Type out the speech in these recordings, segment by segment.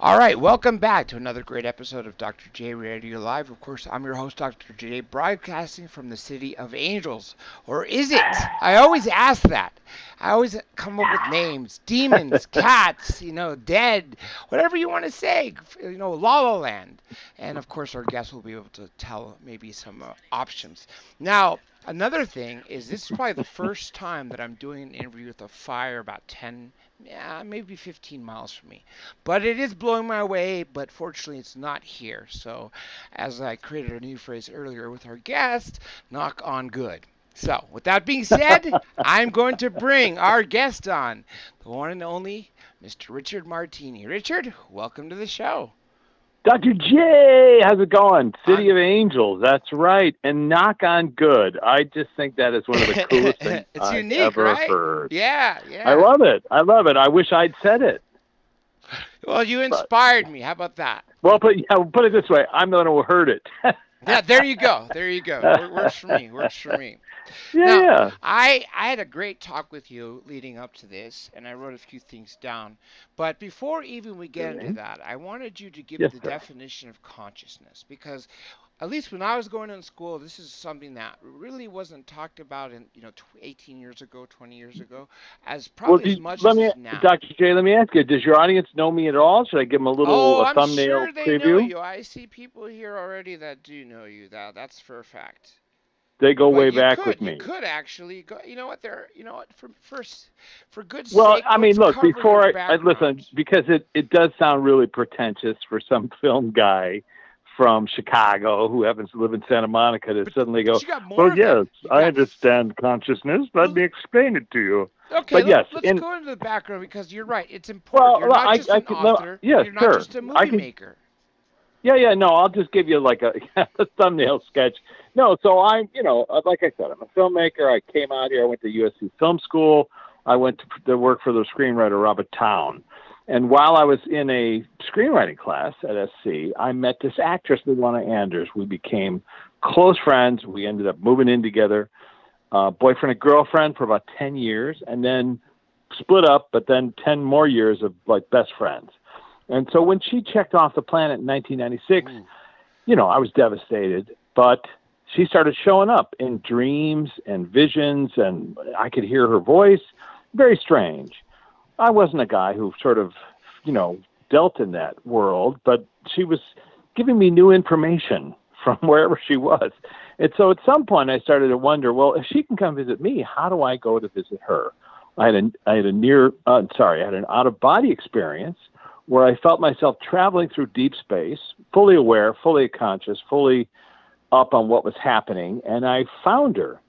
All right, welcome back to another great episode of Dr. J Radio Live. Of course, I'm your host, Dr. J, broadcasting from the City of Angels. Or is it? I always ask that. I always come up with names demons, cats, dead, whatever you want to say, La La Land. And of course, our guests will be able to tell maybe some options. Now, another thing is this is probably the first time that I'm doing an interview with a fire about 10, maybe 15 miles from me. But it is blowing my way, but fortunately it's not here. So, as I created a new phrase earlier with our guest, knock on good. So, with that being said, I'm going to bring our guest on, the one and only Mr. Richard Martini. Richard, welcome to the show. Dr. J, how's it going? City I'm... of Angels, that's right. And knock on good. I just think that is one of the coolest things I've unique, ever right? heard. Yeah. I love it. I wish I'd said it. Well, you inspired me. How about that? Well, put it this way. I'm the one who heard it. Yeah, there you go. Works for me. Yeah. I had a great talk with you leading up to this, and I wrote a few things down. But before even we get into that, I wanted you to give the definition of consciousness, because at least when I was going to school, this is something that really wasn't talked about in 18 years ago, 20 years ago, as probably as much as now. Dr. J, let me ask you: does your audience know me at all? Should I give them a little I'm thumbnail sure they preview? know you. I see people here already that do know you. That's for a fact. They go way back with me. You could actually go. You know what? For good sake. Well, I mean, look, before I listen, because it does sound really pretentious for some film guy from Chicago who happens to live in Santa Monica to suddenly go, well, yes, I understand consciousness. Let me explain it to you. Okay, let's go into the background, because you're right. It's important. You're not just an author. You're not just a movie maker. Yeah, no, I'll just give you like a thumbnail sketch. No, so I'm, like I said, I'm a filmmaker. I came out here. I went to USC Film School. I went to work for the screenwriter Robert Town. And while I was in a screenwriting class at SC, I met this actress, Luana Anders. We became close friends. We ended up moving in together, boyfriend and girlfriend for about 10 years, and then split up, but then 10 more years of like best friends. And so when she checked off the planet in 1996, I was devastated, but she started showing up in dreams and visions, and I could hear her voice. Very strange. I wasn't a guy who sort of, dealt in that world, but she was giving me new information from wherever she was. And so at some point I started to wonder, well, if she can come visit me, how do I go to visit her? I had an out-of-body experience where I felt myself traveling through deep space, fully aware, fully conscious, fully up on what was happening, and I found her.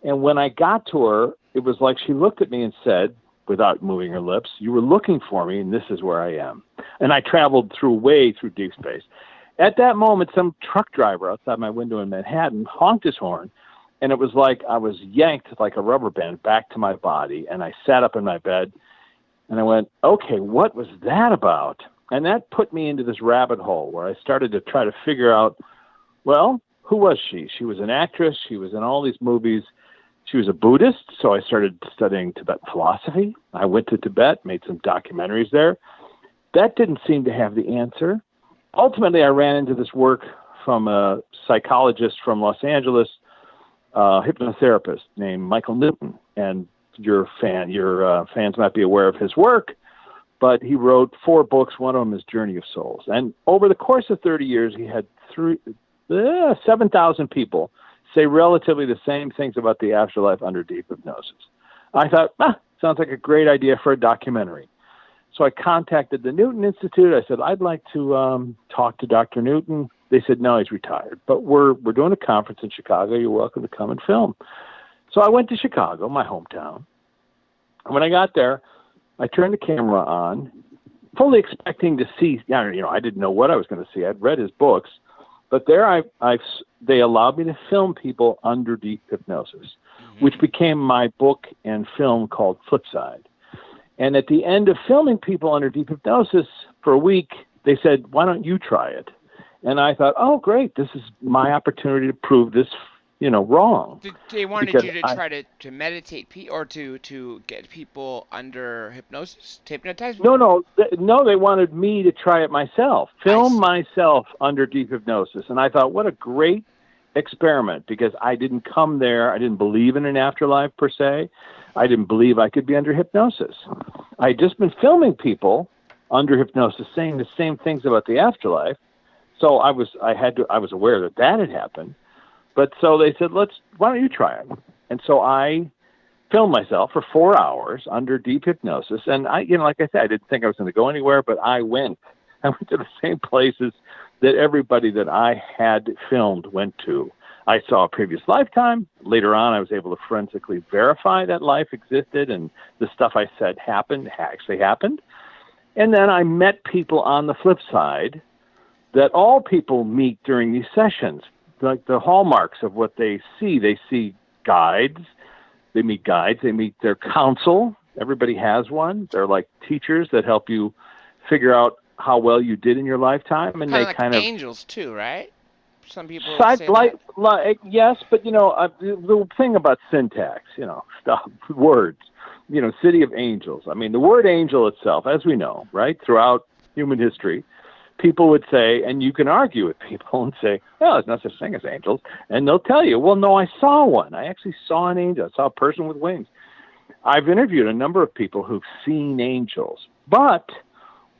And when I got to her, it was like she looked at me and said, without moving her lips, "You were looking for me, and this is where I am." And I traveled way through deep space. At that moment, some truck driver outside my window in Manhattan honked his horn, and it was like I was yanked like a rubber band back to my body, and I sat up in my bed, and I went, okay, what was that about? And that put me into this rabbit hole where I started to try to figure out, well, who was she? She was an actress. She was in all these movies. She was a Buddhist, so I started studying Tibetan philosophy. I went to Tibet, made some documentaries there. That didn't seem to have the answer. Ultimately, I ran into this work from a psychologist from Los Angeles, a hypnotherapist named Michael Newton. And your fans might be aware of his work, but he wrote 4 books. One of them is Journey of Souls. And over the course of 30 years, he had 7,000 people say relatively the same things about the afterlife under deep hypnosis. I thought, sounds like a great idea for a documentary. So I contacted the Newton Institute. I said, I'd like to talk to Dr. Newton. They said, no, he's retired, but we're doing a conference in Chicago. You're welcome to come and film. So I went to Chicago, my hometown. And when I got there, I turned the camera on, fully expecting to see, I didn't know what I was going to see. I'd read his books, but there they allowed me to film people under deep hypnosis, which became my book and film called Flipside. And at the end of filming people under deep hypnosis for a week, they said, why don't you try it? And I thought, oh, great, this is my opportunity to prove this wrong. They wanted Because you to try to meditate or to get people under hypnosis, to hypnotize people? No, they wanted me to try it myself, I film see. myself under deep hypnosis. And I thought, what a great experiment, because I didn't come there. I didn't believe in an afterlife per se. I didn't believe I could be under hypnosis. I had just been filming people under hypnosis saying the same things about the afterlife. So I was aware that had happened. But so they said, why don't you try it? And so I filmed myself for 4 hours under deep hypnosis. And like I said, I didn't think I was going to go anywhere, but I went. I went to the same places that everybody that I had filmed went to. I saw a previous lifetime. Later on, I was able to forensically verify that life existed and the stuff I said actually happened. And then I met people on the flip side that all people meet during these sessions, like the hallmarks of what they see. They see guides. They meet guides. They meet their counsel. Everybody has one. They're like teachers that help you figure out how well you did in your lifetime. And they like kind of angels too, right? Some people say like that. yes, but the thing about syntax, stuff, words, city of angels. I mean, the word angel itself, as we know, right, throughout human history, people would say, and you can argue with people and say, well, there's no such thing as angels. And they'll tell you, well, no, I saw one. I actually saw an angel. I saw a person with wings. I've interviewed a number of people who've seen angels. But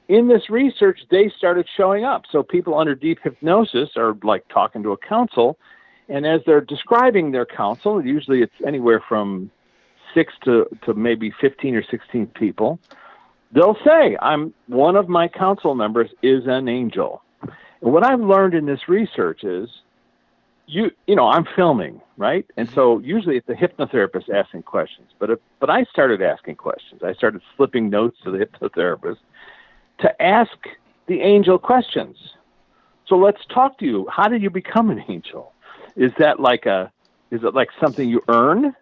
in this research, they started showing up. So people under deep hypnosis are like talking to a council. And as they're describing their council, usually it's anywhere from 6 to maybe 15 or 16 people, they'll say, one of my council members is an angel. And what I've learned in this research is, I'm filming, right? And so usually it's the hypnotherapist asking questions. But I started asking questions. I started slipping notes to the hypnotherapist to ask the angel questions. So let's talk to you. How did you become an angel? Is it like something you earn?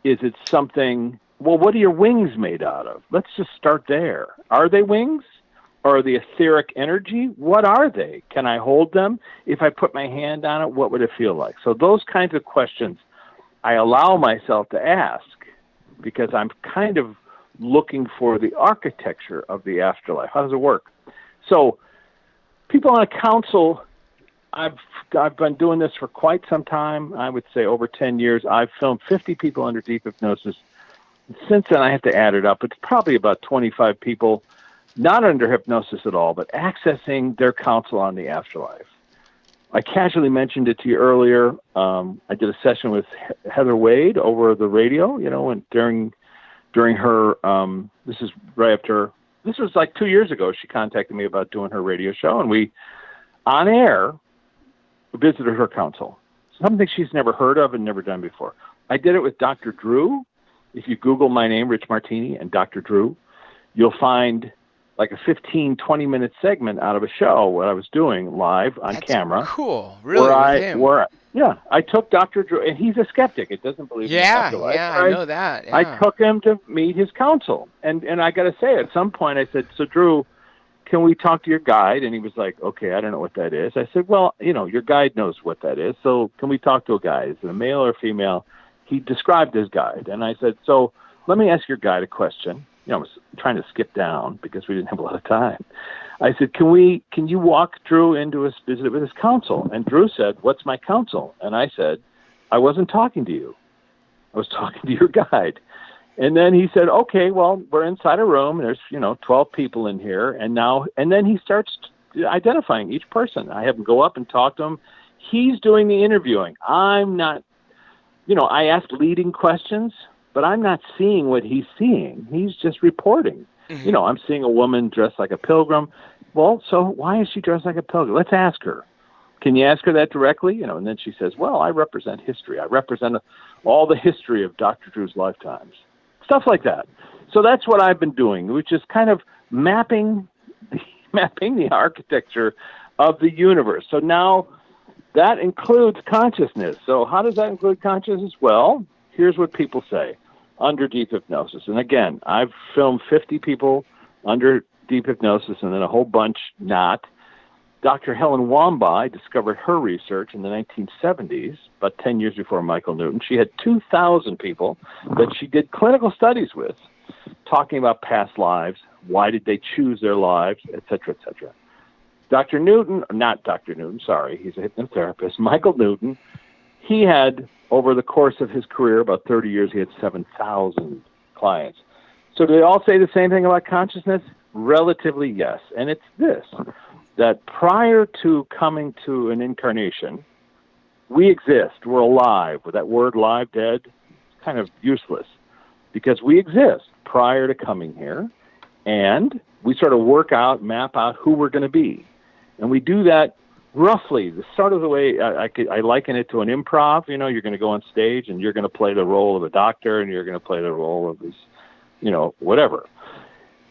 Is it something, well, what are your wings made out of? Let's just start there. Are they wings? Or are they etheric energy? What are they? Can I hold them? If I put my hand on it, what would it feel like? So those kinds of questions I allow myself to ask because I'm kind of looking for the architecture of the afterlife. How does it work? So people on a council, I've been doing this for quite some time. I would say over 10 years. I've filmed 50 people under deep hypnosis. Since then, I have to add it up. It's probably about 25 people, not under hypnosis at all, but accessing their counsel on the afterlife. I casually mentioned it to you earlier. I did a session with Heather Wade over the radio, and during her, this is right after, this was like 2 years ago, she contacted me about doing her radio show, and we, on air, visited her counsel. Something she's never heard of and never done before. I did it with Dr. Drew. If you Google my name, Rich Martini, and Dr. Drew, you'll find like a 15, 20-minute segment out of a show, what I was doing live on camera. Cool. Really, with him. I took Dr. Drew, and he's a skeptic. It doesn't believe in afterlife. Yeah, I know that. Yeah. I took him to meet his counsel. And I got to say, at some point, I said, so Drew, can we talk to your guide? And he was like, okay, I don't know what that is. I said, well, your guide knows what that is. So can we talk to a guide? Is it a male or a female? He described his guide. And I said, so let me ask your guide a question. I was trying to skip down because we didn't have a lot of time. I said, can you walk Drew into his visit with his counsel? And Drew said, what's my counsel? And I said, I wasn't talking to you. I was talking to your guide. And then he said, okay, well, we're inside a room. There's, 12 people in here. And then he starts identifying each person. I have him go up and talk to him. He's doing the interviewing. I'm not, I ask leading questions, but I'm not seeing what he's seeing. He's just reporting. Mm-hmm. I'm seeing a woman dressed like a pilgrim. Well, so why is she dressed like a pilgrim? Let's ask her. Can you ask her that directly? And then she says, well, I represent history. I represent all the history of Dr. Drew's lifetimes. Stuff like that. So that's what I've been doing, which is kind of mapping the architecture of the universe. So now that includes consciousness. So how does that include consciousness? Well, here's what people say under deep hypnosis. And again, I've filmed 50 people under deep hypnosis and then a whole bunch not. Dr. Helen Wambach discovered her research in the 1970s, about 10 years before Michael Newton. She had 2,000 people that she did clinical studies with, talking about past lives, why did they choose their lives, et cetera, et cetera. Dr. Newton, not Dr. Newton, sorry, he's a hypnotherapist, Michael Newton, he had, over the course of his career, about 30 years, he had 7,000 clients. So do they all say the same thing about consciousness? Relatively, yes. And it's this, that prior to coming to an incarnation, we exist, we're alive. With that word live, dead, it's kind of useless, because we exist prior to coming here, and we sort of work out, map out who we're going to be. And we do that roughly, the sort of the way I liken it to an improv. You know, you're going to go on stage and you're going to play the role of a doctor, and you're going to play the role of his, whatever,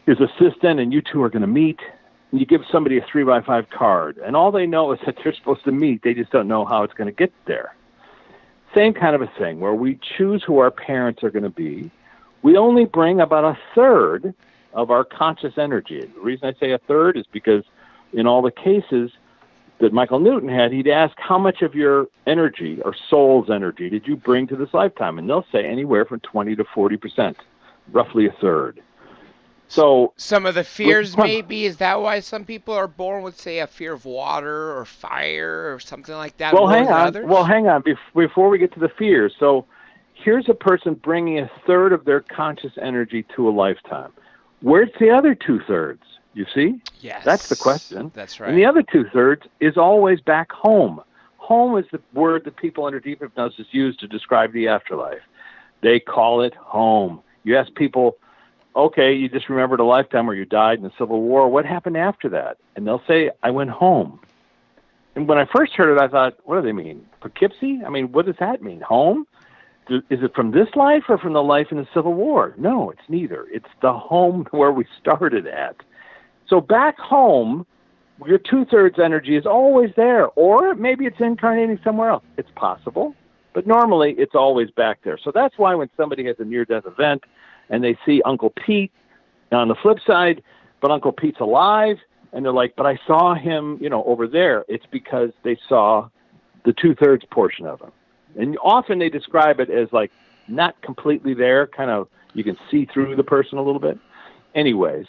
his assistant, and you two are going to meet. And you give somebody a 3x5 card, and all they know is that they're supposed to meet. They just don't know how it's going to get there. Same kind of a thing, where we choose who our parents are going to be. We only bring about a third of our conscious energy. The reason I say a third is because in all the cases that Michael Newton had, he'd ask, how much of your energy or soul's energy did you bring to this lifetime? And they'll say anywhere from 20 to 40%, roughly a third. So some of the fears, maybe, is that why some people are born with, say, a fear of water or fire or something like that? Well, hang on. Before we get to the fears, so here's a person bringing a third of their conscious energy to a lifetime. Where's the other 2/3? You see? Yes. That's the question. That's right. And the other 2/3 is always back home. Home is the word that people under deep hypnosis use to describe the afterlife. They call it home. You ask people, okay, you just remembered a lifetime where you died in the Civil War. What happened after that? And they'll say, I went home. And when I first heard it, I thought, what do they mean? Poughkeepsie? I mean, what does that mean? Home? Is it from this life or from the life in the Civil War? No, it's neither. It's the home where we started at. So back home, your 2/3 energy is always there, or maybe it's incarnating somewhere else. It's possible, but normally it's always back there. So that's why when somebody has a near-death event and they see Uncle Pete on the flip side, but Uncle Pete's alive, and they're like, but I saw him, over there, it's because they saw the 2/3 portion of him. And often they describe it as like not completely there, kind of you can see through the person a little bit. Anyways,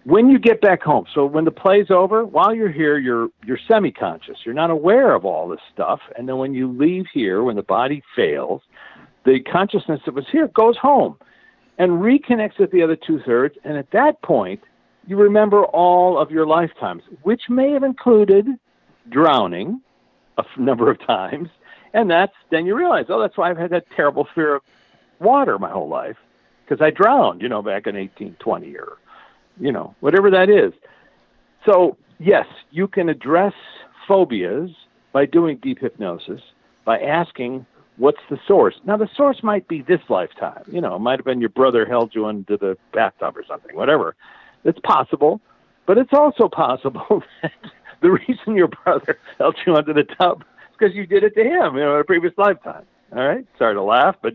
when you get back home, so when the play's over, while you're here, you're semi-conscious. You're not aware of all this stuff. And then when you leave here, when the body fails, the consciousness that was here goes home and reconnects with the other 2/3. And at that point, you remember all of your lifetimes, which may have included drowning a number of times. And then you realize, that's why I've had that terrible fear of water my whole life, because I drowned, back in 1820 or, whatever that is. So, yes, you can address phobias by doing deep hypnosis, by asking, what's the source? Now, the source might be this lifetime. It might have been your brother held you into the bathtub or something, whatever. It's possible, but it's also possible that the reason your brother held you under the tub is because you did it to him, in a previous lifetime. All right? Sorry to laugh, but,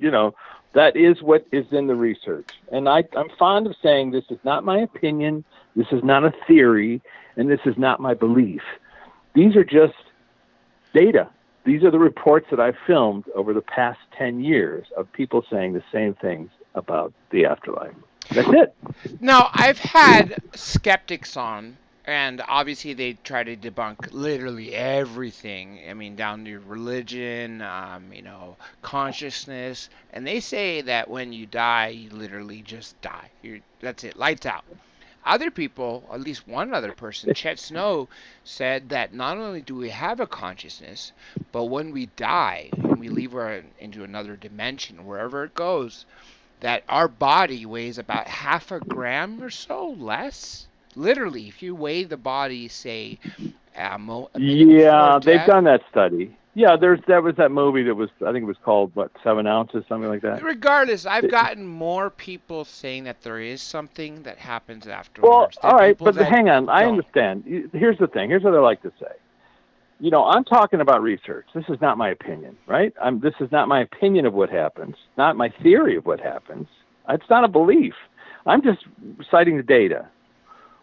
that is what is in the research. And I'm fond of saying this is not my opinion, this is not a theory, and this is not my belief. These are just data. These are the reports that I've filmed over the past 10 years of people saying the same things about the afterlife. That's it. Now, I've had skeptics on, and obviously they try to debunk literally everything. I mean, down to religion, consciousness. And they say that when you die, you literally just die. That's it, lights out. Other people, at least one other person, Chet Snow, said that not only do we have a consciousness, but when we die and we leave into another dimension, wherever it goes, that our body weighs about 0.5 gram or so less. Literally, if you weigh the body, say, they've done that study. Yeah, there was that movie that was, I think it was called, 7 ounces, something like that. Regardless, I've gotten more people saying that there is something that happens afterwards. Well, all right, but hang on. I understand. Here's the thing. Here's what I like to say. I'm talking about research. This is not my opinion, right? This is not my opinion of what happens, not my theory of what happens. It's not a belief. I'm just citing the data.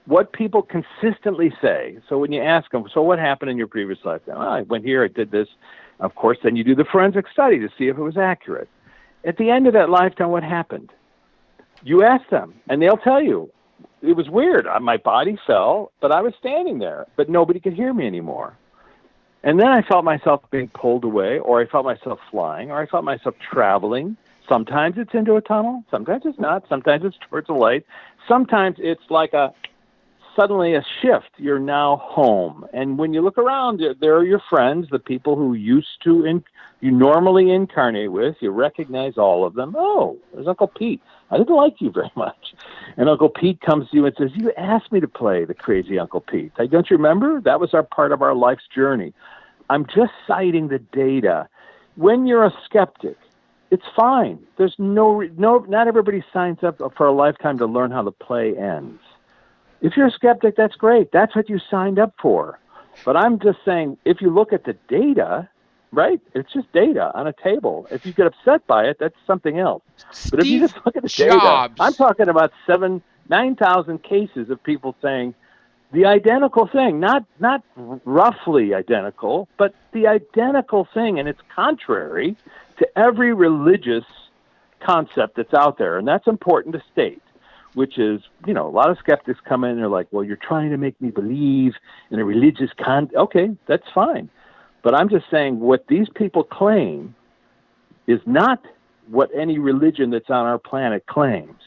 what people consistently say. So when you ask them, so what happened in your previous lifetime? I went here, I did this. Of course, then you do the forensic study to see if it was accurate. At the end of that lifetime, what happened? You ask them, and they'll tell you, it was weird. My body fell, but I was standing there, but nobody could hear me anymore. And then I felt myself being pulled away, or I felt myself flying, or I felt myself traveling. Sometimes it's into a tunnel. Sometimes it's not. Sometimes it's towards a light. Sometimes it's like suddenly a shift. You're now home. And when you look around, there are your friends, the people who you normally incarnate with. You recognize all of them. Oh, there's Uncle Pete. I didn't like you very much. And Uncle Pete comes to you and says, you asked me to play the crazy Uncle Pete. Don't you remember? That was our part of our life's journey. I'm just citing the data. When you're a skeptic, it's fine. There's not everybody signs up for a lifetime to learn how the play ends. If you're a skeptic, that's great. That's what you signed up for. But I'm just saying, if you look at the data, right, it's just data on a table. If you get upset by it, that's something else. But if you just look at the data, I'm talking about 9,000 cases of people saying the identical thing, not roughly identical, but the identical thing, and it's contrary to every religious concept that's out there. And that's important to state, which is, a lot of skeptics come in and they're like, well, you're trying to make me believe in a religious Okay, that's fine. But I'm just saying what these people claim is not what any religion that's on our planet claims.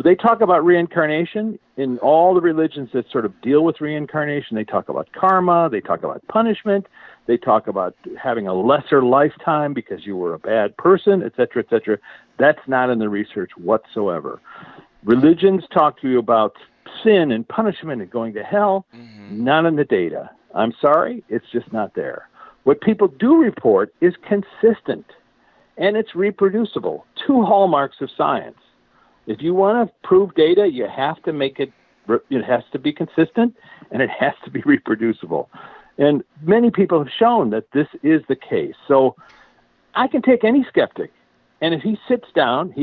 They talk about reincarnation in all the religions that sort of deal with reincarnation. They talk about karma. They talk about punishment. They talk about having a lesser lifetime because you were a bad person, et cetera, et cetera. That's not in the research whatsoever. Religions talk to you about sin and punishment and going to hell, not in the data. I'm sorry, it's just not there. What people do report is consistent, and it's reproducible. 2 hallmarks of science. If you want to prove data, you have to make it has to be consistent, and it has to be reproducible. And many people have shown that this is the case. So I can take any skeptic, and if he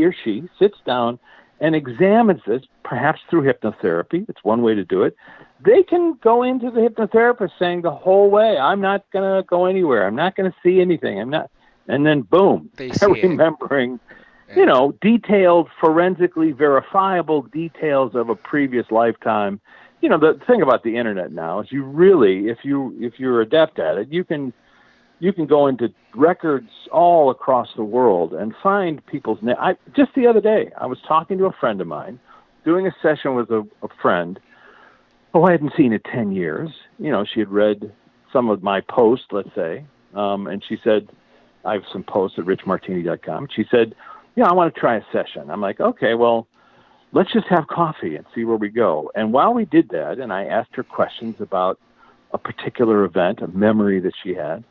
or she sits down and examines this, perhaps through hypnotherapy, it's one way to do it, they can go into the hypnotherapist saying the whole way, I'm not going to go anywhere. I'm not going to see anything. And then boom, they're remembering, detailed, forensically verifiable details of a previous lifetime. The thing about the internet now is you really, if you're adept at it, you can go into records all across the world and find people's names. Just the other day, I was talking to a friend of mine, doing a session with a friend who I hadn't seen in 10 years. She had read some of my posts, let's say, and she said, I have some posts at richmartini.com. She said, I want to try a session. I'm like, okay, well, let's just have coffee and see where we go. And while we did that, and I asked her questions about a particular event, a memory that she had,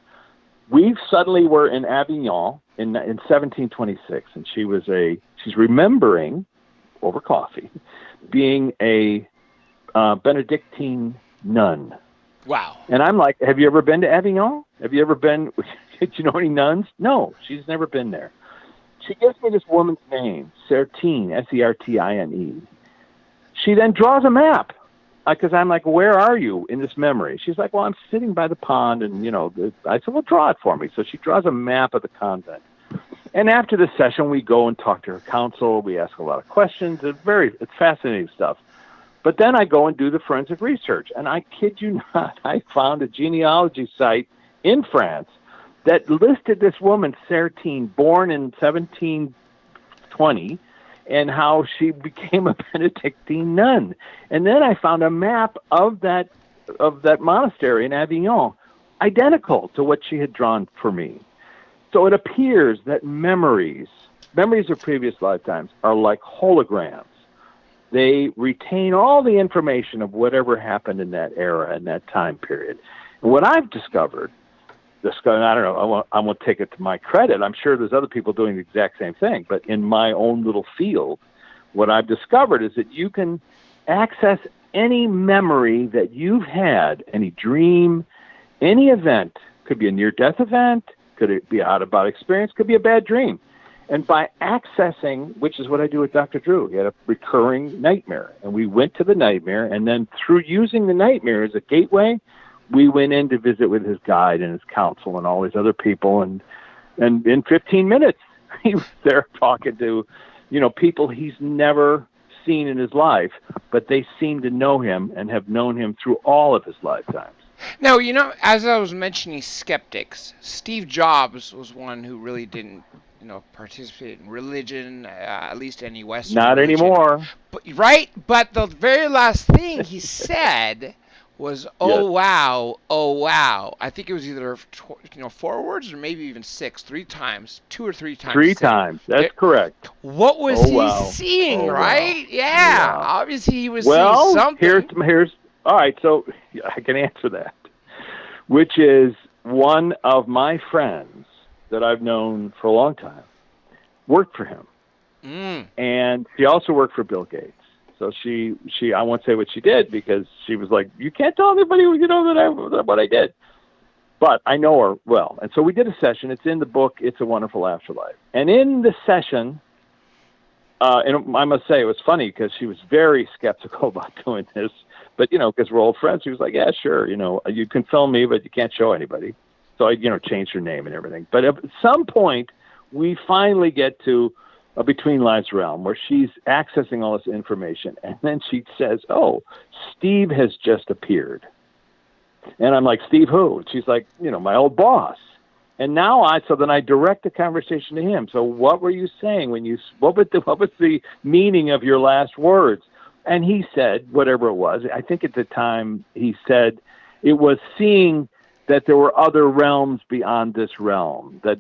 we suddenly were in Avignon in 1726, and she's remembering, over coffee, being a Benedictine nun. Wow. And I'm like, have you ever been to Avignon? Have you ever been, do you know any nuns? No, she's never been there. She gives me this woman's name, Sertine, Sertine. She then draws a map, because I'm like, where are you in this memory? She's like, well, I'm sitting by the pond, and, I said, well, draw it for me. So she draws a map of the convent. And after the session, we go and talk to her counsel. We ask a lot of questions. It's fascinating stuff. But then I go and do the forensic research, and I kid you not, I found a genealogy site in France that listed this woman, Sertine, born in 1720, and how she became a Benedictine nun. And then I found a map of that monastery in Avignon, identical to what she had drawn for me. So it appears that memories of previous lifetimes are like holograms. They retain all the information of whatever happened in that era, in that time period. And what I've discovered, I don't know, I won't take it to my credit. I'm sure there's other people doing the exact same thing. But in my own little field, what I've discovered is that you can access any memory that you've had, any dream, any event. Could be a near-death event. Could it be out-of-body experience? Could be a bad dream. And by accessing, which is what I do with Dr. Drew, he had a recurring nightmare. And we went to the nightmare, and then through using the nightmare as a gateway, we went in to visit with his guide and his counsel and all these other people. And in 15 minutes, he was there talking to, people he's never seen in his life, but they seem to know him and have known him through all of his lifetimes. Now, as I was mentioning skeptics, Steve Jobs was one who really didn't, participate in religion, at least any Western Not religion. anymore. But, right? But the very last thing he said was, "Oh, Yes. wow, oh, wow." I think it was either, 4 words or maybe even 6, 3 times, 2 or 3 times. 3 times. That's correct. What was he seeing, right? Wow. Yeah. Obviously he was seeing something. Here's all right, so I can answer that, which is one of my friends that I've known for a long time worked for him. And she also worked for Bill Gates. So she I won't say what she did because she was like, you can't tell anybody, that what I did. But I know her well. And so we did a session. It's in the book, It's a Wonderful Afterlife. And in the session, and I must say it was funny because she was very skeptical about doing this. But, because we're old friends, she was like, yeah, sure, you can film me, but you can't show anybody. So I, changed her name and everything. But at some point, we finally get to a Between Lives realm where she's accessing all this information. And then she says, oh, Steve has just appeared. And I'm like, Steve who? And she's like, my old boss. And now so then I direct the conversation to him. So what were you saying what was the meaning of your last words? And he said, whatever it was, I think at the time he said it was seeing that there were other realms beyond this realm, that,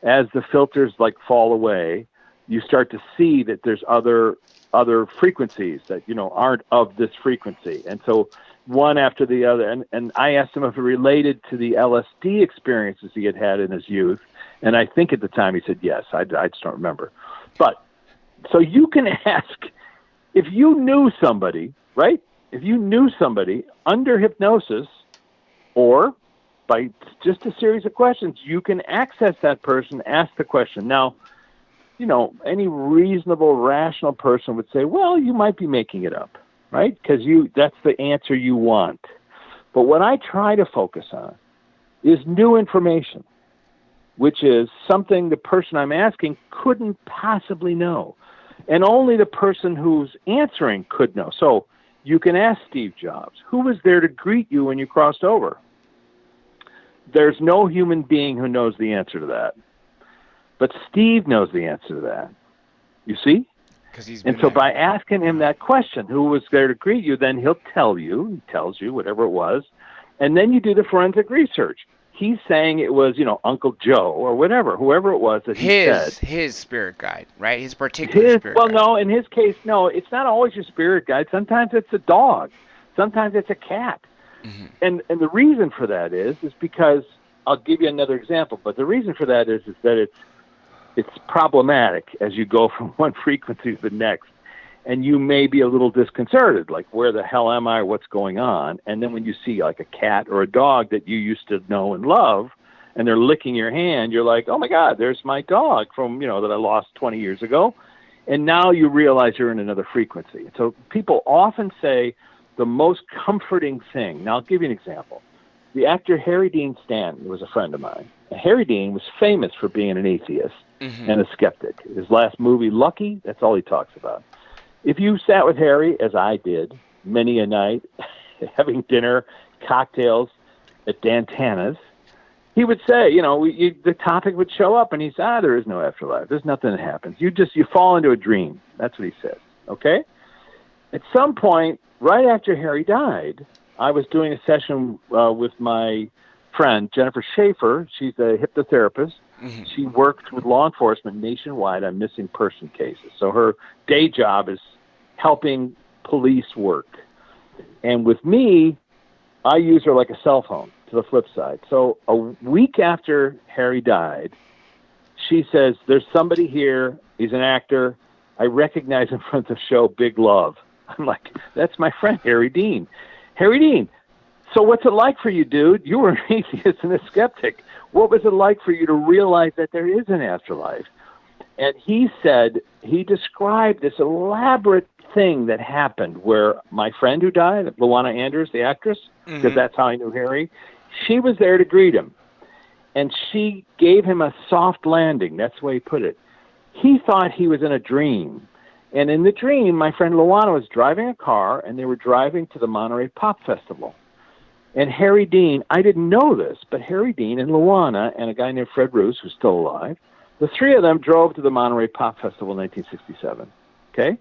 as the filters fall away, you start to see that there's other frequencies that, aren't of this frequency. And so one after the other, and I asked him if it related to the LSD experiences he had in his youth. And I think at the time he said yes. I just don't remember. But so you can ask, if you knew somebody, right? If you knew somebody under hypnosis or by just a series of questions, you can access that person, ask the question. Now, any reasonable, rational person would say, well, you might be making it up, right? Because that's the answer you want. But what I try to focus on is new information, which is something the person I'm asking couldn't possibly know. And only the person who's answering could know. So you can ask Steve Jobs, who was there to greet you when you crossed over? There's no human being who knows the answer to that. But Steve knows the answer to that. You see? And so by asking him that question, who was there to greet you, then he tells you whatever it was, and then you do the forensic research. He's saying it was, Uncle Joe or whoever it was that he said. His spirit guide, right? His particular spirit guide. No, in his case, no, it's not always your spirit guide. Sometimes it's a dog. Sometimes it's a cat. Mm-hmm. And the reason for that is because, I'll give you another example, but the reason for that is that it's problematic as you go from one frequency to the next. And you may be a little disconcerted, like, where the hell am I? What's going on? And then when you see like a cat or a dog that you used to know and love, and they're licking your hand, you're like, oh my God, there's my dog from, that I lost 20 years ago. And now you realize you're in another frequency. So people often say the most comforting thing. Now I'll give you an example. The actor Harry Dean Stanton was a friend of mine. And Harry Dean was famous for being an atheist and a skeptic. His last movie, Lucky, that's all he talks about. If you sat with Harry, as I did, many a night, having dinner, cocktails at Dantana's, he would say, the topic would show up, and he said, there is no afterlife. There's nothing that happens. You fall into a dream. That's what he says, okay? At some point, right after Harry died, I was doing a session with my friend, Jennifer Schaefer. She's a hypnotherapist. Mm-hmm. She works with law enforcement nationwide on missing person cases. So her day job is helping police work. And with me, I use her like a cell phone to the flip side. So a week after Harry died, she says, there's somebody here. He's an actor. I recognize him from the show Big Love. I'm like, that's my friend, Harry Dean. Harry Dean, so what's it like for you, dude? You were an atheist and a skeptic. What was it like for you to realize that there is an afterlife? And he described this elaborate thing that happened where my friend who died, Luana Anders, the actress, because that's how I knew Harry, she was there to greet him. And she gave him a soft landing. That's the way he put it. He thought he was in a dream. And in the dream, my friend Luana was driving a car, and they were driving to the Monterey Pop Festival. And Harry Dean, I didn't know this, but Harry Dean and Luana and a guy named Fred Roos, who's still alive, the three of them drove to the Monterey Pop Festival in 1967. Okay?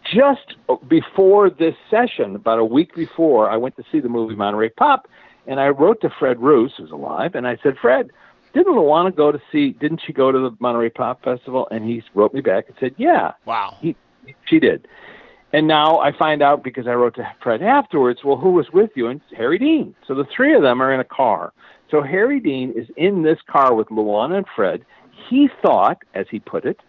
Just before this session, about a week before, I went to see the movie Monterey Pop, and I wrote to Fred Roos, who's alive, and I said, Fred, didn't she go to the Monterey Pop Festival? And he wrote me back and said, yeah. Wow. She did. And now I find out, because I wrote to Fred afterwards, well, who was with you? And it's Harry Dean. So the three of them are in a car. So Harry Dean is in this car with Luana and Fred. He thought, as he put it,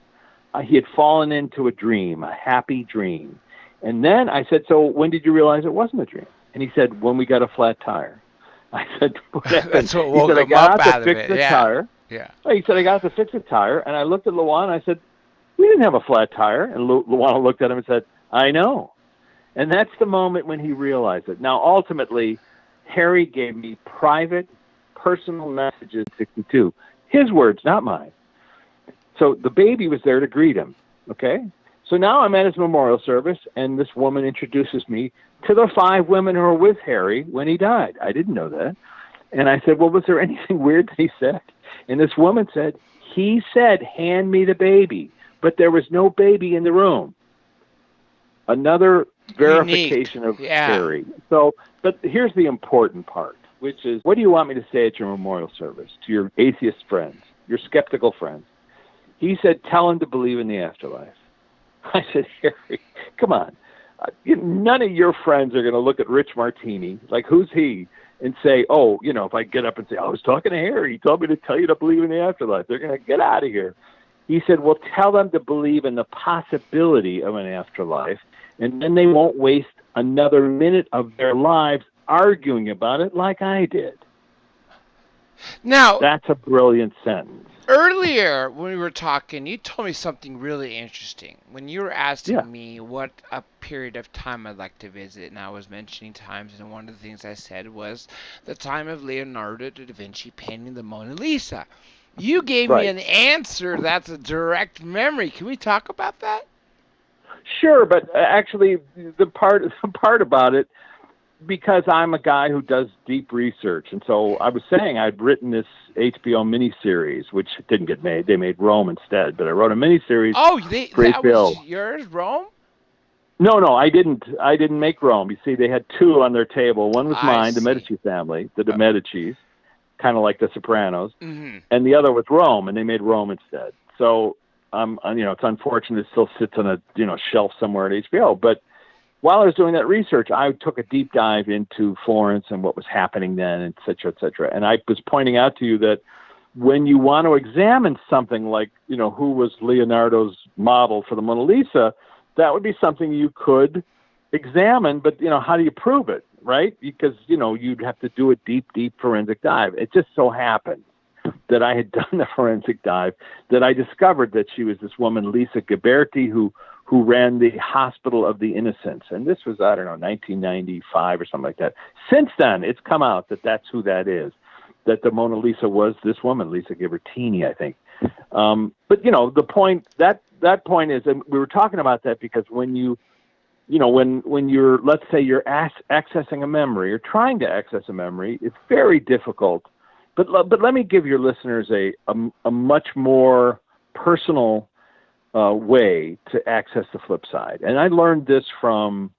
he had fallen into a dream, a happy dream. And then I said, so when did you realize it wasn't a dream? And he said, when we got a flat tire. I said, what happened? That's what woke he said, him up out of fix it. the tire. Yeah. He said, I got to fix the tire. And I looked at Luana and I said, we didn't have a flat tire. And Luana looked at him and said, I know. And that's the moment when he realized it. Now, ultimately, Harry gave me private, personal messages in 1962. His words, not mine. So the baby was there to greet him, okay? So now I'm at his memorial service, and this woman introduces me to the 5 women who were with Harry when he died. I didn't know that. And I said, well, was there anything weird that he said? And this woman said, he said, hand me the baby, but there was no baby in the room. Another verification of Harry. So, but here's the important part, which is, what do you want me to say at your memorial service to your atheist friends, your skeptical friends? He said, tell them to believe in the afterlife. I said, Harry, come on. None of your friends are going to look at Rich Martini, like, who's he, and say, oh, if I get up and say, I was talking to Harry, he told me to tell you to believe in the afterlife. They're going to get out of here. He said, well, tell them to believe in the possibility of an afterlife, and then they won't waste another minute of their lives arguing about it like I did. Now, that's a brilliant sentence. Earlier, when we were talking, you told me something really interesting. When you were asking me what a period of time I'd like to visit, and I was mentioning times, and one of the things I said was the time of Leonardo da Vinci painting the Mona Lisa. You gave me an answer that's a direct memory. Can we talk about that? Sure, but actually, the part about it, because I'm a guy who does deep research, and so I was saying I'd written this HBO miniseries, which didn't get made. They made Rome instead, but I wrote a miniseries. Oh, that was yours, Rome? No, I didn't. I didn't make Rome. You see, they had 2 on their table. One was mine, the Medici family, the Medicis, kind of like the Sopranos, and the other was Rome, and they made Rome instead. So, it's unfortunate it still sits on a shelf somewhere at HBO, but while I was doing that research, I took a deep dive into Florence and what was happening then, et cetera, et cetera. And I was pointing out to you that when you want to examine something like, who was Leonardo's model for the Mona Lisa, that would be something you could examine, but, how do you prove it, right? Because, you'd have to do a deep, deep forensic dive. It just so happened that I had done the forensic dive, that I discovered that she was this woman, Lisa Ghiberti, who ran the Hospital of the Innocents. And this was, 1995 or something like that. Since then, it's come out that that's who that is, that the Mona Lisa was this woman, Lisa Ghibertini, I think. But, the point, that point is, and we were talking about that because when when you're, let's say you're accessing a memory or trying to access a memory, it's very difficult. But let me give your listeners a much more personal way to access the flip side. And I learned this from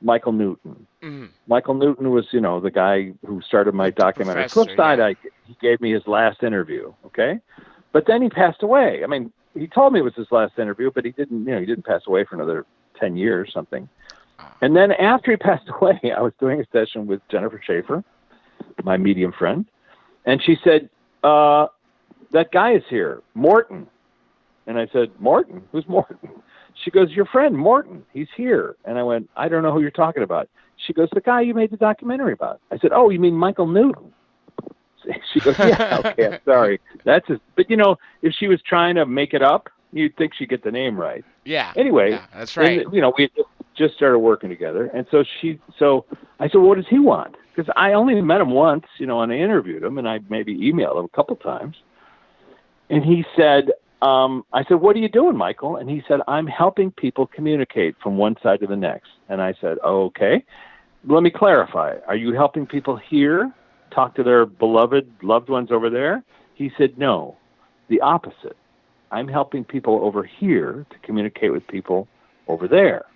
Michael Newton. Mm-hmm. Michael Newton was, the guy who started my documentary. Flip side, he gave me his last interview, okay? But then he passed away. I mean, he told me it was his last interview, but he didn't pass away for another 10 years or something. And then after he passed away, I was doing a session with Jennifer Schaefer, my medium friend, and she said, that guy is here, Morton. And I said, Morton? Who's Morton? She goes, your friend, Morton. He's here. And I went, I don't know who you're talking about. She goes, the guy you made the documentary about. I said, oh, you mean Michael Newton? She goes, yeah, okay, I'm sorry. That's just, but if she was trying to make it up, you'd think she'd get the name right. Yeah. Anyway, yeah, that's right. we just started working together, and so I said, well, what does he want? Because I only met him once, and I interviewed him, and I maybe emailed him a couple times. And he said, I said, what are you doing, Michael? And he said, I'm helping people communicate from one side to the next. And I said, oh, okay. Let me clarify. Are you helping people here talk to their beloved loved ones over there? He said, no, the opposite. I'm helping people over here to communicate with people over there.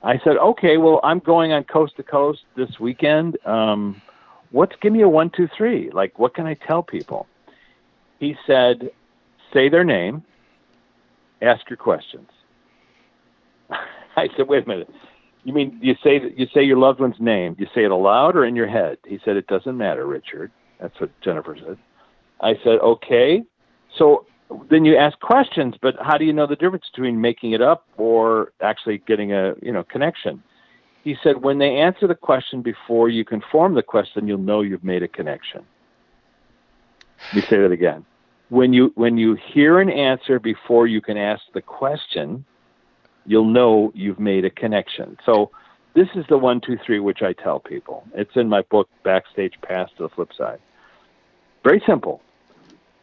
I said, okay, well, I'm going on coast to coast this weekend. Give me a 1, 2, 3. Like, what can I tell people? He said, say their name, ask your questions. I said, wait a minute. You mean you say your loved one's name? You say it aloud or in your head? He said, it doesn't matter, Richard. That's what Jennifer said. I said, okay. So then you ask questions, but how do you know the difference between making it up or actually getting a connection? He said, when they answer the question before you can form the question, you'll know you've made a connection. Let me say that again. When you hear an answer before you can ask the question, you'll know you've made a connection. So this is the 1, 2, 3 which I tell people. It's in my book, Backstage Pass to the Flip Side. Very simple.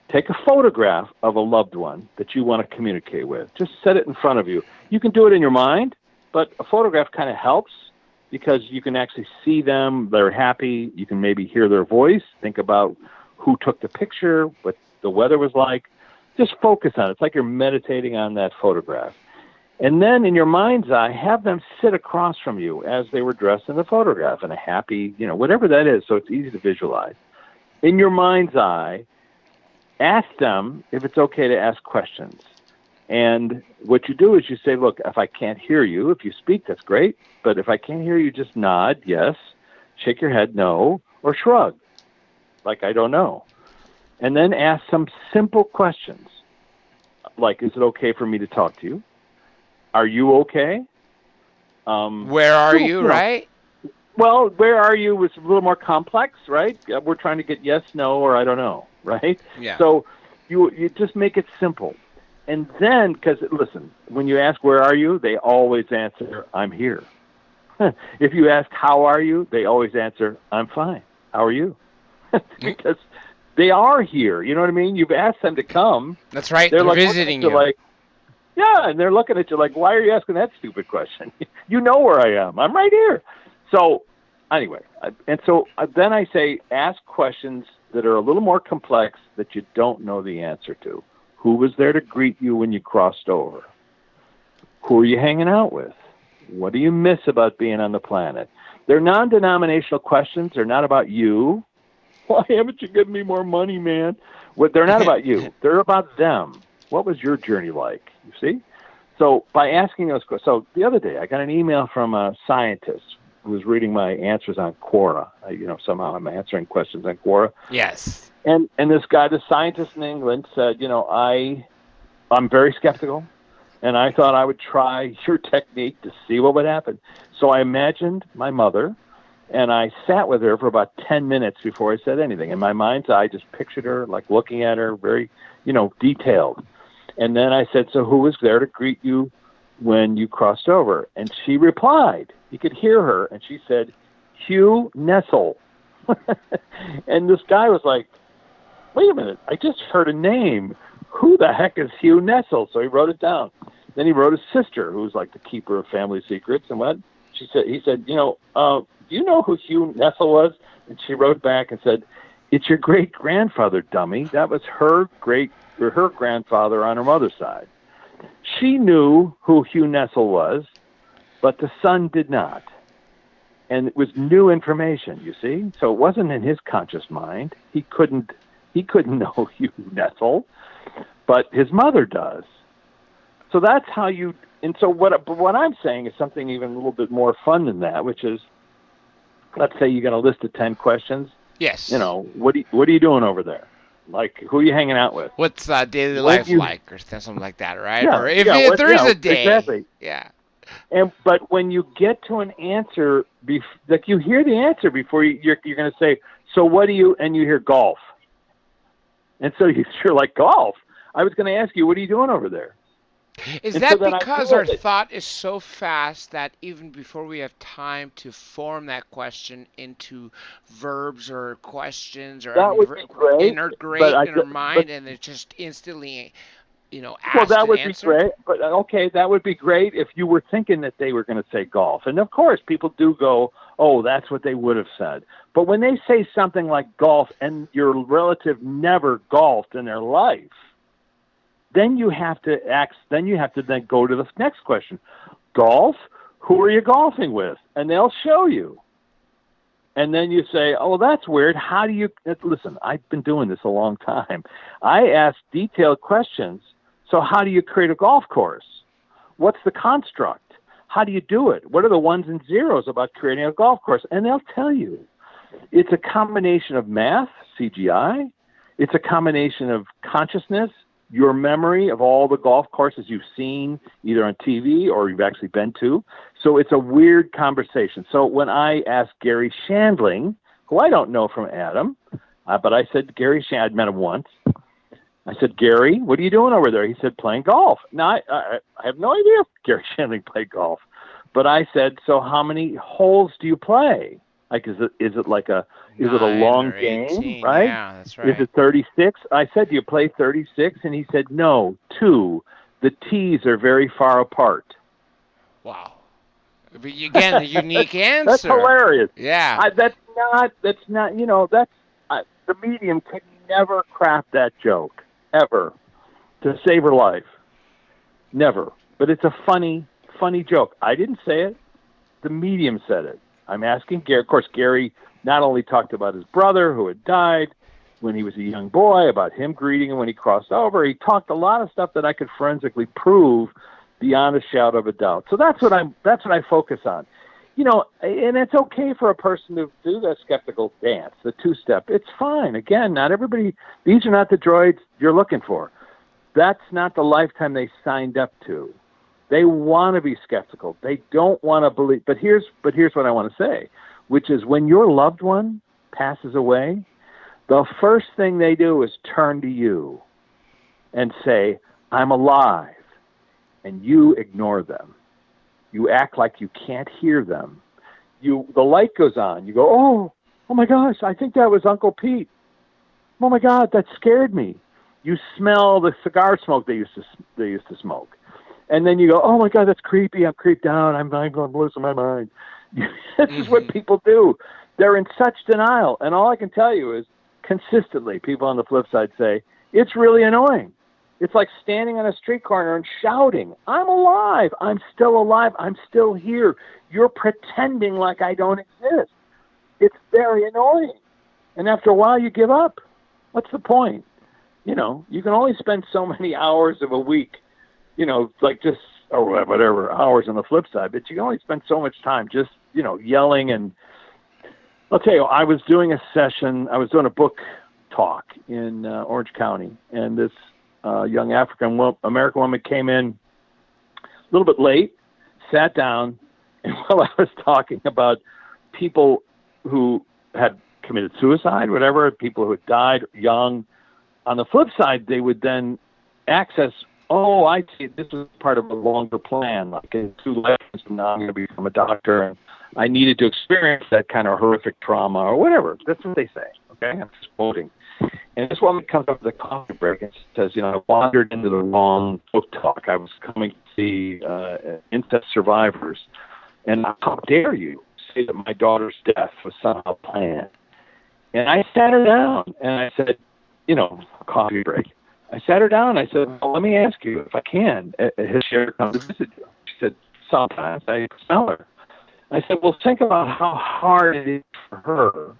Take a photograph of a loved one that you want to communicate with. Just set it in front of you. You can do it in your mind, but a photograph kind of helps because you can actually see them. They're happy. You can maybe hear their voice. Think about who took the picture, what the weather was like. Just focus on it. It's like you're meditating on that photograph. And then in your mind's eye, have them sit across from you as they were dressed in the photograph in a happy, whatever that is, so it's easy to visualize. In your mind's eye, ask them if it's okay to ask questions. And what you do is you say, look, if I can't hear you, if you speak, that's great. But if I can't hear you, just nod, yes, shake your head, no, or shrug, like I don't know. And then ask some simple questions, like, is it okay for me to talk to you? Are you okay? Where are you, right? Well, where are you was a little more complex, right? We're trying to get yes, no, or I don't know, right? Yeah. So you just make it simple. And then, because, listen, when you ask where are you, they always answer, I'm here. If you ask how are you, they always answer, I'm fine. How are you? Because they are here. You know what I mean? You've asked them to come. That's right. They're like visiting you. Like, yeah, and they're looking at you like, why are you asking that stupid question? You know where I am. I'm right here. So anyway, then I say ask questions that are a little more complex that you don't know the answer to. Who was there to greet you when you crossed over? Who are you hanging out with? What do you miss about being on the planet? They're non-denominational questions. They're not about you. Why haven't you given me more money, man? They're not about you. They're about them. What was your journey like? You see? So by asking those questions, so the other day I got an email from a scientist who was reading my answers on Quora. Somehow I'm answering questions on Quora. Yes. And this guy, the scientist in England, said, I'm very skeptical, and I thought I would try your technique to see what would happen. So I imagined my mother, and I sat with her for about 10 minutes before I said anything. In my mind's eye, I just pictured her, like looking at her, very, detailed. And then I said, so who was there to greet you when you crossed over? And she replied. You could hear her, and she said, Hugh Nestle. And this guy was like, wait a minute, I just heard a name. Who the heck is Hugh Nestle? So he wrote it down. Then he wrote his sister, who's like the keeper of family secrets. And what? He said, do you know who Hugh Nestle was? And she wrote back and said, it's your great-grandfather, dummy. That was her grandfather on her mother's side. She knew who Hugh Nestle was, but the son did not. And it was new information, you see? So it wasn't in his conscious mind. He couldn't know Hugh Nestle, but his mother does. So that's how you. And so what I'm saying is something even a little bit more fun than that, which is, let's say you got a list of 10 questions. Yes. What are you doing over there? Like, who are you hanging out with? What's daily life like, or something like that, right? Yeah, or if there is a day. Exactly. Yeah. But when you get to an answer, like you hear the answer before you're going to say, so what do you? And you hear golf. And so you're like, golf? I was going to ask you, what are you doing over there? Is And so that then I because our Googled it. thought is so fast that even before we have time to form that question into verbs or questions, or That would be great, but integrate in our but mind, and it just instantly, well, asked that and would be answered? great. But okay, that would be great if you were thinking that they were going to say golf. And of course, people do go, "Oh, that's what they would have said." But when they say something like golf, and your relative never golfed in their life, then you have to ask. Then you have to then go to the next question: golf? Who are you golfing with? And they'll show you. And then you say, "Oh, that's weird. How do you listen? I've been doing this a long time. I ask detailed questions. So how do you create a golf course? What's the construct? How do you do it? What are the ones and zeros about creating a golf course?" And they'll tell you. It's a combination of math, CGI. It's a combination of consciousness, your memory of all the golf courses you've seen either on TV or you've actually been to. So it's a weird conversation. So when I asked Gary Shandling, who I don't know from Adam, but I said, Gary Shandling, I'd met him once. I said, "Gary, what are you doing over there?" He said, "Playing golf." Now, I have no idea if Gary Shandling played golf. But I said, "So how many holes do you play? Like, is it like is it a 9 long or game, 18, right? yeah, that's Is right. it 36? I said, "Do you play 36? And he said, "No, 2. The tees are very far apart." Wow. But again, a unique That's answer. hilarious. Yeah. That's not, the medium could never craft that joke, ever, to save her life. Never. But it's a funny joke. I didn't say it. The medium said it. I'm asking Gary. Of course, Gary not only talked about his brother who had died when he was a young boy, about him greeting him when he crossed over. He talked a lot of stuff that I could forensically prove beyond a shadow of a doubt. So that's what I focus on. And it's okay for a person to do the skeptical dance, the two-step. It's fine. Again, not everybody, these are not the droids you're looking for. That's not the lifetime they signed up to. They want to be skeptical. They don't want to believe. But here's what I want to say, which is when your loved one passes away, the first thing they do is turn to you and say, "I'm alive." And you ignore them. You act like you can't hear them. The light goes on. You go, oh my gosh, I think that was Uncle Pete. Oh my God, that scared me. You smell the cigar smoke they used to smoke. And then you go, "Oh my God, that's creepy. I'm creeped out. I'm losing my mind." This is what people do. They're in such denial. And all I can tell you is consistently people on the flip side say, it's really annoying. It's like standing on a street corner and shouting, "I'm alive. I'm still alive. I'm still here. You're pretending like I don't exist." It's very annoying. And after a while, you give up. What's the point? You can only spend so many hours of a week, like just, or whatever, hours on the flip side, but you can only spend so much time just, yelling. And I'll tell you, I was doing a book talk in Orange County, and this young American woman came in a little bit late, sat down, and while I was talking about people who had committed suicide, whatever, people who had died young, on the flip side, they would then access, "Oh, I see, this was part of a longer plan. Like in 2 lifetimes from now, I'm going to become a doctor, and I needed to experience that kind of horrific trauma," or whatever. That's what they say. Okay, I'm just quoting. And this woman comes up to the coffee break and says, "I wandered into the wrong book talk. I was coming to see incest survivors. And how dare you say that my daughter's death was somehow planned?" And I sat her down and I said, coffee break. I sat her down and I said, "Well, let me ask you, if I can, has she ever come to visit you?" She said, "Sometimes I smell her." I said, "Well, think about how hard it is for her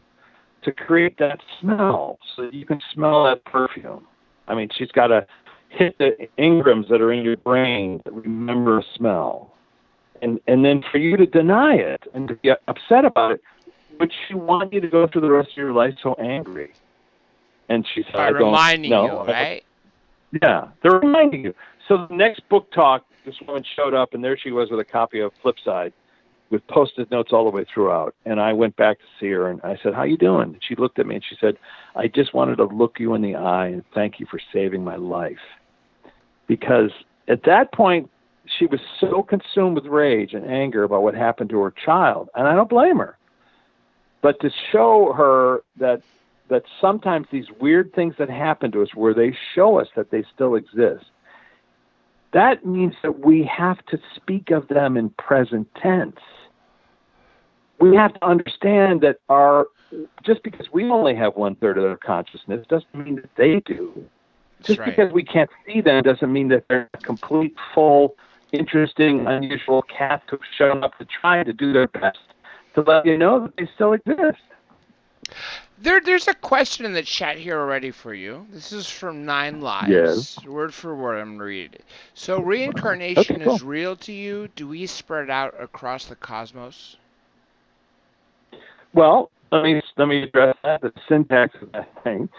to create that smell so that you can smell that perfume. I mean, she's got to hit the engrams that are in your brain that remember a smell. And then for you to deny it and to get upset about it, would she want you to go through the rest of your life so angry?" And she said, By "I don't reminding know." you, right? Yeah, they're reminding you. So the next book talk, this woman showed up, and there she was with a copy of Flipside. with Post-it notes all the way throughout. And I went back to see her, and I said, "How you doing?" And she looked at me, and she said, "I just wanted to look you in the eye and thank you for saving my life." Because at that point, she was so consumed with rage and anger about what happened to her child, and I don't blame her. But to show her that sometimes these weird things that happen to us, where they show us that they still exist, that means that we have to speak of them in present tense. We have to understand that just because we only have 1/3 of their consciousness doesn't mean that they do. Just because we can't see them doesn't mean that they're complete, full, interesting, unusual cats who've shown up to try to do their best to let you know that they still exist. There's a question in the chat here already for you. This is from 9 Lives. Yes. Word for word, I'm going to read it. So reincarnation is real to you? Do we spread out across the cosmos? Well, let me address that, the syntax of that thing.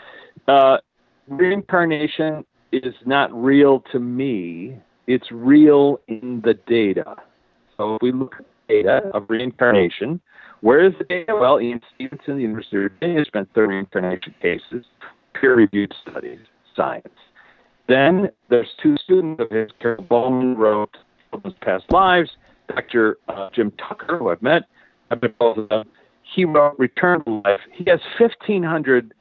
Reincarnation is not real to me. It's real in the data. So if we look at the data of reincarnation, where is the data? Well, Ian Stevenson, the University of Virginia, spent 30 reincarnation cases, peer-reviewed studies, science. Then there's 2 students of his, Carol Bowman wrote Children's Past Lives, Dr. Jim Tucker, who I've met, I've been both of them. He wrote Return to Life. He has 1,500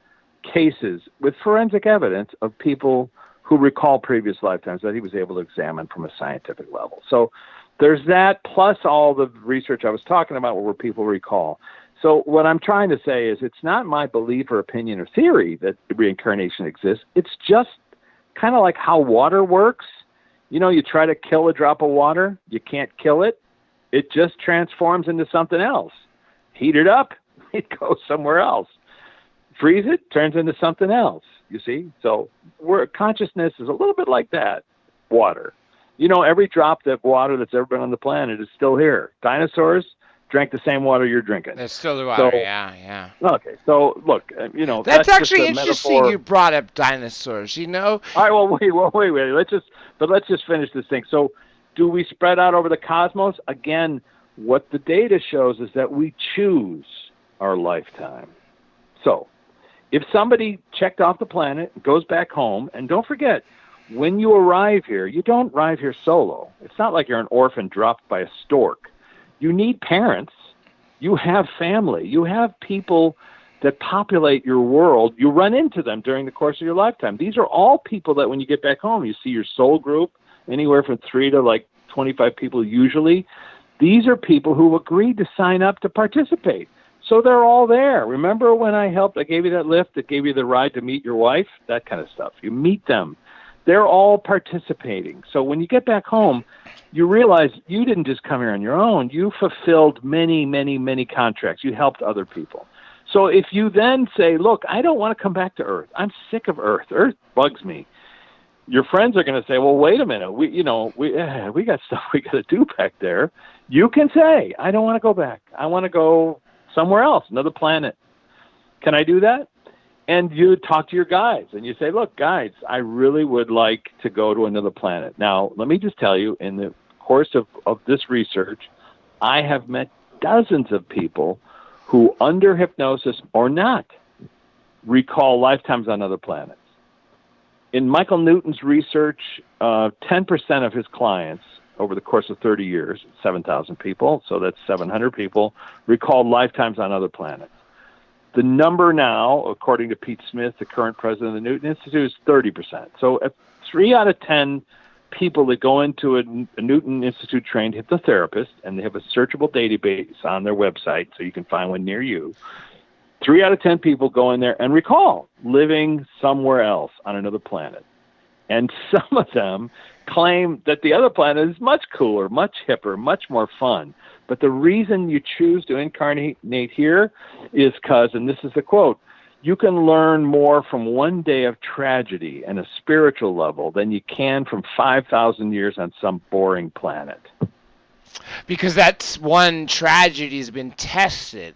cases with forensic evidence of people who recall previous lifetimes that he was able to examine from a scientific level. So there's that, plus all the research I was talking about where people recall. So what I'm trying to say is it's not my belief or opinion or theory that reincarnation exists. It's just kind of like how water works. You know, you try to kill a drop of water, you can't kill it. It just transforms into something else. Heat it up, it goes somewhere else. Freeze it, turns into something else, you see? So consciousness is a little bit like that, water. You know, every drop of water that's ever been on the planet is still here. Dinosaurs drank the same water you're drinking. That's still the water, yeah. Okay, so look, that's actually interesting. Metaphor. You brought up dinosaurs. All right, well, wait. Let's just finish this thing. So, do we spread out over the cosmos? Again, what the data shows is that we choose our lifetime. So, if somebody checked off the planet, goes back home, and don't forget, when you arrive here, you don't arrive here solo. It's not like you're an orphan dropped by a stork. You need parents. You have family. You have people that populate your world. You run into them during the course of your lifetime. These are all people that when you get back home, you see your soul group, anywhere from 3 to 25 people usually. These are people who agreed to sign up to participate. So they're all there. Remember when I gave you that lift, that gave you the ride to meet your wife? That kind of stuff. You meet them. They're all participating. So when you get back home, you realize you didn't just come here on your own. You fulfilled many, many, many contracts. You helped other people. So if you then say, look, I don't want to come back to Earth. I'm sick of Earth. Earth bugs me. Your friends are going to say, well, wait a minute. We got stuff we got to do back there. You can say, I don't want to go back. I want to go somewhere else, another planet. Can I do that? And you talk to your guides and you say, look, guides, I really would like to go to another planet. Now, let me just tell you, in the course of this research, I have met dozens of people who, under hypnosis or not, recall lifetimes on other planets. In Michael Newton's research, 10% of his clients over the course of 30 years, 7,000 people, so that's 700 people, recalled lifetimes on other planets. The number now, according to Pete Smith, the current president of the Newton Institute, is 30%. So 3 out of 10 people that go into a Newton Institute trained hypnotherapist, and they have a searchable database on their website, so you can find one near you. 3 out of 10 people go in there and recall living somewhere else on another planet. And some of them claim that the other planet is much cooler, much hipper, much more fun. But the reason you choose to incarnate here is because, and this is the quote, you can learn more from one day of tragedy and a spiritual level than you can from 5,000 years on some boring planet. Because that's one tragedy has been tested,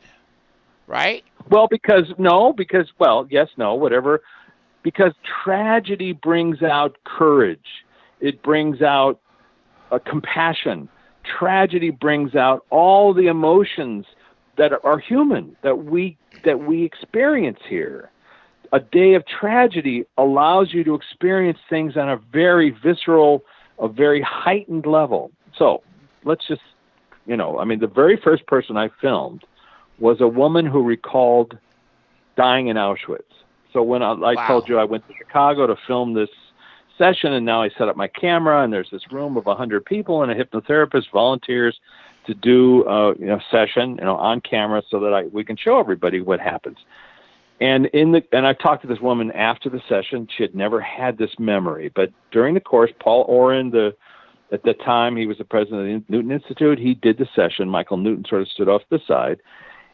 right? Well, whatever. Because tragedy brings out courage. It brings out compassion. tragedy brings out all the emotions that are human, that we experience here. A day of tragedy allows you to experience things on a very visceral, a very heightened level. So let's just, the very first person I filmed was a woman who recalled dying in Auschwitz. So when I told you I went to Chicago to film this session, and now I set up my camera, and there's this room of 100 people, and a hypnotherapist volunteers to do a session, on camera, so that we can show everybody what happens. And I talked to this woman after the session. She had never had this memory, but during the course, Paul Oren, at the time he was the president of the Newton Institute, he did the session. Michael Newton sort of stood off to the side,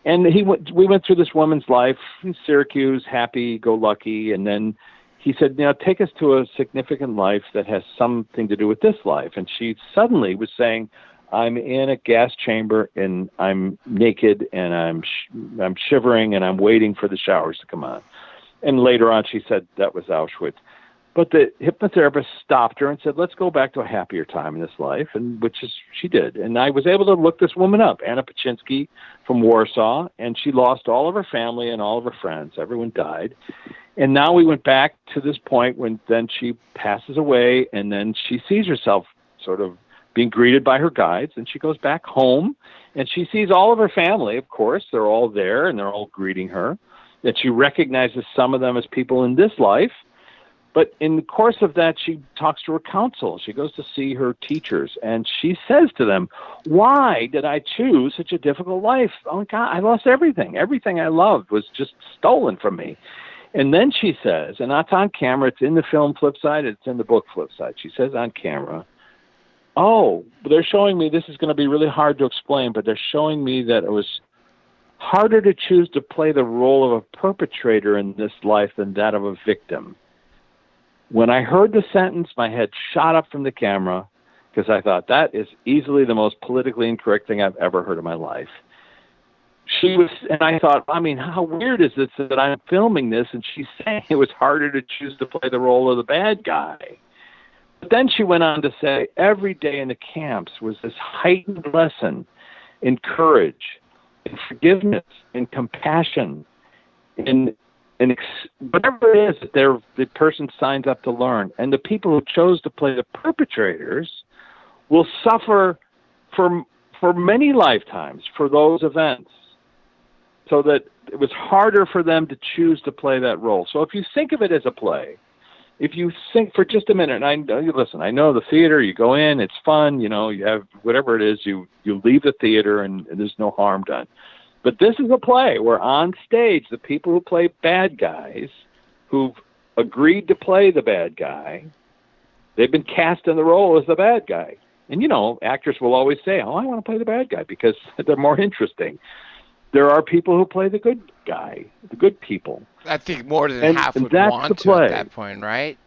and we went through this woman's life in Syracuse, happy-go-lucky, and then he said, take us to a significant life that has something to do with this life. And she suddenly was saying, I'm in a gas chamber and I'm naked and I'm shivering and I'm waiting for the showers to come on. And later on, she said that was Auschwitz. But the hypnotherapist stopped her and said, let's go back to a happier time in this life, and which is she did. And I was able to look this woman up, Anna Paczynski from Warsaw, and she lost all of her family and all of her friends. Everyone died. And now we went back to this point when then she passes away, and then she sees herself sort of being greeted by her guides, and she goes back home, and she sees all of her family, of course. They're all there, and they're all greeting her. That she recognizes some of them as people in this life. But in the course of that, she talks to her council. She goes to see her teachers, and she says to them, why did I choose such a difficult life? Oh, my God, I lost everything. Everything I loved was just stolen from me. And then she says, and that's on camera, it's in the film flip side, it's in the book flip side. She says on camera, they're showing me, this is going to be really hard to explain, but they're showing me that it was harder to choose to play the role of a perpetrator in this life than that of a victim. When I heard the sentence, my head shot up from the camera because I thought that is easily the most politically incorrect thing I've ever heard in my life. And I thought, how weird is this that I'm filming this and she's saying it was harder to choose to play the role of the bad guy. But then she went on to say every day in the camps was this heightened lesson in courage, in forgiveness, in compassion, in whatever it is that the person signs up to learn. And the people who chose to play the perpetrators will suffer for many lifetimes for those events. So that it was harder for them to choose to play that role. So if you think of it as a play, if you think for just a minute, and I know the theater, you go in, it's fun, you have whatever it is, you leave the theater and there's no harm done. But this is a play where on stage, the people who play bad guys, who've agreed to play the bad guy, they've been cast in the role as the bad guy. And, actors will always say, I want to play the bad guy because they're more interesting. There are people who play the good guy, the good people. I think more than half would want to at that point, right?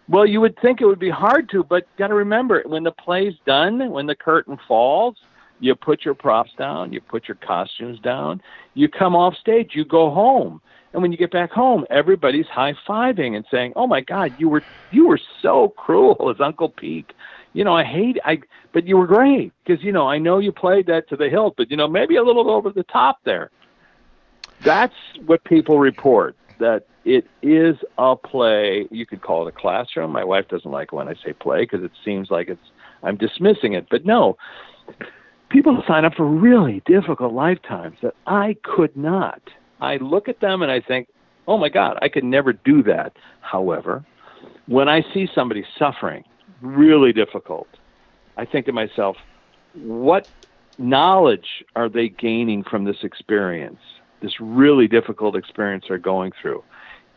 Well, you would think it would be hard to, but got to remember, when the play's done, when the curtain falls, you put your props down, you put your costumes down, you come off stage, you go home. And when you get back home, everybody's high-fiving and saying, oh, my God, you were so cruel as Uncle Pete. But you were great because, I know you played that to the hilt, but, maybe a little over the top there. That's what people report, that it is a play. You could call it a classroom. My wife doesn't like when I say play because it seems like I'm dismissing it. But no, people sign up for really difficult lifetimes that I could not. I look at them and I think, oh, my God, I could never do that. However, when I see somebody suffering, really difficult, I think to myself, what knowledge are they gaining from this experience, this really difficult experience they're going through?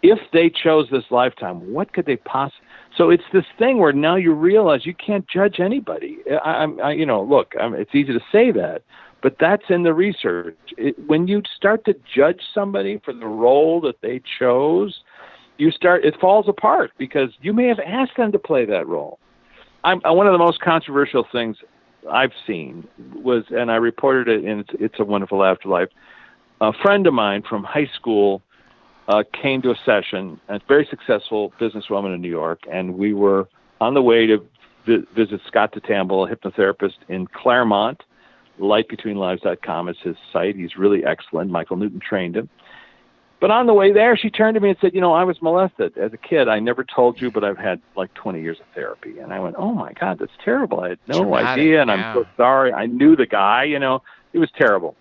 If they chose this lifetime, what could they possibly... So it's this thing where now you realize you can't judge anybody. It's easy to say that, but that's in the research. When you start to judge somebody for the role that they chose, it falls apart because you may have asked them to play that role. One of the most controversial things I've seen was, and I reported it in It's a Wonderful Afterlife, a friend of mine from high school came to a session, a very successful businesswoman in New York, and we were on the way to visit Scott DeTamble, a hypnotherapist in Claremont. Lightbetweenlives.com is his site. He's really excellent. Michael Newton trained him. But on the way there, she turned to me and said, I was molested as a kid. I never told you, but I've had like 20 years of therapy. And I went, oh, my God, that's terrible. I had no idea, and I'm so sorry. I knew the guy, it was terrible.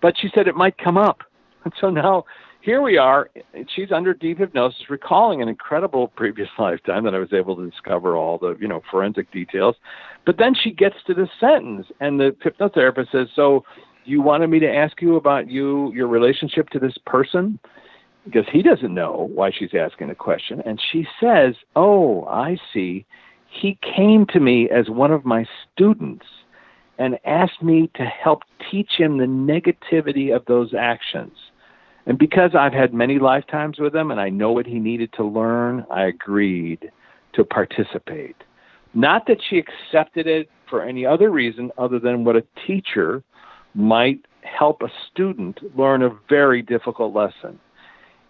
But she said it might come up. And so now here we are. She's under deep hypnosis, recalling an incredible previous lifetime that I was able to discover all the, forensic details. But then she gets to this sentence, and the hypnotherapist says, so you wanted me to ask you about your relationship to this person? Because he doesn't know why she's asking the question. And she says, oh, I see. He came to me as one of my students and asked me to help teach him the negativity of those actions. And because I've had many lifetimes with him and I know what he needed to learn, I agreed to participate. Not that she accepted it for any other reason other than what a teacher might help a student learn a very difficult lesson.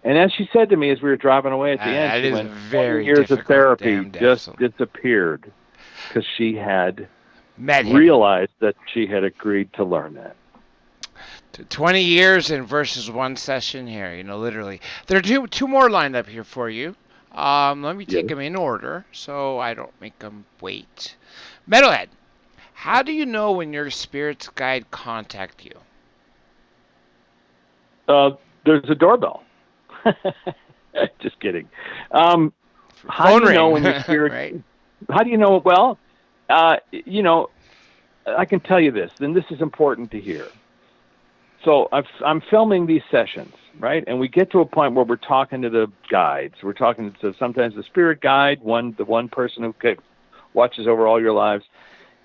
And as she said to me as we were driving away at the end, she went, 20 years of therapy just disappeared because she had realized that she had agreed to learn that. 20 years in versus one session here, literally. There are two more lined up here for you. Let me take them in order so I don't make them wait. Metalhead, how do you know when your spirit's guide contact you? There's a doorbell. Just kidding. How do you know when your spirit? Right? How do you know? Well, I can tell you this, and this is important to hear. So I'm filming these sessions, right? And we get to a point where we're talking to the guides. We're talking to sometimes the spirit guide, the one person who watches over all your lives,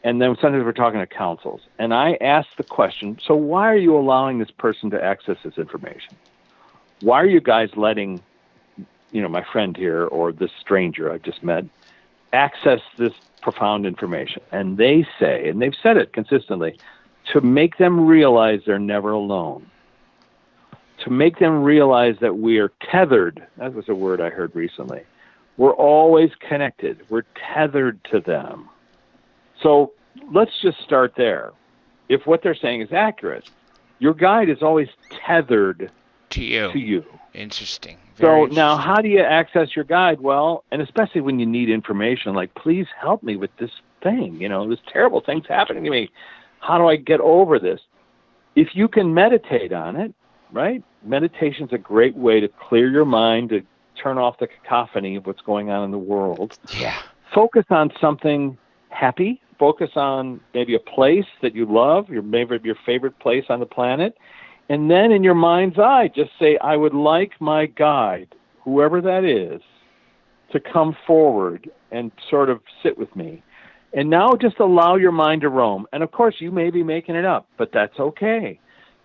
and then sometimes we're talking to councils. And I ask the question, so why are you allowing this person to access this information? Why are you guys letting, my friend here or this stranger I've just met access this profound information? And they say, and they've said it consistently, to make them realize they're never alone. To make them realize that we are tethered. That was a word I heard recently. We're always connected. We're tethered to them. So let's just start there. If what they're saying is accurate, your guide is always tethered to you. Interesting. So now how do you access your guide? Well, and especially when you need information, like, please help me with this thing. This terrible thing's happening to me. How do I get over this? If you can meditate on it, right? Meditation's a great way to clear your mind, to turn off the cacophony of what's going on in the world. Yeah. Focus on something happy. Focus on maybe a place that you love, your favorite place on the planet. And then in your mind's eye, just say, I would like my guide, whoever that is, to come forward and sort of sit with me. And now just allow your mind to roam. And of course, you may be making it up, but that's okay.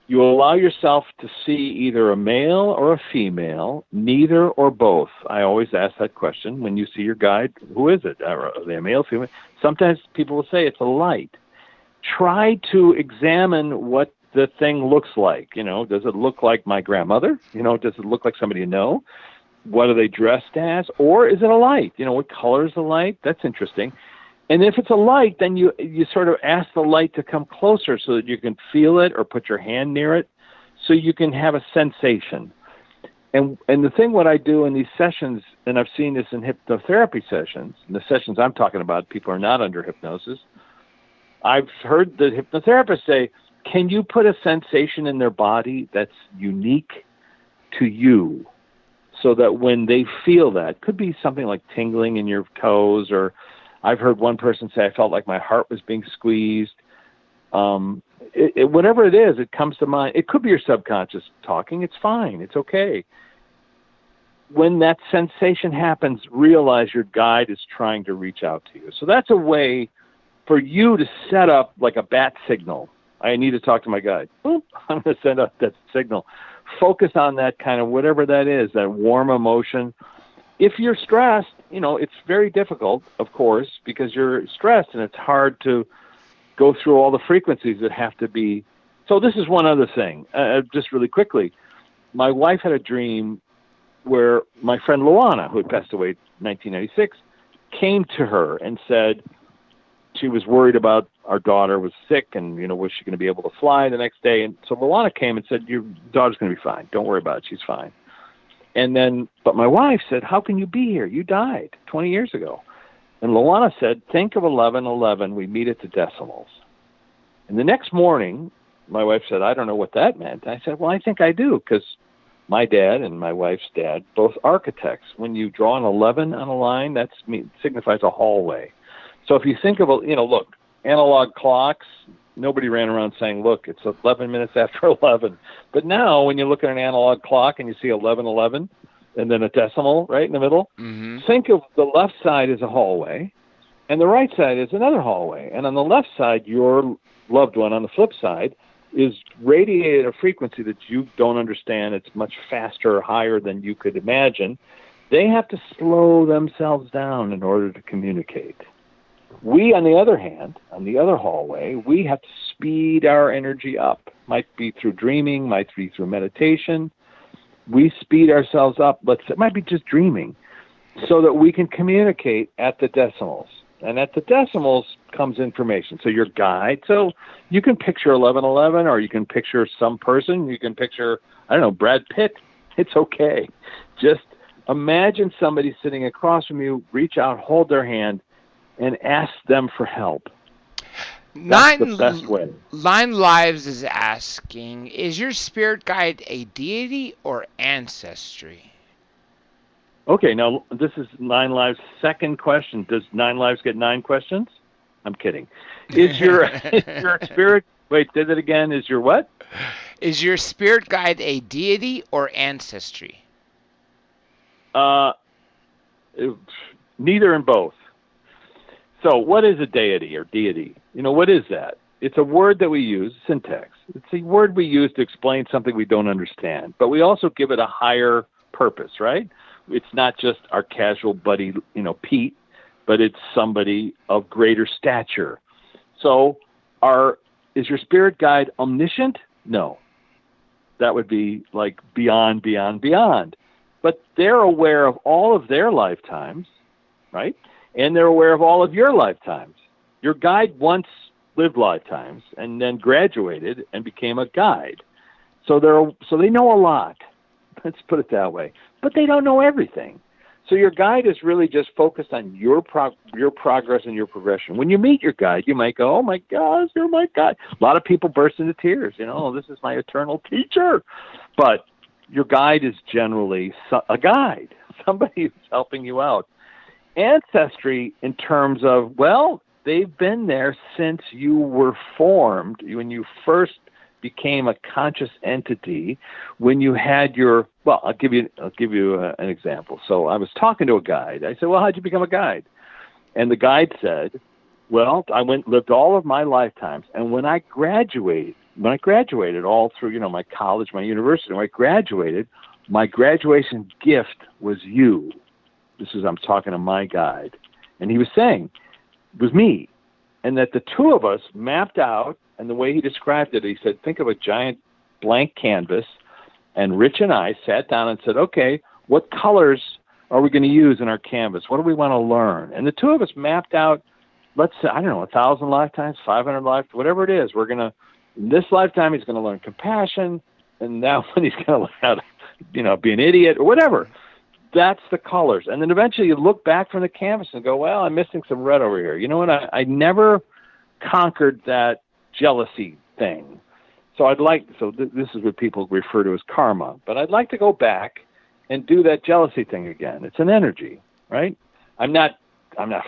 You allow yourself to see either a male or a female, neither or both. I always ask that question when you see your guide. Who is it? Are they a male, female? Sometimes people will say it's a light. Try to examine what the thing looks like. Does it look like my grandmother? Does it look like somebody you know? What are they dressed as? Or is it a light? What color is the light? That's interesting. And if it's a light, then you sort of ask the light to come closer so that you can feel it or put your hand near it so you can have a sensation. And the thing what I do in these sessions, and I've seen this in hypnotherapy sessions, and the sessions I'm talking about, people are not under hypnosis. I've heard the hypnotherapist say, can you put a sensation in their body that's unique to you so that when they feel that, could be something like tingling in your toes, or I've heard one person say, I felt like my heart was being squeezed. Whatever it is, it comes to mind. It could be your subconscious talking. It's fine. It's okay. When that sensation happens, realize your guide is trying to reach out to you. So that's a way for you to set up like a bat signal. I need to talk to my guide. Boop, I'm going to send out that signal. Focus on that kind of whatever that is, that warm emotion. If you're stressed, it's very difficult, of course, because you're stressed and it's hard to go through all the frequencies that have to be. So this is one other thing, just really quickly. My wife had a dream where my friend Luana, who had passed away in 1996, came to her and said, she was worried about our daughter was sick and, was she going to be able to fly the next day? And so Luana came and said, your daughter's going to be fine. Don't worry about it. She's fine. And then, but my wife said, how can you be here? You died 20 years ago. And Luana said, think of 11:11. We meet at the decimals. And the next morning, my wife said, I don't know what that meant. I said, well, I think I do, because my dad and my wife's dad, both architects. When you draw an 11 on a line, that signifies a hallway. So if you think of, look, analog clocks, nobody ran around saying, look, it's 11 minutes after 11. But now when you look at an analog clock and you see 11:11 and then a decimal right in the middle, think of the left side as a hallway and the right side is another hallway. And on the left side, your loved one on the flip side is radiating a frequency that you don't understand. It's much faster or higher than you could imagine. They have to slow themselves down in order to communicate. We, on the other hand, on the other hallway, we have to speed our energy up. Might be through dreaming, might be through meditation. We speed ourselves up, it might be just dreaming, so that we can communicate at the decimals. And at the decimals comes information. So your guide, so you can picture 11:11, or you can picture some person. You can picture, Brad Pitt. It's okay. Just imagine somebody sitting across from you, reach out, hold their hand, and ask them for help. That's the best way. Nine Lives is asking, is your spirit guide a deity or ancestry? Okay, now this is Nine Lives' second question. Does Nine Lives get 9 questions? I'm kidding. Is your spirit... Wait, say that again. Is your what? Is your spirit guide a deity or ancestry? Neither and both. So what is a deity or deity? What is that? It's a word that we use, syntax. It's a word we use to explain something we don't understand. But we also give it a higher purpose, right? It's not just our casual buddy, Pete, but it's somebody of greater stature. So is your spirit guide omniscient? No. That would be like beyond, beyond, beyond. But they're aware of all of their lifetimes, right? And they're aware of all of your lifetimes. Your guide once lived lifetimes and then graduated and became a guide. So they know a lot. Let's put it that way. But they don't know everything. So your guide is really just focused on your progress and your progression. When you meet your guide, you might go, oh my gosh, you're my guide. A lot of people burst into tears. This is my eternal teacher. But your guide is generally a guide, somebody who's helping you out. Ancestry in terms of, they've been there since you were formed, when you first became a conscious entity, when you had I'll give you an example. So I was talking to a guide. I said, how'd you become a guide? And the guide said, I lived all of my lifetimes. And when I graduated all through, my college, my university, when I graduated, my graduation gift was you. I'm talking to my guide. And he was saying, it was me. And that the two of us mapped out, and the way he described it, he said, think of a giant blank canvas, and Rich and I sat down and said, okay, what colors are we going to use in our canvas? What do we want to learn? And the two of us mapped out, let's say, 1,000 lifetimes, 500 lifetimes, whatever it is. In this lifetime, he's going to learn compassion, and that one he's going to learn how to, be an idiot, or whatever. That's the colors. And then eventually you look back from the canvas and go, I'm missing some red over here. You know what? I never conquered that jealousy thing. So this is what people refer to as karma. But I'd like to go back and do that jealousy thing again. It's an energy, right? I'm not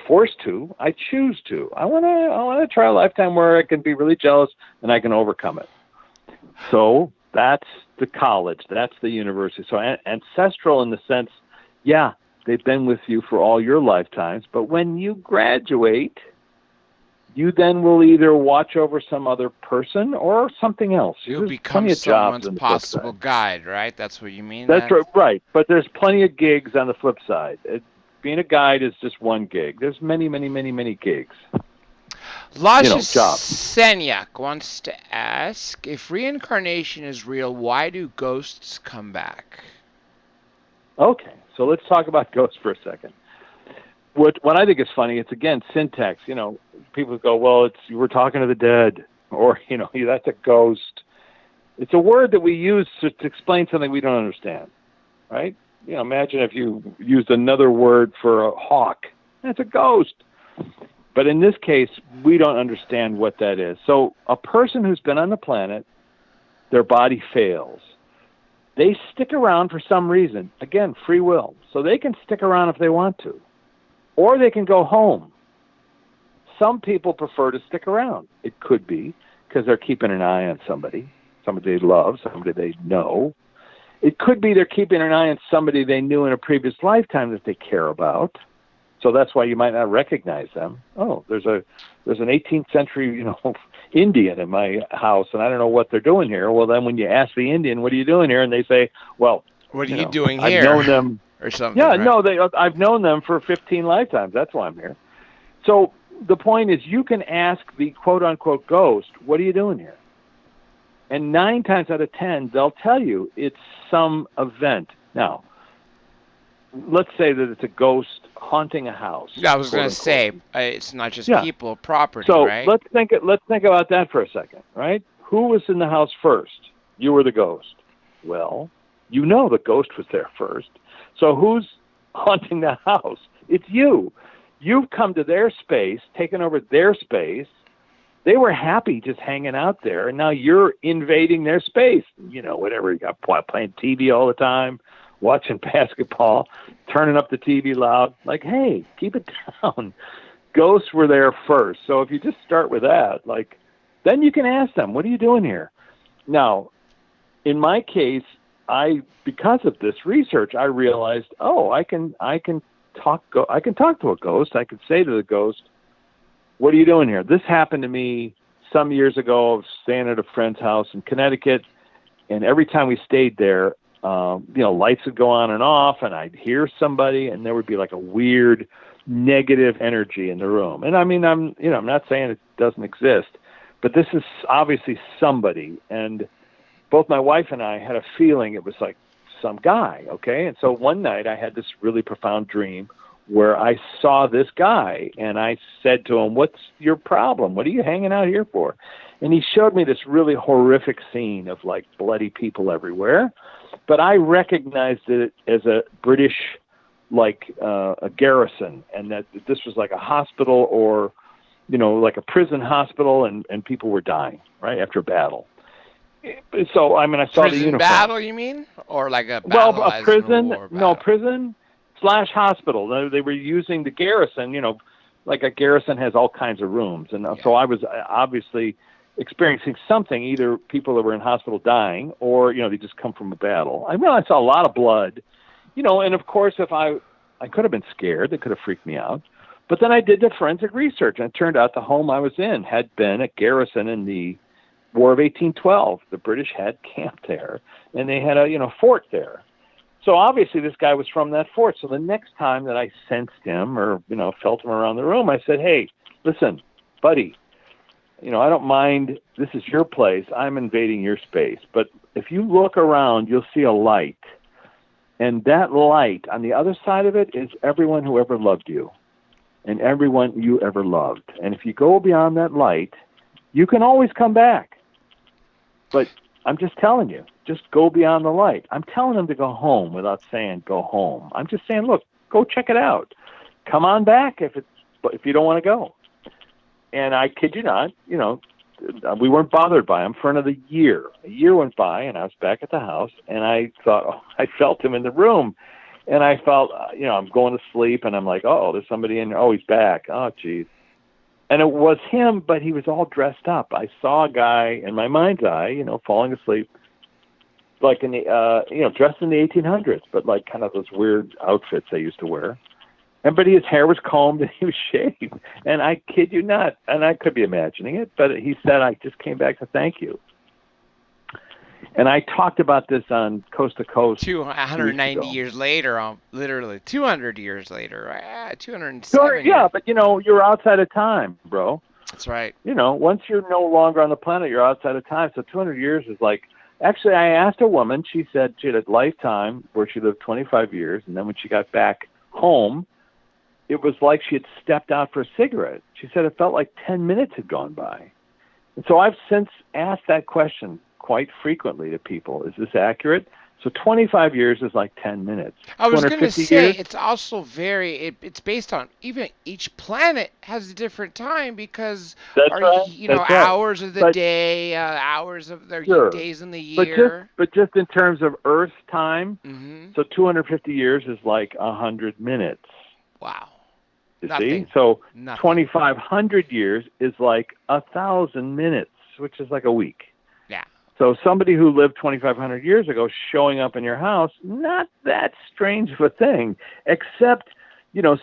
forced to. I choose to. I want to try a lifetime where I can be really jealous and I can overcome it. So that's the college. That's the university. So ancestral in the sense, they've been with you for all your lifetimes. But when you graduate, you then will either watch over some other person or something else. You'll become someone's possible guide, right? That's what you mean? That's right. But there's plenty of gigs on the flip side. Being a guide is just one gig. There's many, many, many, many gigs. Lasha Senyak wants to ask, if reincarnation is real, why do ghosts come back? Okay, so let's talk about ghosts for a second. what I think is funny, it's again syntax. People go, well, we're talking to the dead, or that's a ghost. It's a word that we use to explain something we don't understand, right? Imagine if you used another word for a hawk. That's a ghost. But in this case, we don't understand what that is. So a person who's been on the planet, their body fails. They stick around for some reason. Again, free will. So they can stick around if they want to. Or they can go home. Some people prefer to stick around. It could be because they're keeping an eye on somebody they love, somebody they know. It could be they're keeping an eye on somebody they knew in a previous lifetime that they care about. So that's why you might not recognize them. Oh, there's an 18th century, Indian in my house, and I don't know what they're doing here. Well, then when you ask the Indian, what are you doing here? And they say, well, what are you doing here? I've known them. Or something. Yeah, right? no, I've known them for 15 lifetimes. That's why I'm here. So the point is, you can ask the quote-unquote ghost, what are you doing here? And 9 times out of 10, they'll tell you it's some event. Now, let's say that it's a ghost haunting a house. Yeah, I was going to say, it's not just people, property, so right? let's think about that for a second, right? Who was in the house first? You were the ghost. Well, the ghost was there first. So who's haunting the house? It's you. You've come to their space, taken over their space. They were happy just hanging out there, and now you're invading their space. Whatever. You got playing TV all the time, watching basketball, turning up the TV loud. Like, hey, keep it down. Ghosts were there first. So if you just start with that, then you can ask them, what are you doing here? Now, in my case, because of this research, I realized, I can talk to a ghost. I could say to the ghost, what are you doing here? This happened to me some years ago. I was staying at a friend's house in Connecticut, and every time we stayed there, lights would go on and off, and I'd hear somebody, and there would be like a weird negative energy in the room. And I mean, I'm not saying it doesn't exist, but this is obviously somebody. And both my wife and I had a feeling it was like some guy. Okay. And so one night I had this really profound dream where I saw this guy, and I said to him, what's your problem? What are you hanging out here for? And he showed me this really horrific scene of like bloody people everywhere. But I recognized it as a British, a garrison, and that this was like a hospital or, like a prison hospital, and people were dying, right, after a battle. So, I saw the uniform. Battle, you mean? Or like a battle? Well, a prison, prison/hospital. They were using the garrison, like a garrison has all kinds of rooms. And so I was obviously experiencing something, either people that were in hospital dying or, they just come from a battle. I realized I saw a lot of blood, and of course, if I could have been scared, that could have freaked me out. But then I did the forensic research, and it turned out the home I was in had been a garrison in the War of 1812. The British had camped there, and they had a fort there. So obviously this guy was from that fort. So the next time that I sensed him or, felt him around the room, I said, hey, listen, buddy, I don't mind. This is your place. I'm invading your space. But if you look around, you'll see a light. And that light, on the other side of it, is everyone who ever loved you and everyone you ever loved. And if you go beyond that light, you can always come back. But I'm just telling you, just go beyond the light. I'm telling them to go home without saying go home. I'm just saying, look, go check it out. Come on back if you don't want to go. And I kid you not, we weren't bothered by him for another year. A year went by, and I was back at the house, and I thought, I felt him in the room. And I felt, I'm going to sleep, and I'm like, there's somebody in there. Oh, he's back. Oh, geez. And it was him, but he was all dressed up. I saw a guy in my mind's eye, falling asleep, like in the, dressed in the 1800s, but like kind of those weird outfits they used to wear. But his hair was combed and he was shaved. And I kid you not, and I could be imagining it, but he said, I just came back to thank you. And I talked about this on Coast to Coast. 290 years later, literally 200 years later, 207. Yeah, but you're outside of time, bro. That's right. Once you're no longer on the planet, you're outside of time. So 200 years is like, actually, I asked a woman, she said she had a lifetime where she lived 25 years. And then when she got back home, it was like she had stepped out for a cigarette. She said it felt like 10 minutes had gone by. And so I've since asked that question quite frequently to people. Is this accurate? So 25 years is like 10 minutes. I was going to say, years? it's also it's based on, even each planet has a different time because, That's right. That's right. hours of the day, hours of their days in the year. But just in terms of Earth's time, Mm-hmm. so 250 years is like 100 minutes. Wow. You Nothing. see? So Nothing. 2,500 years is like 1,000 minutes, which is like a week. Yeah. So somebody who lived 2,500 years ago showing up in your house, not that strange of a thing, except,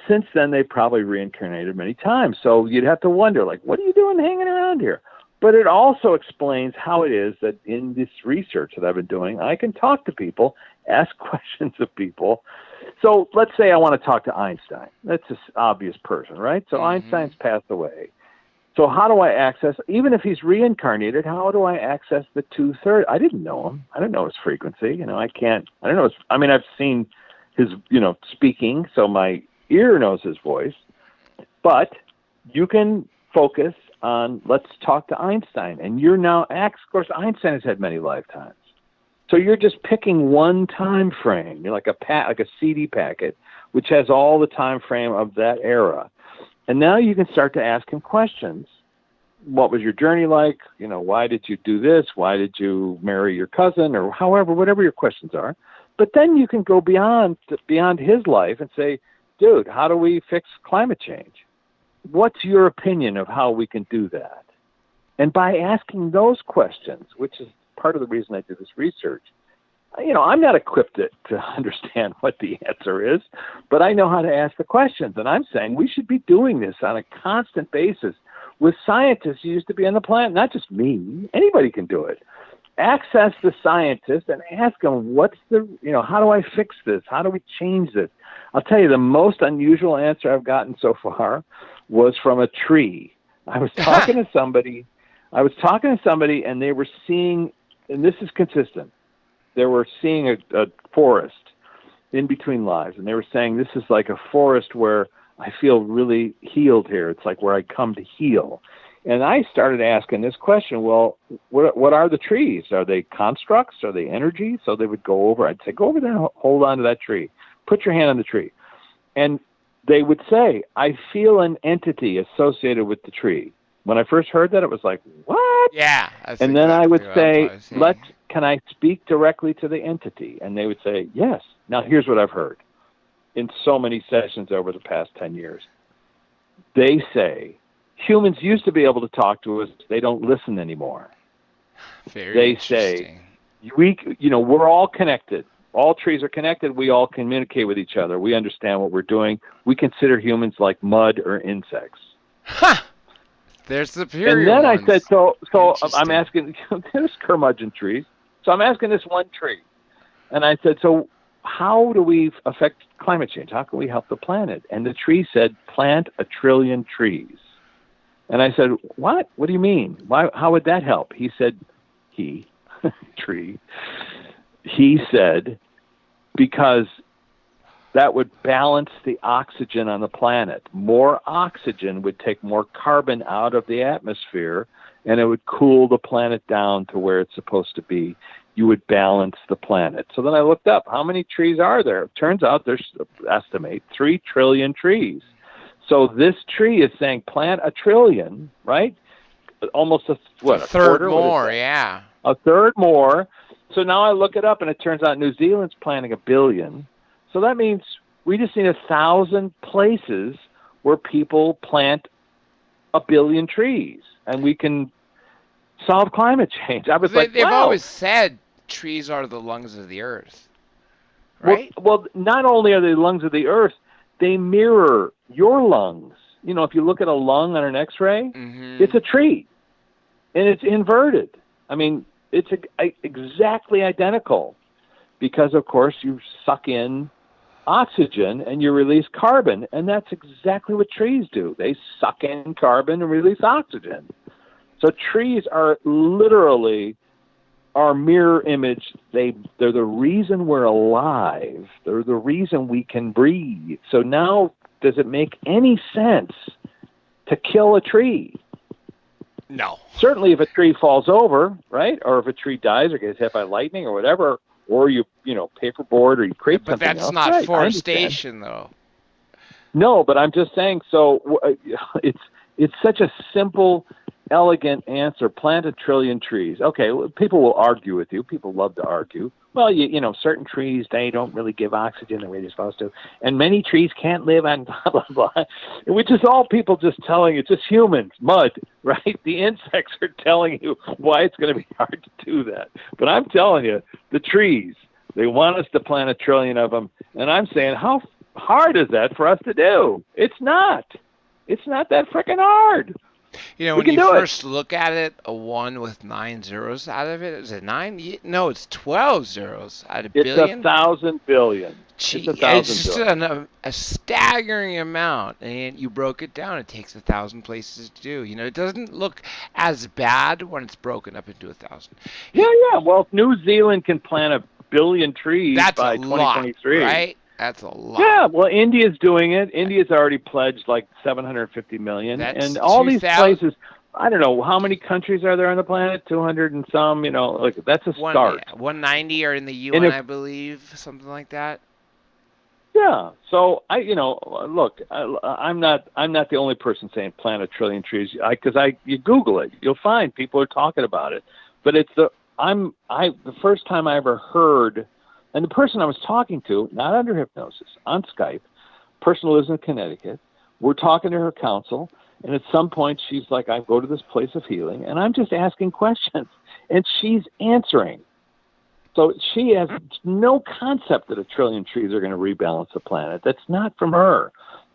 since then they probably reincarnated many times. So you'd have to wonder, like, what are you doing hanging around here? But it also explains how it is that in this research that I've been doing, I can talk to people, ask questions of people. So let's say I want to talk to Einstein. That's an obvious person, right? So Einstein's passed away. So how do I access, even if he's reincarnated, how do I access the 2/3? I didn't know him. I don't know his frequency. I've seen his, speaking, so my ear knows his voice. But you can focus on, let's talk to Einstein. And you're now, of course, Einstein has had many lifetimes. So you're just picking one time frame. You're like a CD packet, which has all the time frame of that era. And now you can start to ask him questions. What was your journey like? Why did you do this? Why did you marry your cousin? Or whatever your questions are. But then you can go beyond his life and say, dude, how do we fix climate change? What's your opinion of how we can do that? And by asking those questions, which is part of the reason I do this research, I'm not equipped to understand what the answer is, but I know how to ask the questions. And I'm saying we should be doing this on a constant basis with scientists who used to be on the planet, not just me. Anybody can do it. Access the scientists and ask them, how do I fix this? How do we change this? I'll tell you, the most unusual answer I've gotten so far was from a tree. I was talking to somebody, and they were seeing, and this is consistent, they were seeing a forest in between lives, and they were saying, this is like a forest where I feel really healed here. It's like where I come to heal. And I started asking this question, well, what are the trees? Are they constructs? Are they energy? So they would go over. I'd say, go over there and hold on to that tree. Put your hand on the tree. And they would say, I feel an entity associated with the tree. When I first heard that, it was like, what? Yeah. And then I would say, can I speak directly to the entity? And they would say, yes. Now, here's what I've heard in so many sessions over the past 10 years. They say, humans used to be able to talk to us. They don't listen anymore. They say, we're all connected. All trees are connected. We all communicate with each other. We understand what we're doing. We consider humans like mud or insects. Ha! They're superior. And then ones. I said, so I'm asking, there's curmudgeon trees. So I'm asking this one tree. And I said, so how do we affect climate change? How can we help the planet? And the tree said, plant 1 trillion trees. And I said, what? What do you mean? How would that help? He said, tree. He said, because that would balance the oxygen on the planet. More oxygen would take more carbon out of the atmosphere, and it would cool the planet down to where it's supposed to be. You would balance the planet. So then I looked up, how many trees are there? It turns out there's, estimate, 3 trillion trees. So this tree is saying plant 1 trillion, right? Almost a third more, yeah. A third more. So now I look it up, and it turns out New Zealand's planting 1 billion. So that means we just need 1,000 places where people plant 1 billion trees, and we can solve climate change. I was they've always said trees are the lungs of the earth, right? Well, not only are they the lungs of the earth, they mirror your lungs. If you look at a lung on an X-ray, it's a tree, and it's inverted. I mean, it's exactly identical because, of course, you suck in oxygen and you release carbon, and that's exactly what trees do. They suck in carbon and release oxygen. So trees are literally our mirror image. They're the reason we're alive. They're the reason we can breathe. So now does it make any sense to kill a tree? No. Certainly if a tree falls over, right? Or if a tree dies or gets hit by lightning or whatever, or you paperboard or you create But something that's else. not Right, forestation, though. No, but I'm just saying, so it's such a simple, elegant answer. Plant a trillion trees. Okay, well, people will argue with you. People love to argue. Well, certain trees, they don't really give oxygen the way they're supposed to. And many trees can't live on blah, blah, blah. Which is all people just telling you. Just humans, mud, right? The insects are telling you why it's going to be hard to do that. But I'm telling you, the trees, they want us to plant a trillion of them. And I'm saying, how hard is that for us to do? It's not. It's not that freaking hard. When you first look at it, a 1 with 9 zeros out of it, is it 9? No, it's 12 zeros out of billion. It's 1,000 billion. It's just a staggering amount, and you broke it down. It takes 1,000 places to do. It doesn't look as bad when it's broken up into 1,000. Yeah. Well, if New Zealand can plant 1 billion trees by 2023, right? That's a lot. Yeah, well, India's doing it. India's already pledged like 750 million. And all these places, I don't know, how many countries are there on the planet? 200 and some, that's a start. 190 are in the UN, I believe, something like that. Yeah. So look, I'm not the only person saying plant 1 trillion trees, because you Google it, you'll find people are talking about it. But it's the first time I ever heard. And the person I was talking to, not under hypnosis, on Skype, person lives in Connecticut, we're talking to her counsel, and at some point she's like, I go to this place of healing, and I'm just asking questions, and she's answering. So she has no concept that 1 trillion trees are going to rebalance the planet. That's not from her.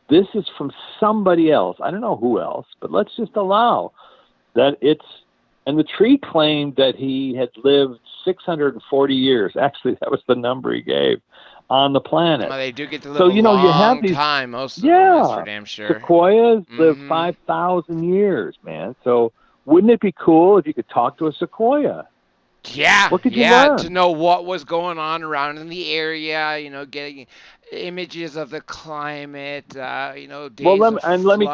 This is from somebody else. I don't know who else, but let's just allow that it's. And the tree claimed that he had lived 640 years. Actually, that was the number he gave on the planet. Well, they do get to live a long time, most of them, that's for damn sure. Sequoias live 5,000 years, man. So wouldn't it be cool if you could talk to a sequoia? Yeah, what could you learn? To know what was going on around in the area, getting images of the climate, days let me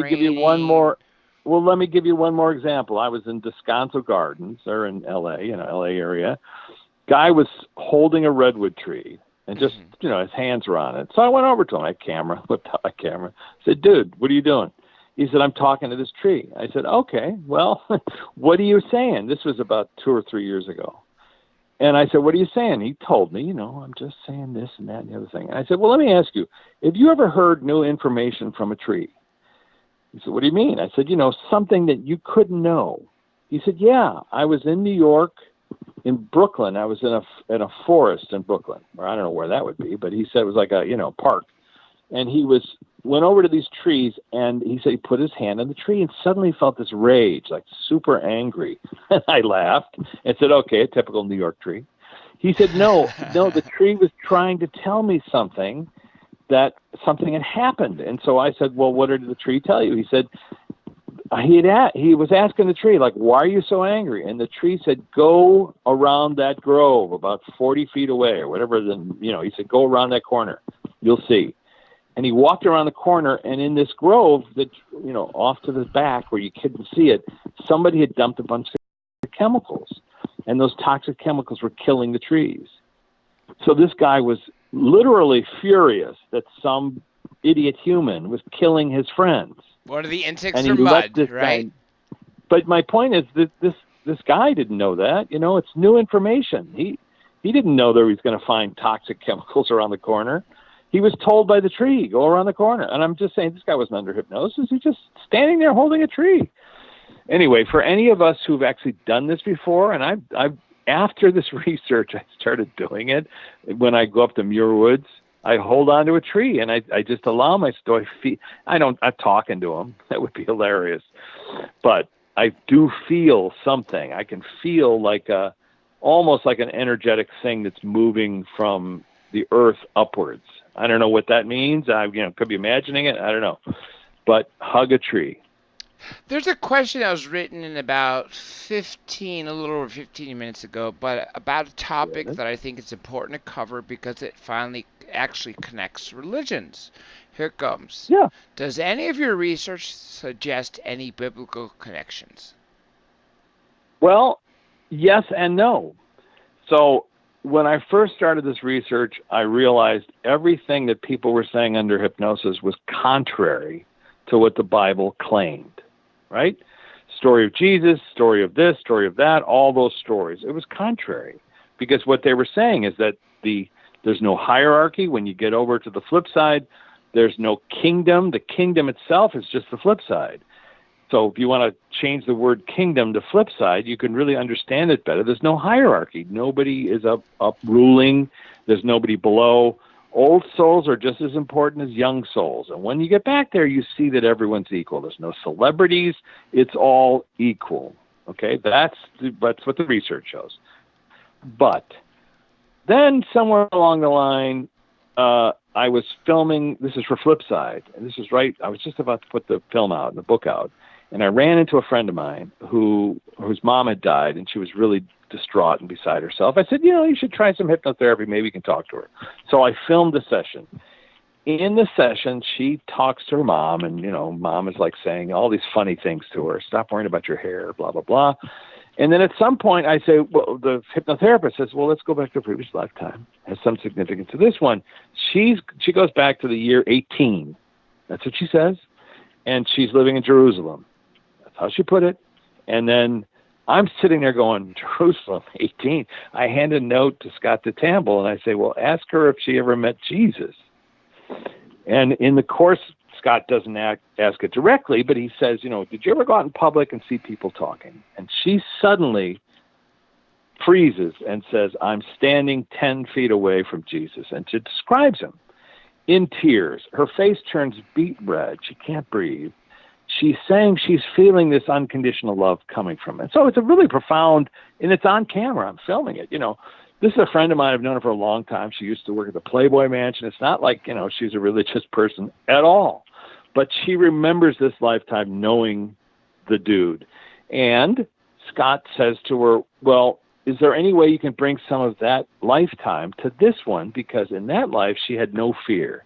give you one more. Well, let me give you one more example. I was in Descanso Gardens, or in L.A., L.A. area. Guy was holding a redwood tree, and just, his hands were on it. So I went over to him. I whipped out my camera. I said, dude, what are you doing? He said, I'm talking to this tree. I said, okay, well, what are you saying? This was about 2 or 3 years ago. And I said, what are you saying? He told me, I'm just saying this and that and the other thing. And I said, well, let me ask you, have you ever heard new information from a tree? He said, what do you mean? I said, something that you couldn't know. He said, yeah, I was in New York, in Brooklyn. I was in a forest in Brooklyn, or I don't know where that would be, but he said it was like a, park. And he went over to these trees, and he said he put his hand on the tree and suddenly felt this rage, like super angry. And I laughed and said, okay, a typical New York tree. He said, no, the tree was trying to tell me something, that something had happened. And so I said, well, what did the tree tell you? He said, he was asking the tree, like, why are you so angry? And the tree said, go around that grove about 40 feet away or whatever. He said, go around that corner. You'll see. And he walked around the corner, and in this grove that, off to the back where you couldn't see it, somebody had dumped a bunch of chemicals, and those toxic chemicals were killing the trees. So this guy was literally furious that some idiot human was killing his friends. One of the insects are mud, right? But my point is that this guy didn't know that. It's new information. He didn't know that he was going to find toxic chemicals around the corner. He was told by the tree, go around the corner. And I'm just saying, this guy wasn't under hypnosis. He's just standing there holding a tree. Anyway, for any of us who've actually done this before, and I've after this research, I started doing it. When I go up to Muir Woods, I hold on to a tree, and I just allow myself. I'm talking to him. That would be hilarious. But I do feel something. I can feel like almost like an energetic thing that's moving from the earth upwards. I don't know what that means. I could be imagining it. I don't know. But hug a tree. There's a question that was written in about 15, a little over 15 minutes ago, but about a topic that I think is important to cover because it finally actually connects religions. Here it comes. Yeah. Does any of your research suggest any biblical connections? Well, yes and no. So when I first started this research, I realized everything that people were saying under hypnosis was contrary to what the Bible claimed, right? Story of Jesus, story of this, story of that, all those stories. It was contrary because what they were saying is that there's no hierarchy. When you get over to the flip side, there's no kingdom. The kingdom itself is just the flip side. So if you want to change the word kingdom to flip side, you can really understand it better. There's no hierarchy. Nobody is up ruling. There's nobody below. Old souls are just as important as young souls. And when you get back there, you see that everyone's equal. There's no celebrities. It's all equal. Okay, that's what the research shows. But then somewhere along the line, I was filming. This is for Flipside. And this is right. I was just about to put the film out and the book out. And I ran into a friend of mine whose mom had died, and she was really distraught and beside herself. I said, you should try some hypnotherapy. Maybe you can talk to her. So I filmed the session. In the session, she talks to her mom, and, mom is like saying all these funny things to her. Stop worrying about your hair, blah, blah, blah. And then at some point I say, well, the hypnotherapist says, well, let's go back to a previous lifetime. It has some significance to this one. She goes back to the year 18. That's what she says. And she's living in Jerusalem. That's how she put it. And then I'm sitting there going, Jerusalem, 18. I hand a note to Scott DeTamble, and I say, well, ask her if she ever met Jesus. And in the course, Scott doesn't ask it directly, but he says, did you ever go out in public and see people talking? And she suddenly freezes and says, I'm standing 10 feet away from Jesus. And she describes him in tears. Her face turns beet red. She can't breathe. She's saying she's feeling this unconditional love coming from it. So it's a really profound, and it's on camera. I'm filming it. This is a friend of mine. I've known her for a long time. She used to work at the Playboy Mansion. It's not like, she's a religious person at all. But she remembers this lifetime knowing the dude. And Scott says to her, well, is there any way you can bring some of that lifetime to this one? Because in that life, she had no fear.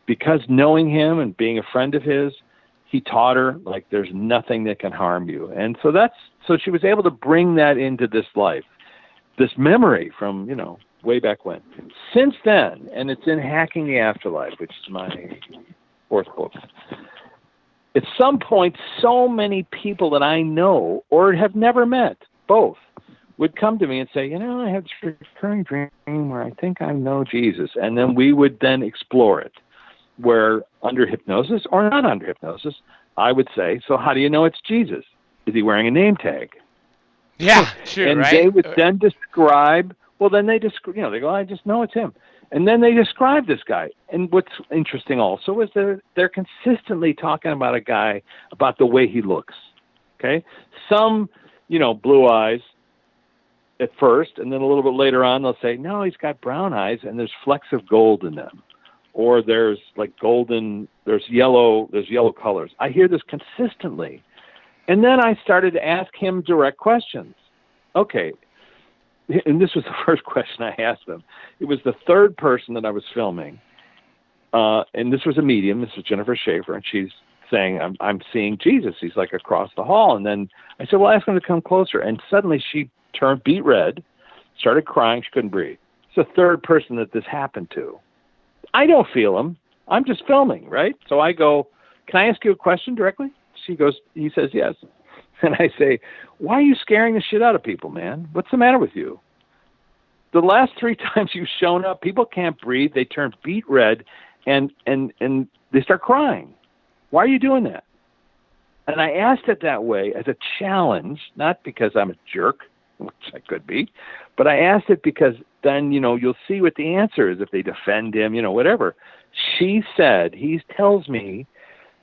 Because knowing him and being a friend of his, he taught her, like, there's nothing that can harm you. And so she was able to bring that into this life, this memory from, way back when. Since then, and it's in Hacking the Afterlife, which is my fourth book, at some point, so many people that I know or have never met, both, would come to me and say, I have this recurring dream where I think I know Jesus. And then we would then explore it, where under hypnosis or not under hypnosis, I would say, so how do you know it's Jesus? Is he wearing a name tag? Yeah, sure, and right? They would then describe, they go, I just know it's him. And then they describe this guy. And what's interesting also is they're consistently talking about a guy, about the way he looks. Okay? Some, blue eyes at first, and then a little bit later on, they'll say, no, he's got brown eyes, and there's flecks of gold in them. Or there's like there's yellow colors. I hear this consistently. And then I started to ask him direct questions. Okay. And this was the first question I asked him. It was the third person that I was filming. And this was a medium. This was Jennifer Schaefer. And she's saying, I'm seeing Jesus. He's like across the hall. And then I said, well, ask him to come closer. And suddenly she turned beet red, started crying. She couldn't breathe. It's the third person that this happened to. I don't feel him. I'm just filming, right? So I go, can I ask you a question directly? He says, yes. And I say, why are you scaring the shit out of people, man? What's the matter with you? The last 3 times you've shown up, people can't breathe. They turn beet red and they start crying. Why are you doing that? And I asked it that way as a challenge, not because I'm a jerk, which I could be, but I asked it because then, you'll see what the answer is if they defend him, whatever. She said, he tells me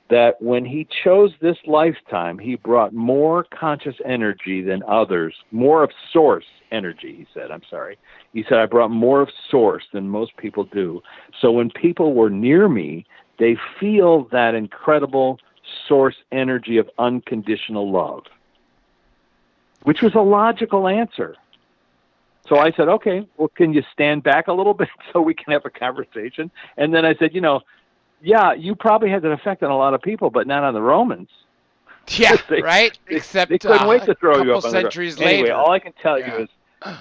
that when he chose this lifetime, he brought more conscious energy than others, more of source energy, he said. I'm sorry. He said, I brought more of source than most people do. So when people were near me, they feel that incredible source energy of unconditional love, which was a logical answer. So I said, okay, well, can you stand back a little bit so we can have a conversation? And then I said, yeah, you probably had an effect on a lot of people, but not on the Romans. Yeah, right? Except they couldn't wait to throw you up on the centuries ground. Anyway, later. all I can tell you is,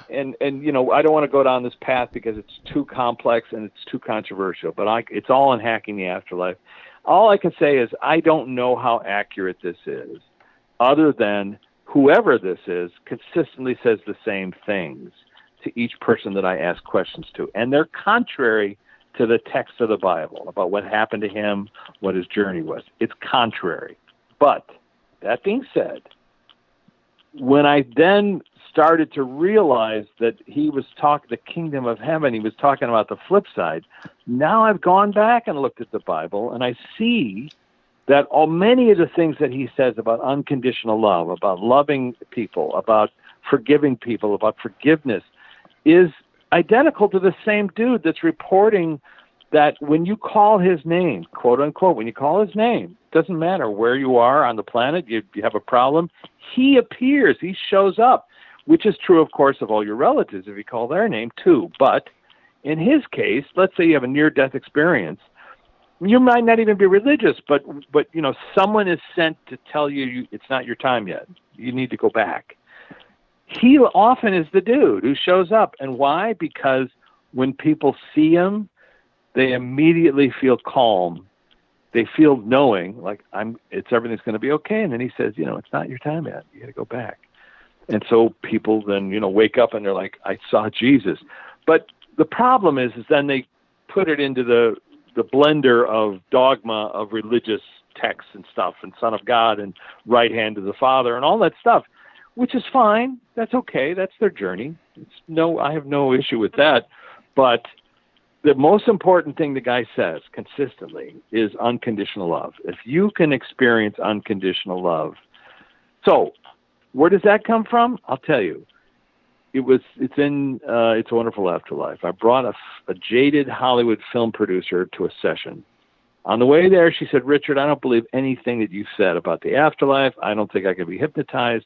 and I don't want to go down this path because it's too complex and it's too controversial, but it's all in hacking the afterlife. All I can say is I don't know how accurate this is, other than whoever this is consistently says the same things to each person that I ask questions to. And they're contrary to the text of the Bible about what happened to him, what his journey was. It's contrary. But that being said, when I then started to realize that he was talking the kingdom of heaven, he was talking about the flip side, now I've gone back and looked at the Bible, and I see that many of the things that he says about unconditional love, about loving people, about forgiving people, about forgiveness, is identical to the same dude that's reporting that when you call his name, quote unquote, when you call his name, doesn't matter where you are on the planet, you have a problem, he appears, he shows up, which is true, of course, of all your relatives if you call their name too. But in his case, let's say you have a near-death experience, you might not even be religious, but someone is sent to tell you it's not your time yet. You need to go back. He often is the dude who shows up. And why? Because when people see him, they immediately feel calm. They feel knowing, like everything's going to be okay. And then he says, it's not your time yet. You got to go back. And so people then, wake up and they're like, I saw Jesus. But the problem is then they put it into the blender of dogma of religious texts and stuff, and Son of God and right hand of the Father and all that stuff, which is fine. That's okay. That's their journey. I have no issue with that. But the most important thing the guy says consistently is unconditional love. If you can experience unconditional love. So where does that come from? I'll tell you. It's in It's a Wonderful Afterlife. I brought a jaded Hollywood film producer to a session. On the way there, she said, Richard, I don't believe anything that you've said about the afterlife. I don't think I can be hypnotized.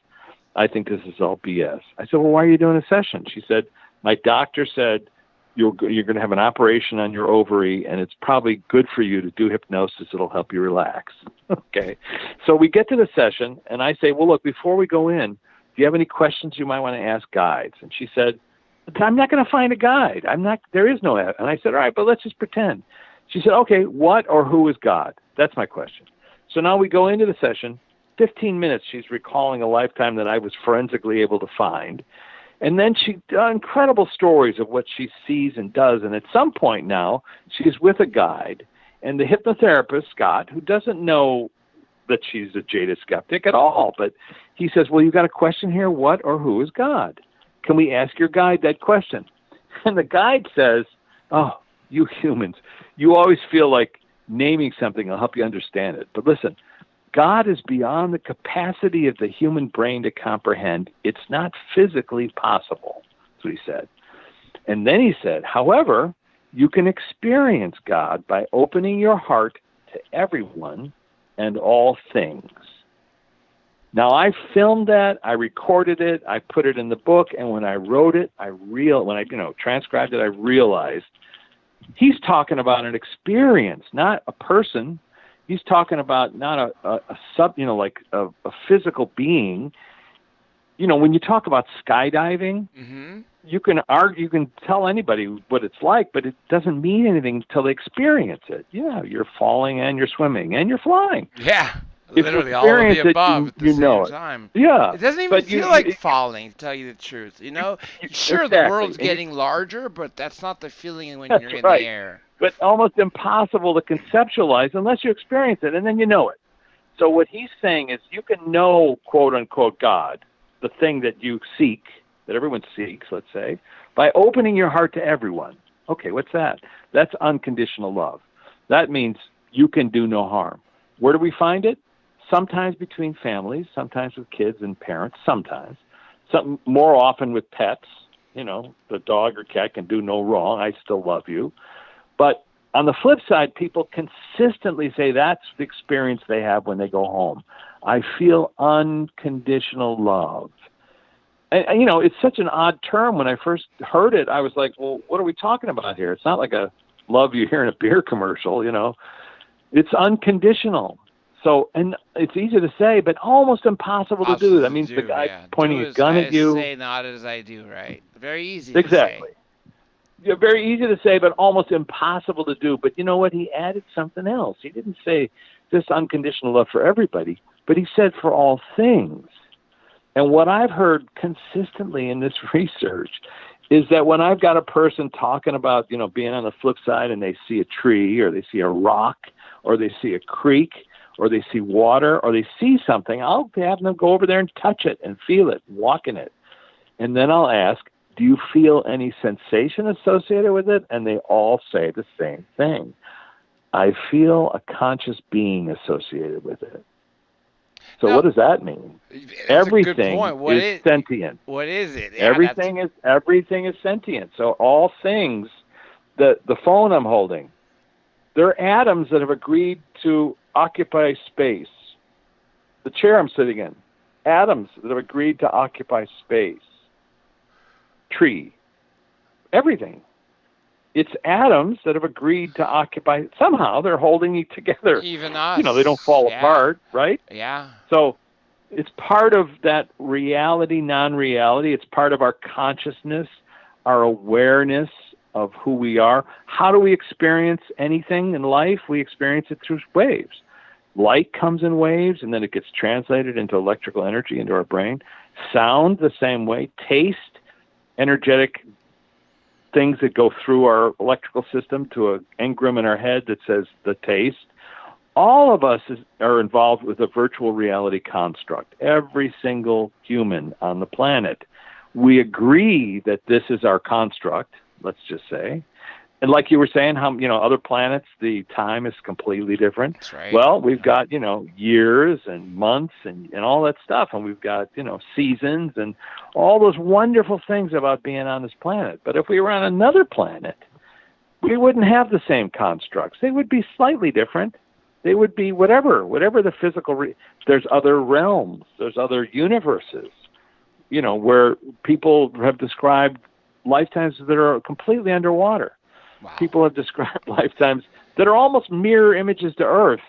I think this is all BS. I said, well, why are you doing a session? She said, my doctor said you're going to have an operation on your ovary, and it's probably good for you to do hypnosis. It'll help you relax. Okay. So we get to the session, and I say, well, look, before we go in, do you have any questions you might want to ask guides? And she said, I'm not going to find a guide. There is no. And I said, all right, but let's just pretend. She said, okay, what or who is God? That's my question. So now we go into the session. 15 minutes, she's recalling a lifetime that I was forensically able to find. And then she incredible stories of what she sees and does. And at some point now, she's with a guide. And the hypnotherapist, Scott, who doesn't know that she's a jaded skeptic at all, but he says, well, you got a question here. What or who is God? Can we ask your guide that question? And the guide says, oh, you humans, you always feel like naming something will help you understand it. But listen, God is beyond the capacity of the human brain to comprehend. It's not physically possible. That's what he said. And then he said, however, you can experience God by opening your heart to everyone and all things. Now, I filmed that, I recorded it, I put it in the book, and when I wrote it, when I transcribed it, I realized he's talking about an experience, not a person. He's talking about not a physical being. When you talk about skydiving, Mm-hmm. you can tell anybody what it's like, but it doesn't mean anything until they experience it. Yeah, you're falling and you're swimming and you're flying. Yeah, literally all of the above at the same time. Yeah. It doesn't even feel like falling, to tell you the truth. Sure, the world's getting larger, but that's not the feeling when you're in the air. But almost impossible to conceptualize unless you experience it, and then you know it. So what he's saying is you can know, quote unquote, God, the thing that you seek, that everyone seeks, let's say, by opening your heart to everyone. Okay, what's that? That's unconditional love. That means you can do no harm. Where do we find it? Sometimes between families, sometimes with kids and parents, sometimes. More often with pets. The dog or cat can do no wrong. I still love you. But On the flip side, people consistently say that's the experience they have when they go home. I feel unconditional love. And, it's such an odd term. When I first heard it, I was like, well, what are we talking about here? It's not like a love you hear in a beer commercial, It's unconditional. So, and it's easy to say, but almost impossible to do. That means the guy pointing a gun at you. Say, not as I do, right? Very easy Exactly. to say. Yeah, very easy to say, but almost impossible to do. But you know what? He added something else. He didn't say this unconditional love for everybody, but he said for all things. And what I've heard consistently in this research is that when I've got a person talking about, being on the flip side and they see a tree or they see a rock or they see a creek or they see water or they see something, I'll have them go over there and touch it and feel it, walk in it. And then I'll ask, do you feel any sensation associated with it? And they all say the same thing. I feel a conscious being associated with it. So now, what does that mean? Everything is sentient. What is it? Yeah, everything is sentient. So all things, the phone I'm holding, they're atoms that have agreed to occupy space. The chair I'm sitting in, atoms that have agreed to occupy space. Tree, everything. It's atoms that have agreed to occupy. Somehow they're holding it together. Even us. They don't fall apart, right? Yeah. So it's part of that reality, non-reality. It's part of our consciousness, our awareness of who we are. How do we experience anything in life? We experience it through waves. Light comes in waves, and then it gets translated into electrical energy into our brain. Sound, the same way. Taste, energetic things that go through our electrical system to an engram in our head that says the taste. All of us are involved with a virtual reality construct. Every single human on the planet. We agree that this is our construct, let's just say. And like you were saying, how other planets, the time is completely different. That's right. Well, we've got, years and months and all that stuff. And we've got, seasons and all those wonderful things about being on this planet. But if we were on another planet, we wouldn't have the same constructs. They would be slightly different. They would be whatever the physical, there's other realms, there's other universes, where people have described lifetimes that are completely underwater. Wow. People have described lifetimes that are almost mirror images to Earth,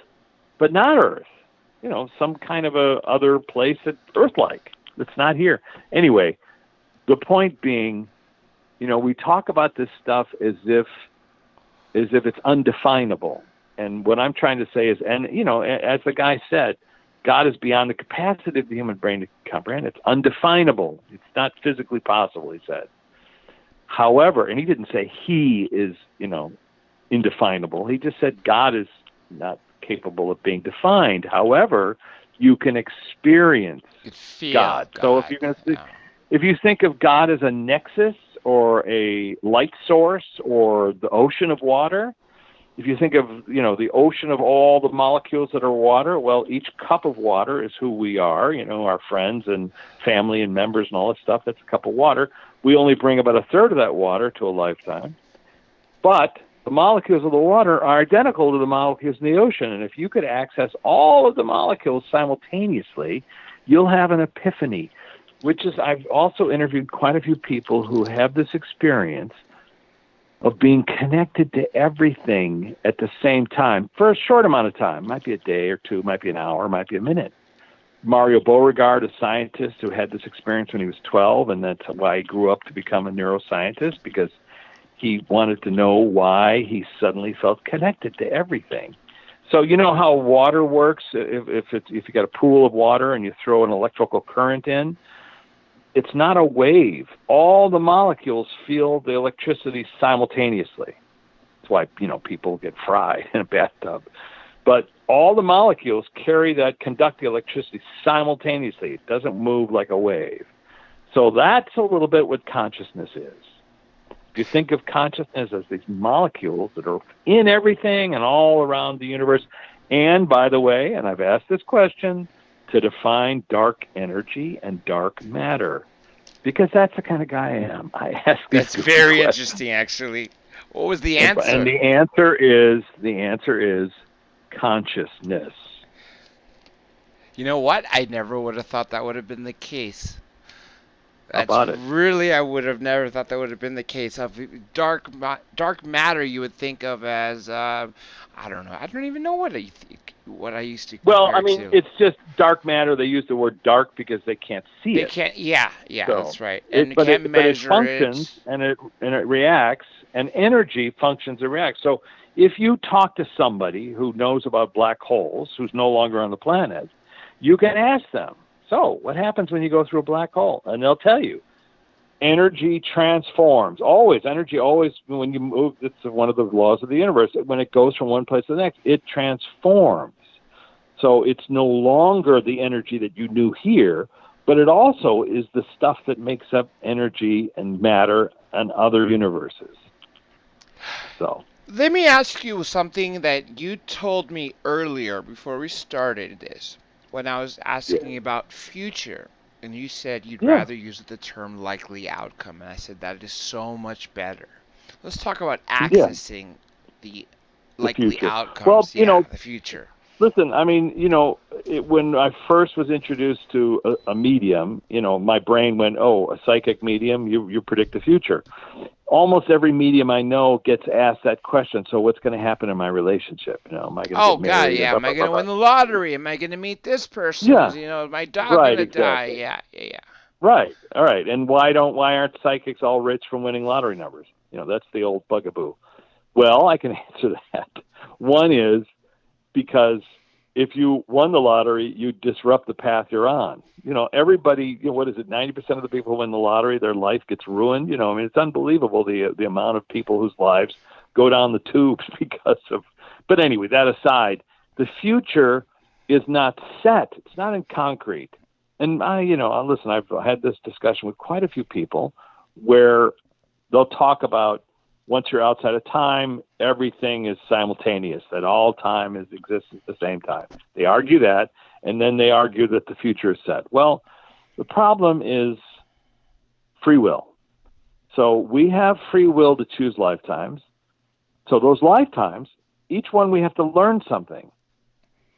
but not Earth. Some kind of a other place that's Earth-like. That's not here. Anyway, the point being, we talk about this stuff as if it's undefinable. And what I'm trying to say is, as the guy said, God is beyond the capacity of the human brain to comprehend. It's undefinable. It's not physically possible, he said. However, and he didn't say he is, indefinable. He just said God is not capable of being defined. However, you can experience God. So if you're going to, if you think of God as a nexus or a light source or the ocean of water, if you think of, the ocean of all the molecules that are water, well, each cup of water is who we are, our friends and family and members and all that stuff. That's a cup of water. We only bring about a third of that water to a lifetime. But the molecules of the water are identical to the molecules in the ocean. And if you could access all of the molecules simultaneously, you'll have an epiphany, which is, I've also interviewed quite a few people who have this experience of being connected to everything at the same time for a short amount of time. Might be a day or two, might be an hour, might be a minute. Mario Beauregard, a scientist who had this experience when he was 12, and that's why he grew up to become a neuroscientist, because he wanted to know why he suddenly felt connected to everything. So you know how water works? If you got a pool of water and you throw an electrical current in, it's not a wave. All the molecules feel the electricity simultaneously. That's why, people get fried in a bathtub. But all the molecules conduct the electricity simultaneously. It doesn't move like a wave. So that's a little bit what consciousness is. If you think of consciousness as these molecules that are in everything and all around the universe, and by the way, and I've asked this question, to define dark energy and dark matter, because that's the kind of guy I am. I ask these That's very interesting, actually. What was the And answer? the answer is consciousness. You know what? I never would have thought that would have been the case. How That's about it? really, I would have never thought that would have been the case. Of dark matter, you would think of as, I don't know. I don't even know what what I used to Well, compare I it mean, to. it's just dark matter. They use the word dark because they can't see They it. can't. Yeah, So that's right. And you but can't it measure functions it. and it reacts, and energy functions and reacts. So if you talk to somebody who knows about black holes, who's no longer on the planet, you can ask them, so what happens when you go through a black hole? And they'll tell you. Energy transforms. Always, energy always, when you move, it's one of the laws of the universe. When it goes from one place to the next, it transforms. So it's no longer the energy that you knew here, but it also is the stuff that makes up energy and matter and other universes. So Let me ask you something that you told me earlier before we started this, when I was asking yeah, about future, and you said you'd yeah, rather use the term likely outcome, and I said that is so much better. Let's talk about yeah, accessing the the likely future. Well, outcomes. Yeah, the future. listen, I mean, when I first was introduced to a medium, my brain went, oh, a psychic medium, you predict the future. Almost every medium I know gets asked that question. So what's going to happen in my relationship? Am I going to Oh get God, married? yeah. Blah, Am I blah, blah, gonna blah. win the lottery? Am I gonna meet this person? Yeah, Is my dog right, gonna die? exactly. Yeah, yeah, yeah. Right, all right. And why aren't psychics all rich from winning lottery numbers? That's the old bugaboo. Well, I can answer that. One is because if you won the lottery, you disrupt the path you're on. Everybody, what is it, 90% of the people who win the lottery, their life gets ruined. I mean, it's unbelievable the amount of people whose lives go down the tubes because of. But anyway, that aside, the future is not set. It's not in concrete. And listen, I've had this discussion with quite a few people where they'll talk about once you're outside of time, everything is simultaneous, that all time exists at the same time. They argue that, and then they argue that the future is set. Well, the problem is free will. So we have free will to choose lifetimes. So those lifetimes, each one we have to learn something.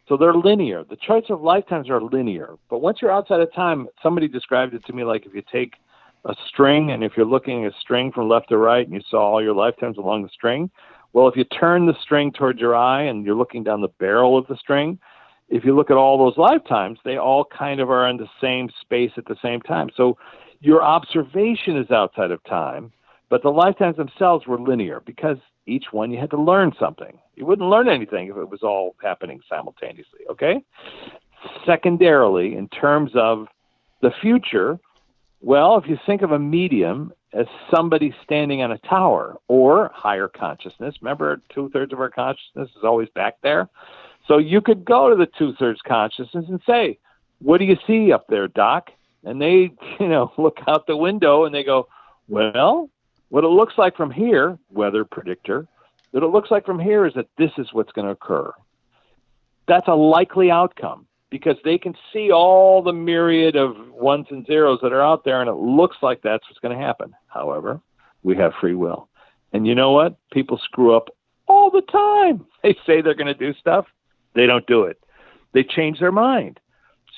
So they're linear. The choice of lifetimes are linear. But once you're outside of time, somebody described it to me like if you take a string, and if you're looking at a string from left to right and you saw all your lifetimes along the string, well, if you turn the string towards your eye and you're looking down the barrel of the string, if you look at all those lifetimes, they all kind of are in the same space at the same time. So your observation is outside of time, but the lifetimes themselves were linear because each one you had to learn something. You wouldn't learn anything if it was all happening simultaneously, okay? Secondarily, in terms of the future, well, if you think of a medium as somebody standing on a tower or higher consciousness, remember 2/3 of our consciousness is always back there. So you could go to the 2/3 consciousness and say, what do you see up there, Doc? And they, look out the window and they go, well, what it looks like from here, weather predictor, what it looks like from here is that this is what's going to occur. That's a likely outcome, because they can see all the myriad of ones and zeros that are out there, and it looks like that's what's going to happen. However, we have free will. And you know what? People screw up all the time. They say they're going to do stuff. They don't do it. They change their mind.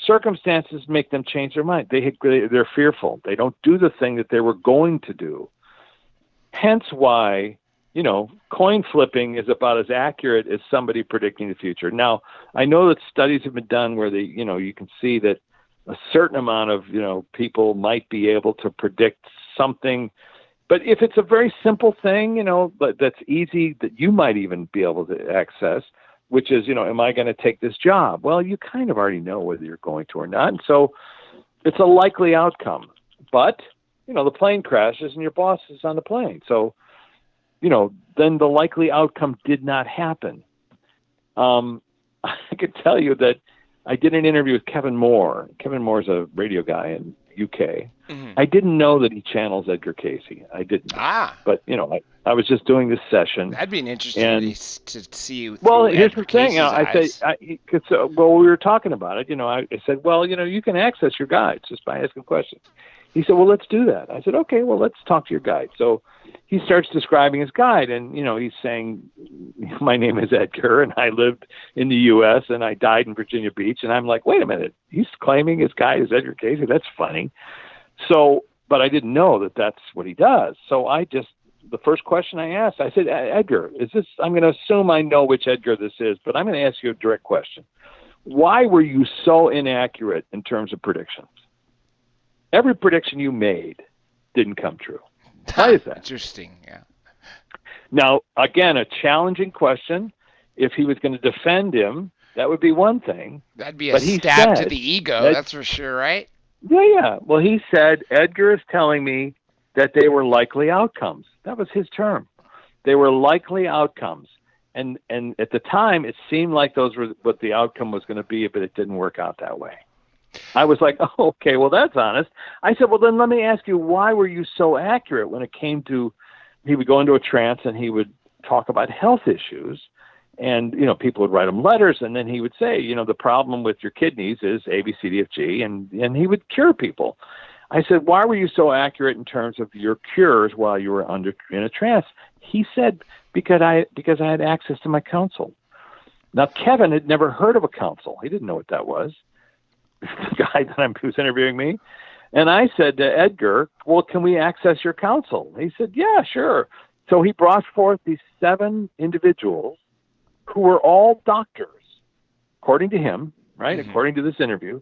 Circumstances make them change their mind. They're fearful. They don't do the thing that they were going to do. Hence why, coin flipping is about as accurate as somebody predicting the future. Now, I know that studies have been done where you can see that a certain amount of, people might be able to predict something. But if it's a very simple thing, but that's easy, that you might even be able to access, which is, am I going to take this job? Well, you kind of already know whether you're going to or not. And so it's a likely outcome. But, the plane crashes and your boss is on the plane. So, then the likely outcome did not happen. I could tell you that I did an interview with Kevin Moore. Kevin Moore's a radio guy in UK. Mm-hmm. I didn't know that he channels Edgar Casey. I didn't. But, I was just doing this session. That'd be an interesting to see. Well, here's Edgar the thing. Casey's eyes. We were talking about it. I said, well, you can access your guides just by asking questions. He said, well, let's do that. I said, okay, well, let's talk to your guide. So he starts describing his guide, and, he's saying, my name is Edgar, and I lived in the U.S., and I died in Virginia Beach. And I'm like, wait a minute, he's claiming his guide is Edgar Casey? That's funny. So, but I didn't know that that's what he does. So the first question I asked, I said, Edgar, I'm going to assume I know which Edgar this is, but I'm going to ask you a direct question. Why were you so inaccurate in terms of predictions? Every prediction you made didn't come true. Why is that? Interesting, yeah. Now, again, a challenging question. If he was going to defend him, that would be one thing. That'd be a stab to the ego, that's for sure, right? Yeah. Well, he said, Edgar is telling me that they were likely outcomes. That was his term. They were likely outcomes. And at the time, it seemed like those were what the outcome was going to be, but it didn't work out that way. I was like, oh, okay, well, that's honest. I said, well, then let me ask you, why were you so accurate when it came to, he would go into a trance and he would talk about health issues, and, people would write him letters, and then he would say, the problem with your kidneys is A, B, C, D, F, G, and he would cure people. I said, why were you so accurate in terms of your cures while you were in a trance? He said, because I had access to my counsel. Now, Kevin had never heard of a counsel. He didn't know what that was. The guy who was interviewing me. And I said to Edgar, well, can we access your counsel? He said, yeah, sure. So he brought forth these 7 individuals who were all doctors, according to him, right? Mm-hmm. According to this interview.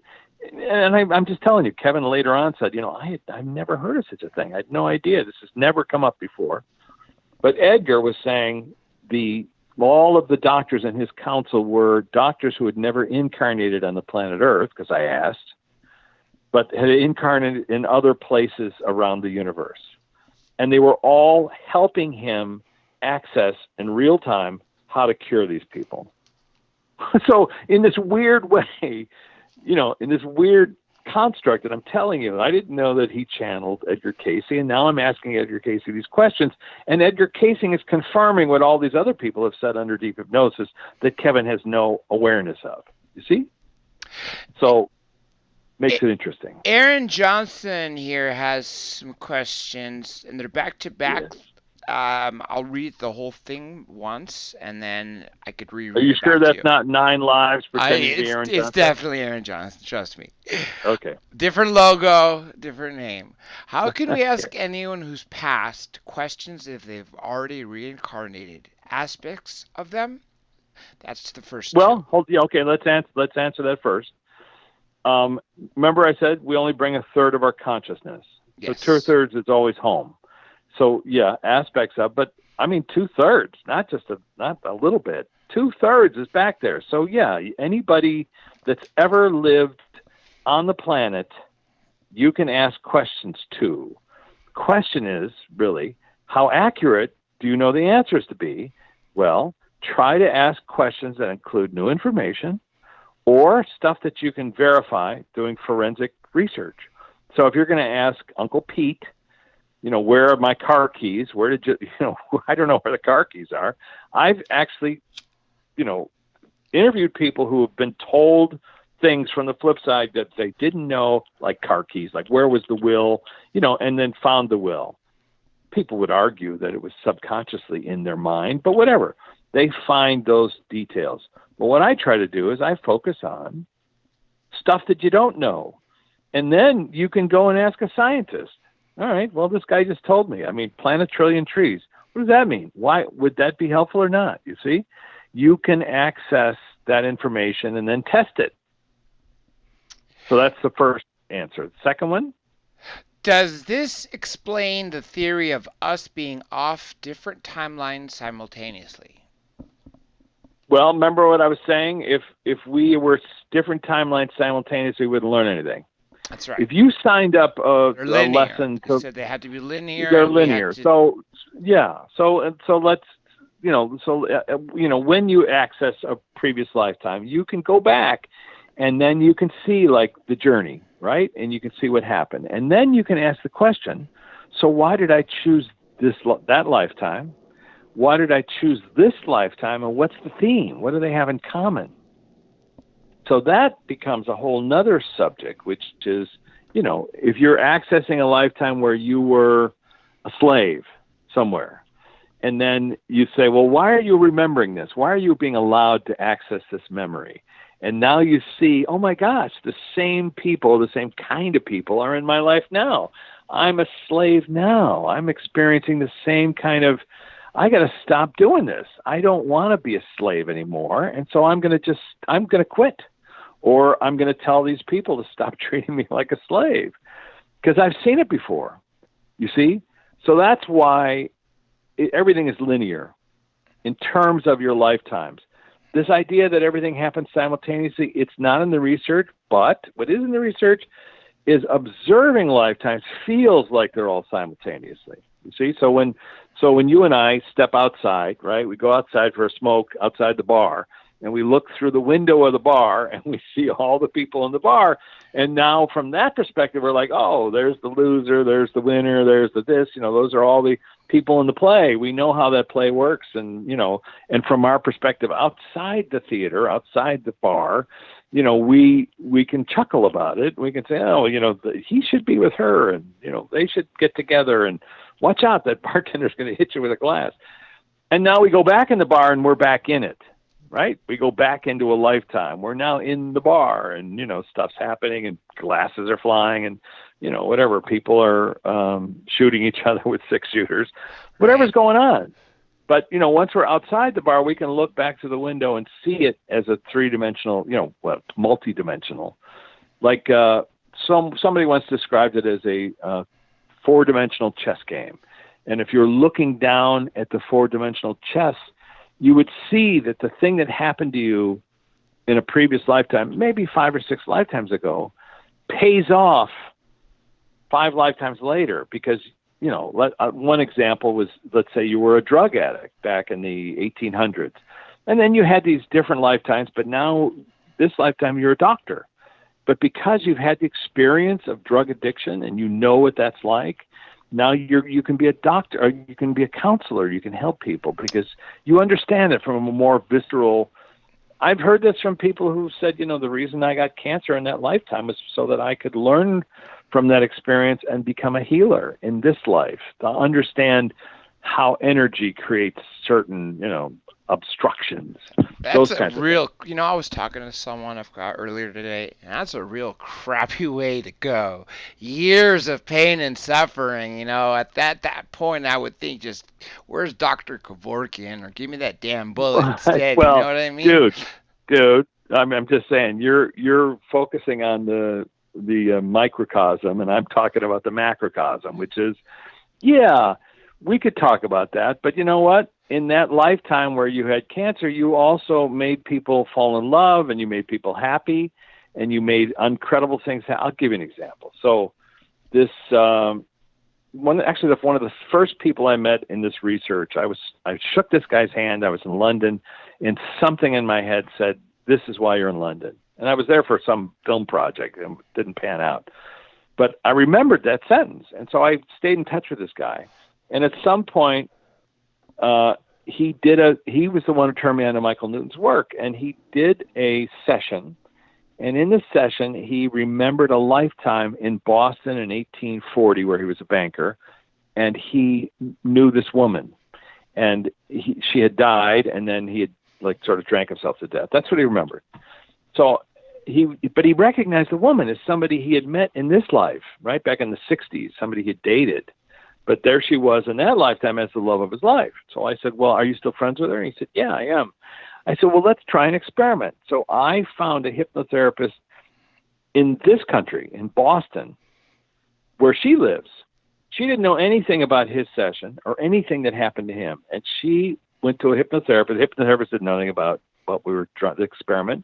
And I'm just telling you, Kevin later on said, I've never heard of such a thing. I had no idea. This has never come up before. But Edgar was saying all of the doctors in his council were doctors who had never incarnated on the planet Earth, because I asked, but had incarnated in other places around the universe. And they were all helping him access in real time how to cure these people. So in this weird way, in this weird construct that I'm telling you, I didn't know that he channeled Edgar Casey, and now I'm asking Edgar Casey these questions, and Edgar Casey is confirming what all these other people have said under deep hypnosis that Kevin has no awareness of. You see? So makes it interesting. Aaron Johnson here has some questions, and they're back to back. Yes. I'll read the whole thing once, and then I could reread it. Are you sure that's not 9 lives pretending to be Aaron Johnson? It's definitely Aaron Johnson. Trust me. Okay. Different logo, different name. How can we ask anyone who's passed questions if they've already reincarnated? Aspects of them? That's the first. Well, okay. Let's answer that first. Remember, I said we only bring 1/3 of our consciousness. Yes. So 2/3 is always home. So yeah, aspects of, but I mean 2/3, not a little bit. 2/3 is back there. So yeah, anybody that's ever lived on the planet, you can ask questions to. Question is really, how accurate do you know the answers to be? Well, try to ask questions that include new information or stuff that you can verify doing forensic research. So if you're going to ask Uncle Pete, where are my car keys? Where did you, I don't know where the car keys are. I've actually, interviewed people who have been told things from the flip side that they didn't know, like car keys, like where was the will, and then found the will. People would argue that it was subconsciously in their mind, but whatever. They find those details. But what I try to do is I focus on stuff that you don't know. And then you can go and ask a scientist. All right, well, this guy just told me. I mean, plant 1 trillion trees. What does that mean? Why would that be helpful or not? You see, you can access that information and then test it. So that's the first answer. The second one? Does this explain the theory of us being off different timelines simultaneously? Well, remember what I was saying? If we were different timelines simultaneously, we wouldn't learn anything. That's right. If you signed up a lesson to, you said they had to be linear. They're linear. So yeah. So let's, when you access a previous lifetime, you can go back, and then you can see like the journey, right? And you can see what happened, and then you can ask the question: so why did I choose that lifetime? Why did I choose this lifetime? And what's the theme? What do they have in common? So that becomes a whole nother subject, which is if you're accessing a lifetime where you were a slave somewhere, and then you say, well, why are you remembering this? Why are you being allowed to access this memory? And now you see, oh my gosh, the same people, the same kind of people are in my life now. I'm a slave now. I'm experiencing the same kind of, I got to stop doing this. I don't want to be a slave anymore. And so I'm going to quit. Or I'm going to tell these people to stop treating me like a slave. Because I've seen it before. You see? So that's why everything is linear in terms of your lifetimes. This idea that everything happens simultaneously, it's not in the research, but what is in the research is observing lifetimes feels like they're all simultaneously. You see? So when you and I step outside, right, we go outside for a smoke outside the bar, and we look through the window of the bar, and we see all the people in the bar, and now from that perspective, we're like, oh, there's the loser, there's the winner, there's the this, those are all the people in the play. We know how that play works, and and from our perspective outside the theater, outside the bar, we can chuckle about it. We can say, oh, he should be with her, and they should get together, and watch out, that bartender's going to hit you with a glass. And now we go back in the bar, and we're back in it, right? We go back into a lifetime. We're now in the bar, and stuff's happening, and glasses are flying, and whatever, people are shooting each other with 6-shooters, whatever's going on. But once we're outside the bar, we can look back through the window and see it as a 3-dimensional, multi-dimensional. Like somebody once described it as a 4-dimensional chess game. And if you're looking down at the 4-dimensional chess, you would see that the thing that happened to you in a previous lifetime, maybe 5 or 6 lifetimes ago, pays off 5 lifetimes later. Because, one example was, let's say you were a drug addict back in the 1800s. And then you had these different lifetimes, but now this lifetime you're a doctor. But because you've had the experience of drug addiction and you know what that's like, now you can be a doctor, or you can be a counselor. You can help people because you understand it from a more visceral. I've heard this from people who said, the reason I got cancer in that lifetime was so that I could learn from that experience and become a healer in this life, to understand how energy creates certain, obstructions. That's a real, I was talking to someone earlier today, and that's a real crappy way to go. Years of pain and suffering, at that point, I would think just, where's Dr. Kevorkian, or give me that damn bullet instead, well, you know what I mean? Dude, I'm just saying, you're focusing on the microcosm, and I'm talking about the macrocosm, which is, yeah, we could talk about that, but you know what? In that lifetime where you had cancer, you also made people fall in love, and you made people happy, and you made incredible things. I'll give you an example. So this one of the first people I met in this research, I shook this guy's hand. I was in London, and something in my head said, this is why you're in London. And I was there for some film project, and it didn't pan out. But I remembered that sentence, and so I stayed in touch with this guy. And at some point, he was the one who turned me on to Michael Newton's work, and he did a session. And in this session, he remembered a lifetime in Boston in 1840 where he was a banker, and he knew this woman. And she had died, and then he had sort of drank himself to death. That's what he remembered. So but he recognized the woman as somebody he had met in this life, right back in the 60s, somebody he had dated. But there she was in that lifetime as the love of his life. So I said, well, are you still friends with her? And he said, yeah, I am. I said, well, let's try an experiment. So I found a hypnotherapist in this country, in Boston, where she lives. She didn't know anything about his session or anything that happened to him. And she went to a hypnotherapist. The hypnotherapist did nothing about what we were trying to experiment.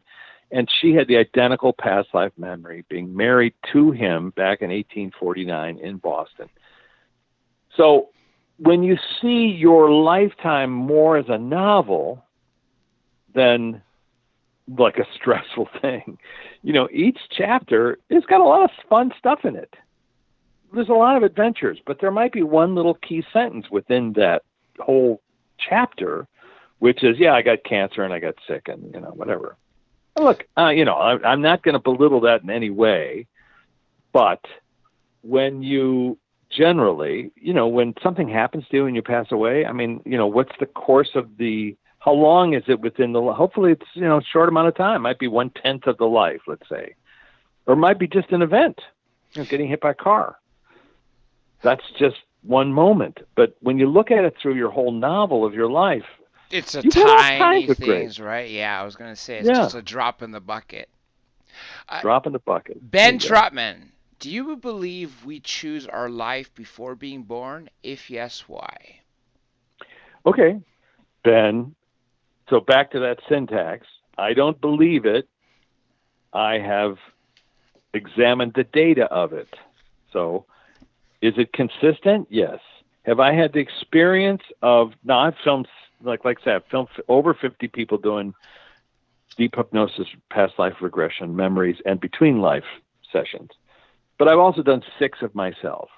And she had the identical past life memory, being married to him back in 1849 in Boston. So when you see your lifetime more as a novel than like a stressful thing, each chapter has got a lot of fun stuff in it. There's a lot of adventures, but there might be one little key sentence within that whole chapter, which is, yeah, I got cancer and I got sick and, whatever. Look, I'm not going to belittle that in any way, But when you generally, when something happens to you and you pass away, I mean, what's the course of how long is it within hopefully it's, a short amount of time. It might be 1/10 of the life, let's say. Or it might be just an event, getting hit by a car. That's just one moment. But when you look at it through your whole novel of your life, it's a you get all tiny kinds of things, great. right? Yeah, I was going to say it's just a drop in the bucket. Drop in the bucket. Ben Trotman, do you believe we choose our life before being born? If yes, why? Okay, Ben. So back to that syntax. I don't believe it. I have examined the data of it. So is it consistent? Yes. Have I had the experience of, I've filmed, like I said, I've filmed over 50 people doing deep hypnosis, past life regression, memories, and between life sessions. But I've also done six myself,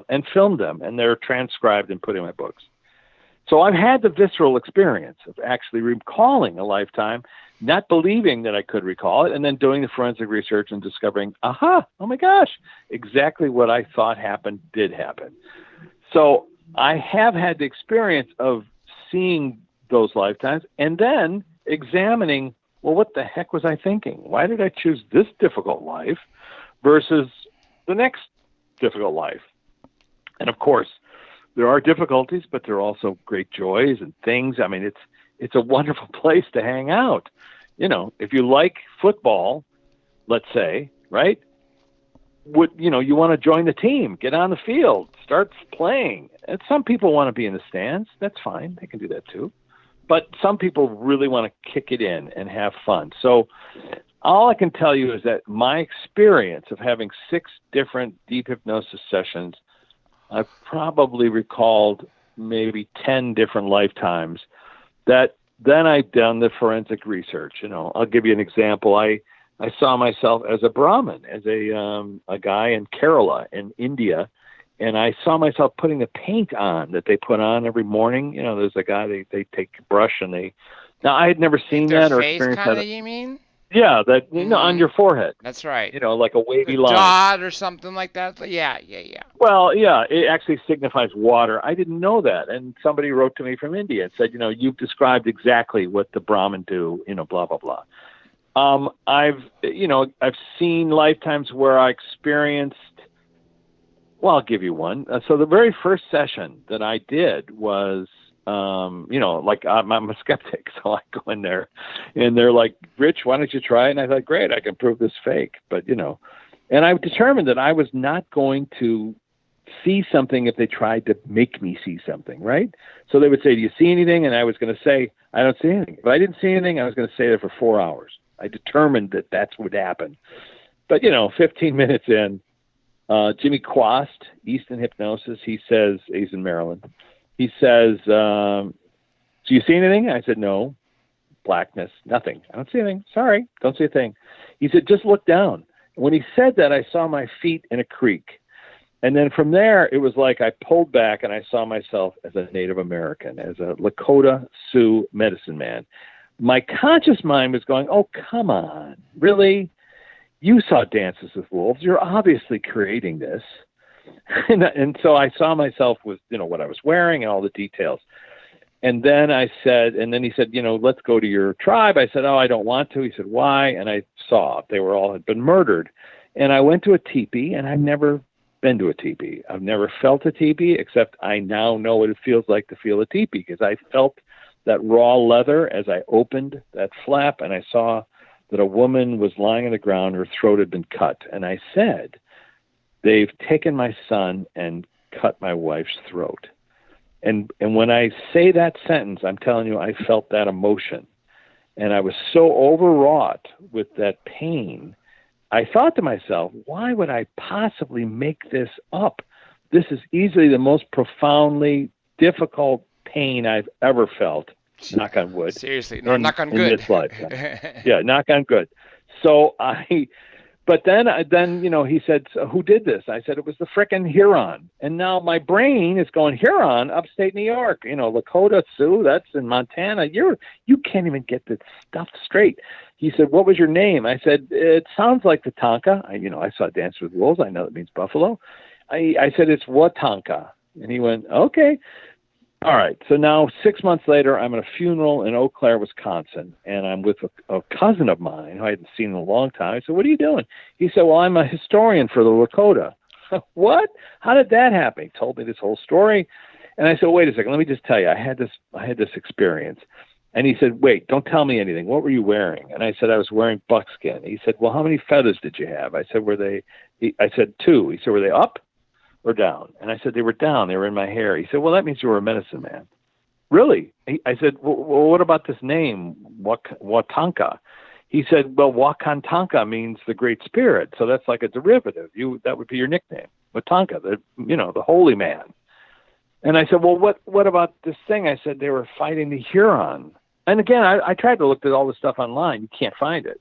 and filmed them, and they're transcribed and put in my books. So I've had the visceral experience of actually recalling a lifetime, not believing that I could recall it, and then doing the forensic research and discovering, oh my gosh, exactly what I thought happened did happen. So I have had the experience of seeing those lifetimes and then examining, well, what the heck was I thinking? Why did I choose this difficult life versus the next difficult life? And of course, there are difficulties, but there are also great joys and things. I mean, it's a wonderful place to hang out. If you like football, let's say, right? You want to join the team, get on the field, start playing. And some people want to be in the stands. That's fine. They can do that too. But some people really want to kick it in and have fun. So all I can tell you is that my experience of having 6 different deep hypnosis sessions, I've probably recalled maybe 10 different lifetimes that then I've done the forensic research. I'll give you an example. I saw myself as a Brahmin, as a guy in Kerala in India, and I saw myself putting the paint on that they put on every morning. There's a guy, they take a brush and now I had never seen that or experienced that. You mean? Yeah, that on your forehead. That's right. Like a wavy line. Dot or something like that. Yeah. Well, yeah, it actually signifies water. I didn't know that, and somebody wrote to me from India and said, you've described exactly what the Brahmin do. Blah blah blah. I've seen lifetimes where I experienced. Well, I'll give you one. So the very first session that I did was, I'm a skeptic, so I go in there, and they're like, "Rich, why don't you try it?" And I thought, "Great, I can prove this fake." But and I determined that I was not going to see something if they tried to make me see something, right? So they would say, "Do you see anything?" And I was going to say, "I don't see anything." If I didn't see anything, I was going to stay there for 4 hours. I determined that that's what would happen. But 15 minutes in, Jimmy Quast, Easton Hypnosis, he says, he's in Maryland. He says, "Do you see anything?" I said, "No." Blackness, nothing. I don't see anything. Sorry, don't see a thing. He said, "Just look down." When he said that, I saw my feet in a creek. And then from there, it was like I pulled back and I saw myself as a Native American, as a Lakota Sioux medicine man. My conscious mind was going, "Oh, come on. Really? You saw Dances with Wolves. You're obviously creating this." And so I saw myself with, what I was wearing and all the details. And then he said, "Let's go to your tribe." I said, "Oh, I don't want to." He said, "Why?" And I saw they had been murdered. And I went to a teepee, and I've never been to a teepee. I've never felt a teepee, except I now know what it feels like to feel a teepee, because I felt that raw leather as I opened that flap, and I saw that a woman was lying on the ground. Her throat had been cut. And I said, "They've taken my son and cut my wife's throat." And when I say that sentence, I'm telling you, I felt that emotion. And I was so overwrought with that pain, I thought to myself, why would I possibly make this up? This is easily the most profoundly difficult pain I've ever felt. Knock on wood. Seriously, no, knock on good. In this lifetime. Yeah, knock on good. So But then he said, so who did this? I said, it was the frickin' Huron. And now my brain is going, Huron, upstate New York, Lakota, Sioux, that's in Montana. You can't even get this stuff straight. He said, what was your name? I said, it sounds like Tatanka. I saw Dance with Wolves. I know it means buffalo. I said, it's Watonka. And he went, okay. All right. So now 6 months later, I'm at a funeral in Eau Claire, Wisconsin, and I'm with a cousin of mine who I hadn't seen in a long time. I said, what are you doing? He said, well, I'm a historian for the Lakota. What? How did that happen? He told me this whole story. And I said, wait a second. Let me just tell you, I had this experience. And he said, wait, don't tell me anything. What were you wearing? And I said, I was wearing buckskin. He said, well, how many feathers did you have? I said, I said, 2. He said, were they up or down? And I said, they were down. They were in my hair. He said, well, that means you were a medicine man. Really? I said, well, what about this name, Watonka? He said, well, Wakantanka means the Great Spirit. So that's like a derivative. That would be your nickname, Watonka, the holy man. And I said, well, what about this thing? I said, they were fighting the Huron. And again, I tried to look at all this stuff online. You can't find it.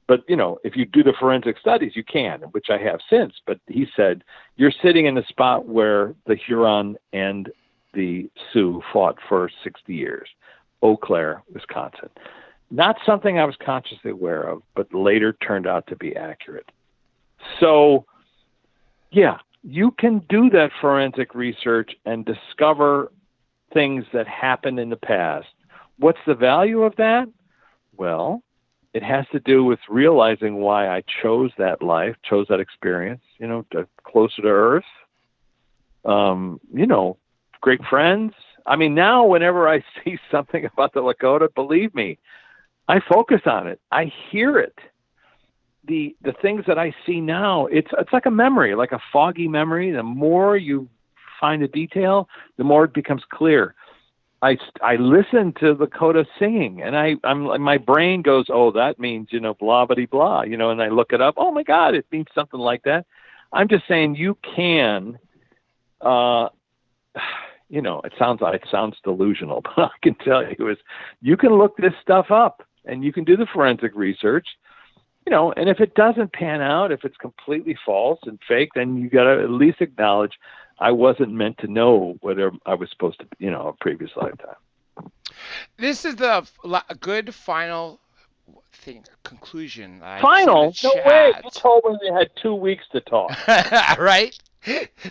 But, if you do the forensic studies, you can, which I have since. But he said, you're sitting in the spot where the Huron and the Sioux fought for 60 years, Eau Claire, Wisconsin. Not something I was consciously aware of, but later turned out to be accurate. So, yeah, you can do that forensic research and discover things that happened in the past. What's the value of that? Well, it has to do with realizing why I chose that life, chose that experience, closer to Earth, great friends. I mean, now whenever I see something about the Lakota, believe me, I focus on it. I hear it. The things that I see now, it's like a memory, like a foggy memory. The more you find the detail, the more it becomes clear. I listen to Lakota singing, and my brain goes, oh, that means, blah, blah, blah, and I look it up. Oh, my God, it means something like that. I'm just saying you can, it sounds delusional, but I can tell you is you can look this stuff up, and you can do the forensic research, and if it doesn't pan out, if it's completely false and fake, then you got to at least acknowledge I wasn't meant to know whether I was supposed to, a previous lifetime. This is a good final conclusion. Final? No way. You told me we had 2 weeks to talk. Right?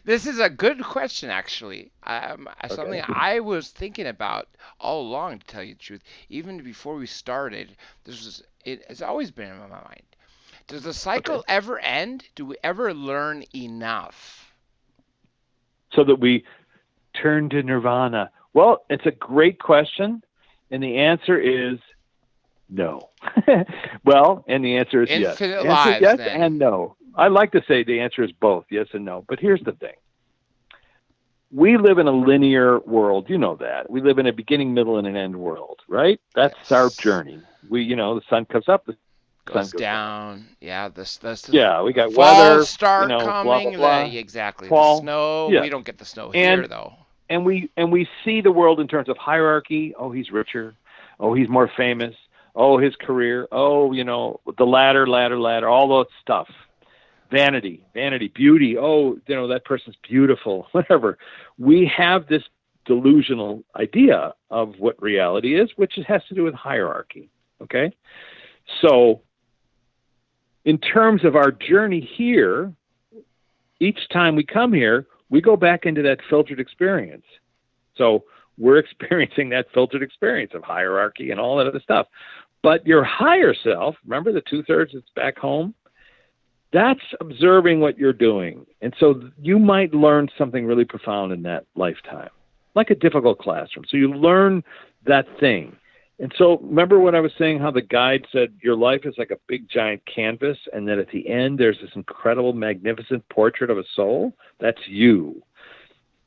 This is a good question, actually. Something I was thinking about all along, to tell you the truth. Even before we started, it has always been in my mind. Does the cycle ever end? Do we ever learn enough? So that we turn to nirvana? Well, it's a great question, and the answer is no. Well, and the answer is yes. Infinite lives, yes then. And no. I like to say the answer is both, yes and no. But here's the thing. We live in a linear world. You know that. We live in a beginning, middle, and an end world, right? That's our journey. The sun comes up, the goes down. Yeah, we got fall weather. Start coming. Blah, blah, blah. Exactly. Fall. The snow. Yeah. We don't get the snow here, though. And we see the world in terms of hierarchy. Oh, he's richer. Oh, he's more famous. Oh, his career. Oh, the ladder, all that stuff. Vanity, beauty. Oh, that person's beautiful. Whatever. We have this delusional idea of what reality is, which has to do with hierarchy. Okay, so in terms of our journey here, each time we come here, we go back into that filtered experience. So we're experiencing that filtered experience of hierarchy and all that other stuff. But your higher self, remember the 2/3 that's back home? That's observing what you're doing. And so you might learn something really profound in that lifetime, like a difficult classroom. So you learn that thing. And so remember what I was saying, how the guide said your life is like a big giant canvas, and that at the end there's this incredible, magnificent portrait of a soul? That's you.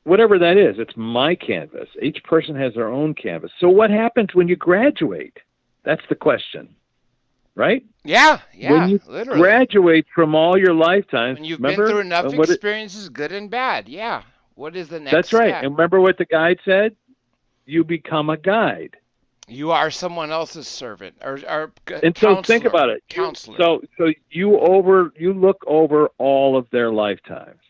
Whatever that is, it's my canvas. Each person has their own canvas. So what happens when you graduate? That's the question, right? Yeah, when you literally graduate from all your lifetimes. When you've been through enough experiences, good and bad, yeah. What is the next That's right. step? And remember what the guide said? You become a guide. You are someone else's servant or And so think counselor. about it. Counselor. You look over all of their lifetimes.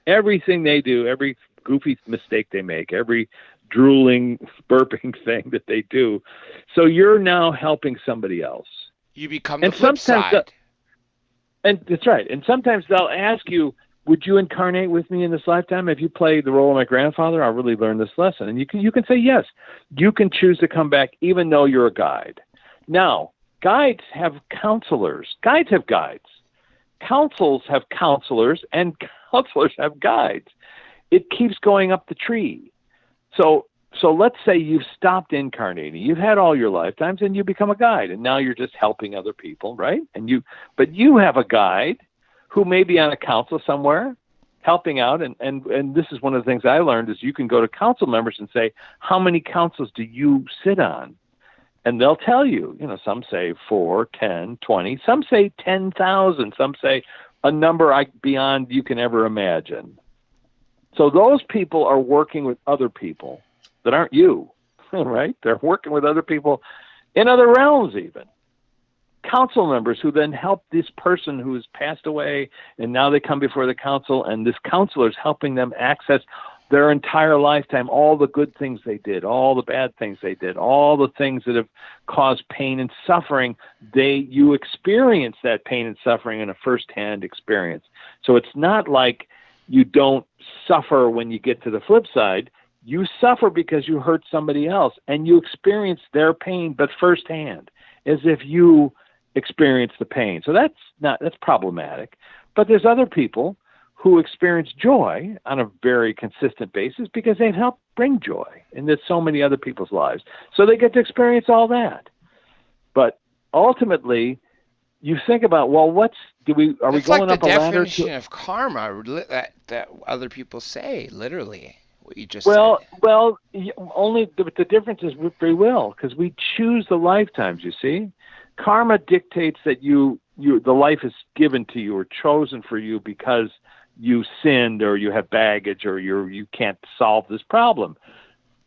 Everything they do, every goofy mistake they make, every drooling, burping thing that they do. So you're now helping somebody else. You become the And flip side. And that's right. And sometimes they'll ask you, would you incarnate with me in this lifetime? If you play the role of my grandfather, I'll really learn this lesson. And you can say yes. You can choose to come back even though you're a guide. Now, guides have counselors. Guides have guides. Councils have counselors, and counselors have guides. It keeps going up the tree. So let's say you've stopped incarnating. You've had all your lifetimes, and you become a guide, and now you're just helping other people, right? But you have a guide who may be on a council somewhere, helping out. And this is one of the things I learned is you can go to council members and say, how many councils do you sit on? And they'll tell you, some say 4, 10, 20, some say 10,000, some say a number beyond you can ever imagine. So those people are working with other people that aren't you, right? They're working with other people in other realms even. Council members who then help this person who has passed away, and now they come before the council, and this counselor is helping them access their entire lifetime, all the good things they did, all the bad things they did, all the things that have caused pain and suffering. You experience that pain and suffering in a first-hand experience. So it's not like you don't suffer when you get to the flip side. You suffer because you hurt somebody else, and you experience their pain, but firsthand, as if you experience the pain. So that's problematic. But there's other people who experience joy on a very consistent basis because they've helped bring joy into so many other people's lives. So they get to experience all that. But ultimately, you think about, well, are we going It's like up the a ladder? definition of karma that other people say, literally, what you just Well, said. only the difference is with free will, because we choose the lifetimes, you see. Karma dictates that the life is given to you or chosen for you because you sinned or you have baggage or you can't solve this problem.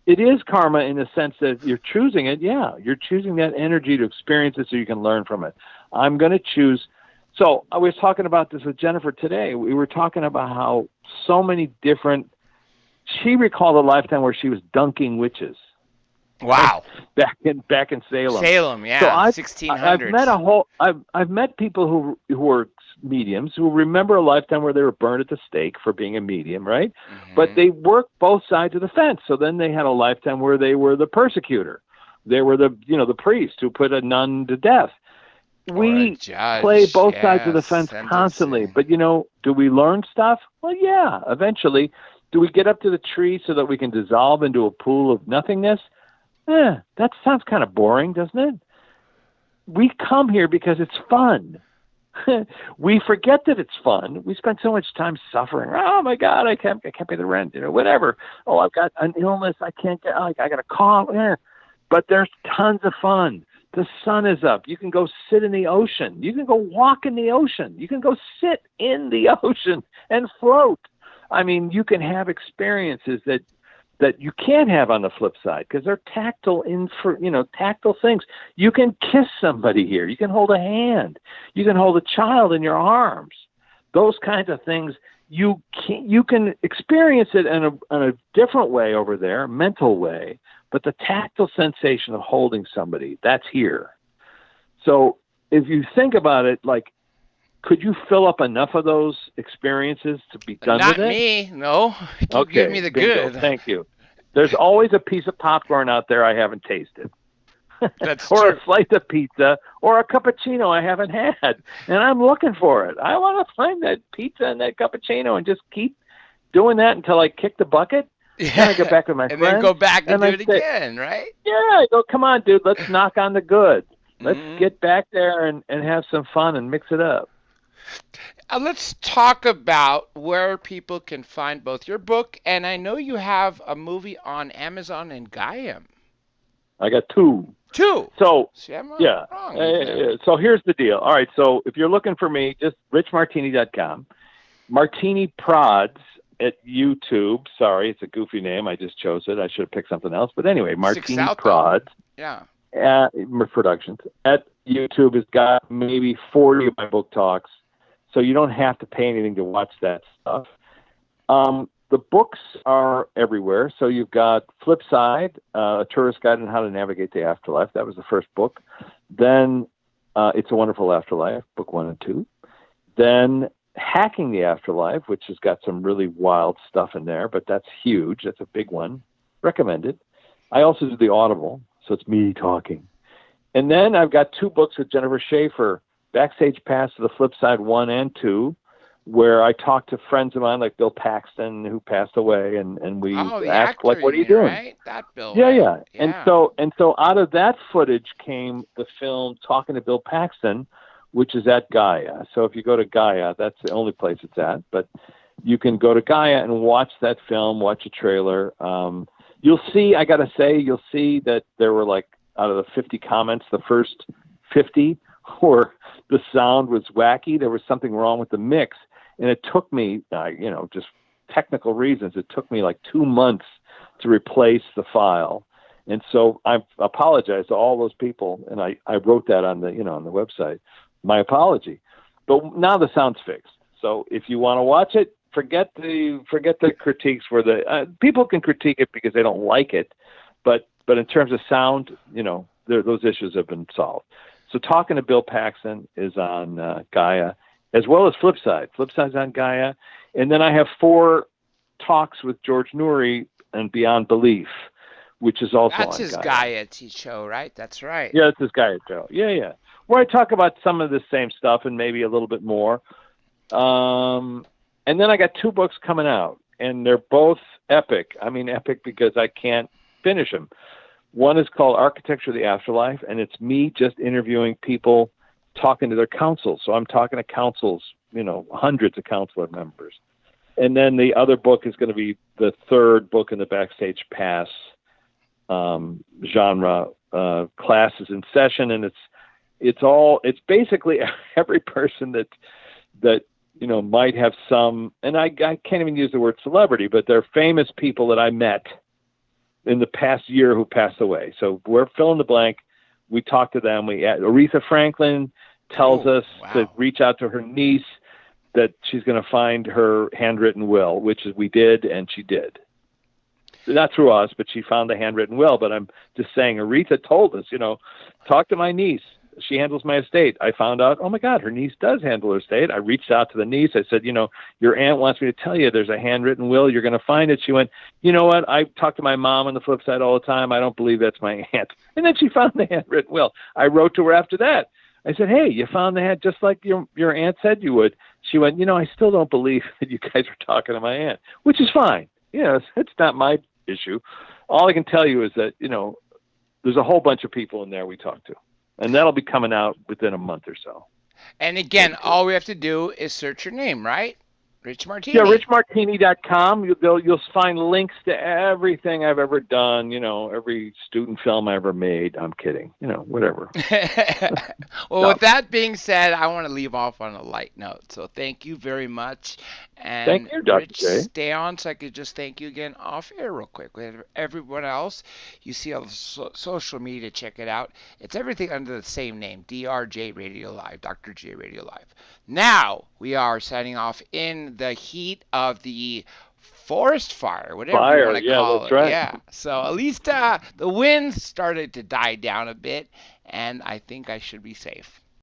It is karma in the sense that you're choosing it. Yeah, you're choosing that energy to experience it so you can learn from it. I'm going to choose. So I was talking about this with Jennifer today. We were talking about how so many different. She recalled a lifetime where she was dunking witches. Wow. Back in Salem. Salem, yeah, So 1600s. I've met people who are mediums who remember a lifetime where they were burned at the stake for being a medium, right? Mm-hmm. But they worked both sides of the fence. So then they had a lifetime where they were the persecutor. They were the priest who put a nun to death. We play both sides of the fence constantly. But do we learn stuff? Well, yeah, eventually. Do we get up to the tree so that we can dissolve into a pool of nothingness? That sounds kind of boring, doesn't it? We come here because it's fun. We forget that it's fun. We spend so much time suffering. Oh my God, I can't pay the rent, whatever. Oh, I've got an illness. I can't get. I got a cough. But there's tons of fun. The sun is up. You can go sit in the ocean. You can go walk in the ocean. You can go sit in the ocean and float. I mean, you can have experiences that you can't have on the flip side because they're tactile tactile things. You can kiss somebody here. You can hold a hand. You can hold a child in your arms. Those kinds of things, you can experience it in a different way over there, mental way, but the tactile sensation of holding somebody, that's here. So if you think about it, like, could you fill up enough of those experiences to be done with it? Not me, no. You give me the bingo. good. Thank you. There's always a piece of popcorn out there I haven't tasted. That's or true. a slice of pizza or a cappuccino I haven't had. And I'm looking for it. I want to find that pizza and that cappuccino and just keep doing that until I kick the bucket. Yeah. Then I get back with my and friends. then go back and do it say, again, right? Yeah, I go, come on, dude, let's knock on the good. Let's get back there and have some fun and mix it up. Let's talk about where people can find both your book, and I know you have a movie on Amazon and Gaia. I got two. So, see, I'm yeah. wrong. So here's the deal. All right, so if you're looking for me, just richmartini.com. Martini Prods at YouTube. Sorry, it's a goofy name. I just chose it. I should have picked something else. But anyway, Sticks Martini out, though. Prod Yeah. Productions at YouTube has got maybe 40 of my book talks, so you don't have to pay anything to watch that stuff. The books are everywhere. So you've got Flipside, A Tourist Guide on How to Navigate the Afterlife. That was the first book. Then It's a Wonderful Afterlife, book 1 and 2. Then Hacking the Afterlife, which has got some really wild stuff in there, but that's huge. That's a big one. Recommended. I also do the Audible, so it's me talking. And then I've got 2 books with Jennifer Schaefer, Backstage Pass to the Flipside 1 and 2, where I talk to friends of mine like Bill Paxton, who passed away, and we the ask, actor, like, what are you doing? Right? That Bill. Yeah, right? yeah. And so out of that footage came the film Talking to Bill Paxton, which is at Gaia. So if you go to Gaia, that's the only place it's at. But you can go to Gaia and watch that film, watch a trailer. You'll see that there were, like, out of the 50 comments, the first 50 were the sound was wacky. There was something wrong with the mix. And it took me, just technical reasons, it took me like 2 months to replace the file. And so I apologize to all those people. And I wrote that on the website, my apology. But now the sound's fixed. So if you want to watch it, forget the critiques where people can critique it because they don't like it. But in terms of sound, those issues have been solved. So Talking to Bill Paxton is on Gaia, as well as Flipside. Flipside's on Gaia. And then I have 4 talks with George Noory and Beyond Belief, which is also on Gaia. That's his Gaia show, right? That's right. Yeah, it's his Gaia show. Yeah. Where I talk about some of the same stuff and maybe a little bit more. And then I got 2 books coming out, and they're both epic. I mean, epic because I can't finish them. One is called Architecture of the Afterlife, and it's me just interviewing people, talking to their councils. So I'm talking to councils, hundreds of council members. And then the other book is going to be the 3rd book in the Backstage Pass genre. Classes in session, and it's basically every person that might have some, and I can't even use the word celebrity, but they're famous people that I met in the past year who passed away. So we're fill in the blank. We talk to them. Aretha Franklin tells us to reach out to her niece that she's going to find her handwritten will, which we did, and she did. Not through us, but she found the handwritten will. But I'm just saying, Aretha told us, talk to my niece. She handles my estate. I found out, oh my God, her niece does handle her estate. I reached out to the niece. I said, your aunt wants me to tell you there's a handwritten will. You're going to find it. She went, you know what? I talk to my mom on the flip side all the time. I don't believe that's my aunt. And then she found the handwritten will. I wrote to her after that. I said, hey, you found the hand just like your aunt said you would. She went, I still don't believe that you guys are talking to my aunt, which is fine. It's not my issue. All I can tell you is that, there's a whole bunch of people in there we talk to. And that'll be coming out within a month or so. And again, all we have to do is search your name, right? Rich Martini. Yeah, richmartini.com. You'll find links to everything I've ever done, every student film I ever made. I'm kidding, whatever. Well, with that being said, I want to leave off on a light note. So thank you very much. And thank you, Dr. Rich, J. stay on so I could just thank you again off air real quick. With everyone else, you see on social media, check it out. It's everything under the same name, DRJ Radio Live, Dr. J Radio Live. Now, we are signing off in the heat of the forest fire, whatever you want to call it. Right. Yeah. So at least the wind started to die down a bit, and I think I should be safe.